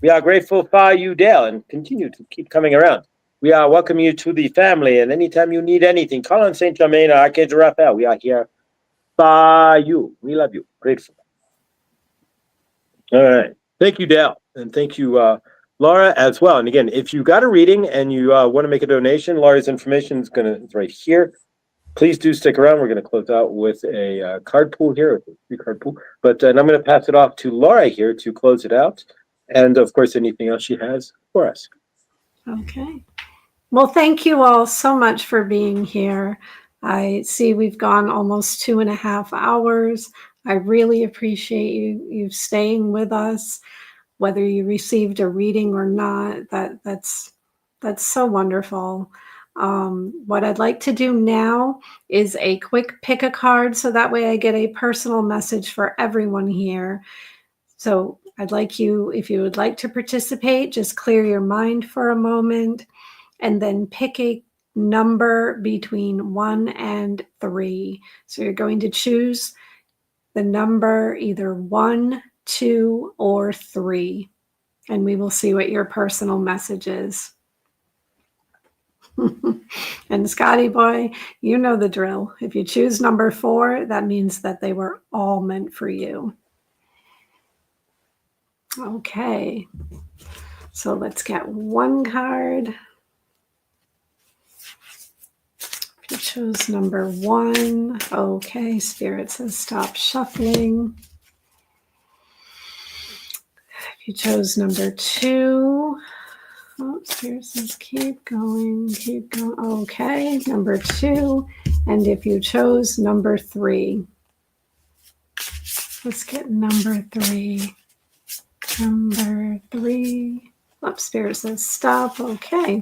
We are grateful for you, Dale, and continue to keep coming around. We are welcoming you to the family, and anytime you need anything, call on Saint Germain or Archangel Raphael. We are here for you. We love you. Grateful. All right. Thank you, Dale, and thank you, Laura, as well. And again, if you got a reading and you want to make a donation, Laura's information is right here. Please do stick around. We're going to close out with a card pool here, a free card pool. But and I'm going to pass it off to Laura here to close it out. And of course, anything else she has for us. Okay. Well, thank you all so much for being here. I see we've gone almost 2.5 hours. I really appreciate you staying with us, whether you received a reading or not. That's so wonderful. What I'd like to do now is a quick pick a card, so that way I get a personal message for everyone here. So I'd like you, if you would like to participate, just clear your mind for a moment and then pick a number between 1 and 3. So you're going to choose the number either 1, 2, or 3, and we will see what your personal message is. And Scotty boy, you know the drill. If you choose number 4, that means that they were all meant for you. Okay, so let's get one card. You chose number 1. Okay, Spirit says stop shuffling. If you chose number 2, oh, Spirit says keep going, keep going. Okay, number 2. And if you chose number 3, let's get number 3. Number 3. Oh, Spirit says stop. Okay.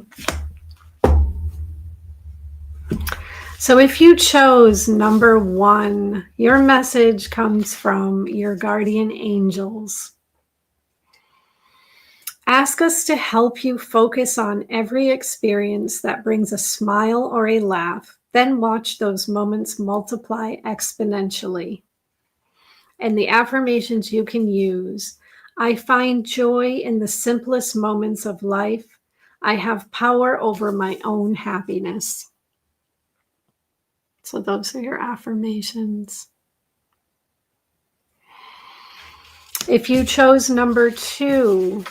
So if you chose number 1, your message comes from your guardian angels. Ask us to help you focus on every experience that brings a smile or a laugh, then watch those moments multiply exponentially. And the affirmations you can use: I find joy in the simplest moments of life. I have power over my own happiness. So those are your affirmations. If you chose number 2,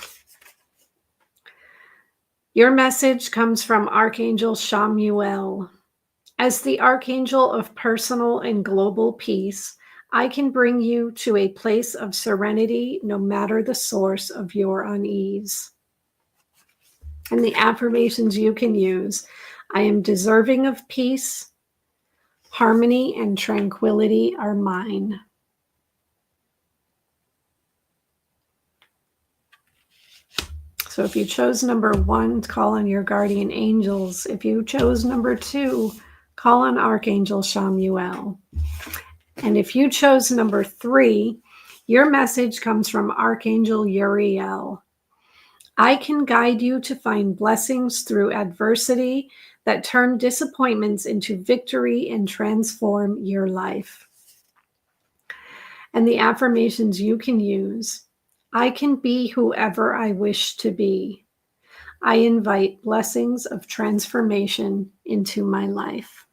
your message comes from Archangel Chamuel. As the Archangel of personal and global peace, I can bring you to a place of serenity no matter the source of your unease. And the affirmations you can use: I am deserving of peace. Harmony and tranquility are mine. So if you chose number 1, call on your guardian angels. If you chose number 2, call on Archangel Chamuel. And if you chose number 3, your message comes from Archangel Uriel. I can guide you to find blessings through adversity that turn disappointments into victory and transform your life. And the affirmations you can use: I can be whoever I wish to be. I invite blessings of transformation into my life.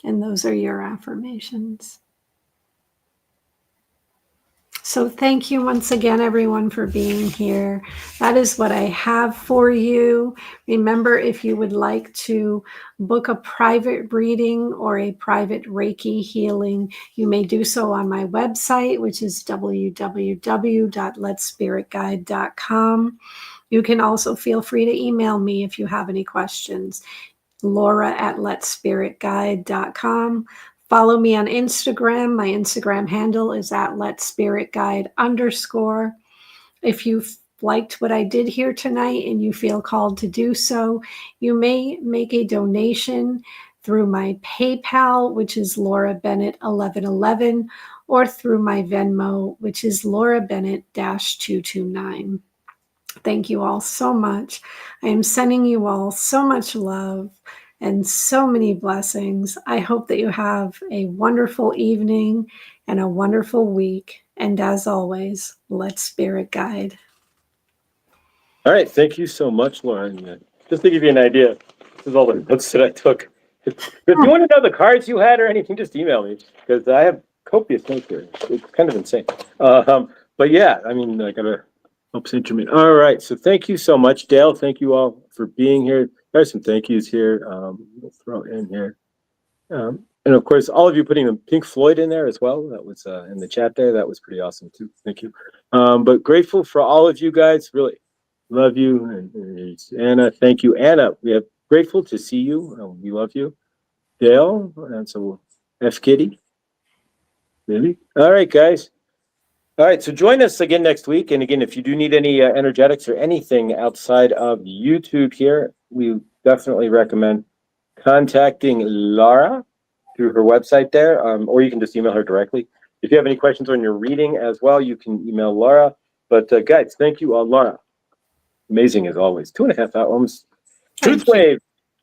And those are your affirmations. So thank you once again, everyone, for being here. That is what I have for you. Remember, if you would like to book a private reading or a private Reiki healing, you may do so on my website, which is www.letspiritguide.com. You can also feel free to email me if you have any questions. Laura@letspiritguide.com. Follow me on Instagram. My Instagram handle is @letspiritguide_. If you've liked what I did here tonight and you feel called to do so, you may make a donation through my PayPal, which is Laura Bennett 1111, or through my Venmo, which is Laura Bennett -229. Thank you all so much. I am sending you all so much love and so many blessings. I hope that you have a wonderful evening and a wonderful week. And as always, let Spirit guide. All right. Thank you so much, Lauren. Just to give you an idea, this is all the notes that I took. If you want to know the cards you had or anything, just email me, because I have copious notes here. It's kind of insane. But yeah, I mean, I got to help St. Germain. All right. So thank you so much, Dale. Thank you all for being here. There's some thank yous here. We'll throw in here. And of course, all of you putting the Pink Floyd in there as well. That was in the chat there. That was pretty awesome too. Thank you. But grateful for all of you guys. Really love you. And Anna, thank you. Anna, we are grateful to see you. We love you. Dale, and so F Kitty. Maybe. All right, guys. All right, so join us again next week. And again, if you do need any energetics or anything outside of YouTube here, we definitely recommend contacting Laura through her website there, or you can just email her directly. If you have any questions on your reading as well, you can email Laura. But guys, thank you, Laura. Amazing as always. 2.5 hours.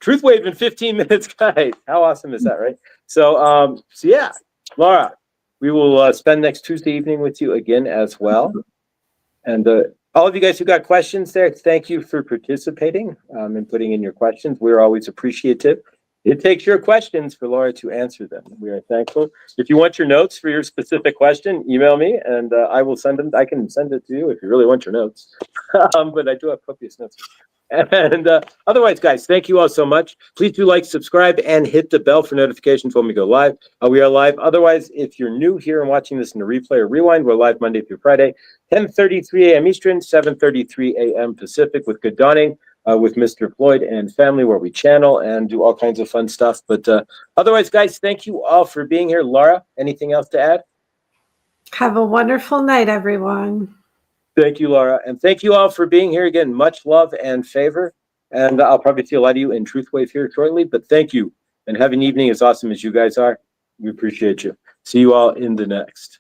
Truth wave in 15 minutes, guys. How awesome is that, right? So yeah, Laura, we will spend next Tuesday evening with you again as well. And all of you guys who got questions there, thank you for participating and putting in your questions. We're always appreciative. It takes your questions for Laura to answer them. We are thankful. If you want your notes for your specific question, email me and I will send them. I can send it to you if you really want your notes. But I do have copious notes. And otherwise, guys, thank you all so much. Please do like, subscribe, and hit the bell for notifications when we go live. We are live. Otherwise, if you're new here and watching this in a replay or rewind, we're live Monday through Friday, 10:33 a.m. Eastern, 7:33 a.m. Pacific, with Good Dawning, with Mr. Floyd and family, where we channel and do all kinds of fun stuff. But otherwise, guys, thank you all for being here. Laura, anything else to add? Have a wonderful night, everyone. Thank you, Laura. And thank you all for being here again. Much love and favor. And I'll probably see a lot of you in Truthwave here shortly. But thank you. And have an evening as awesome as you guys are. We appreciate you. See you all in the next.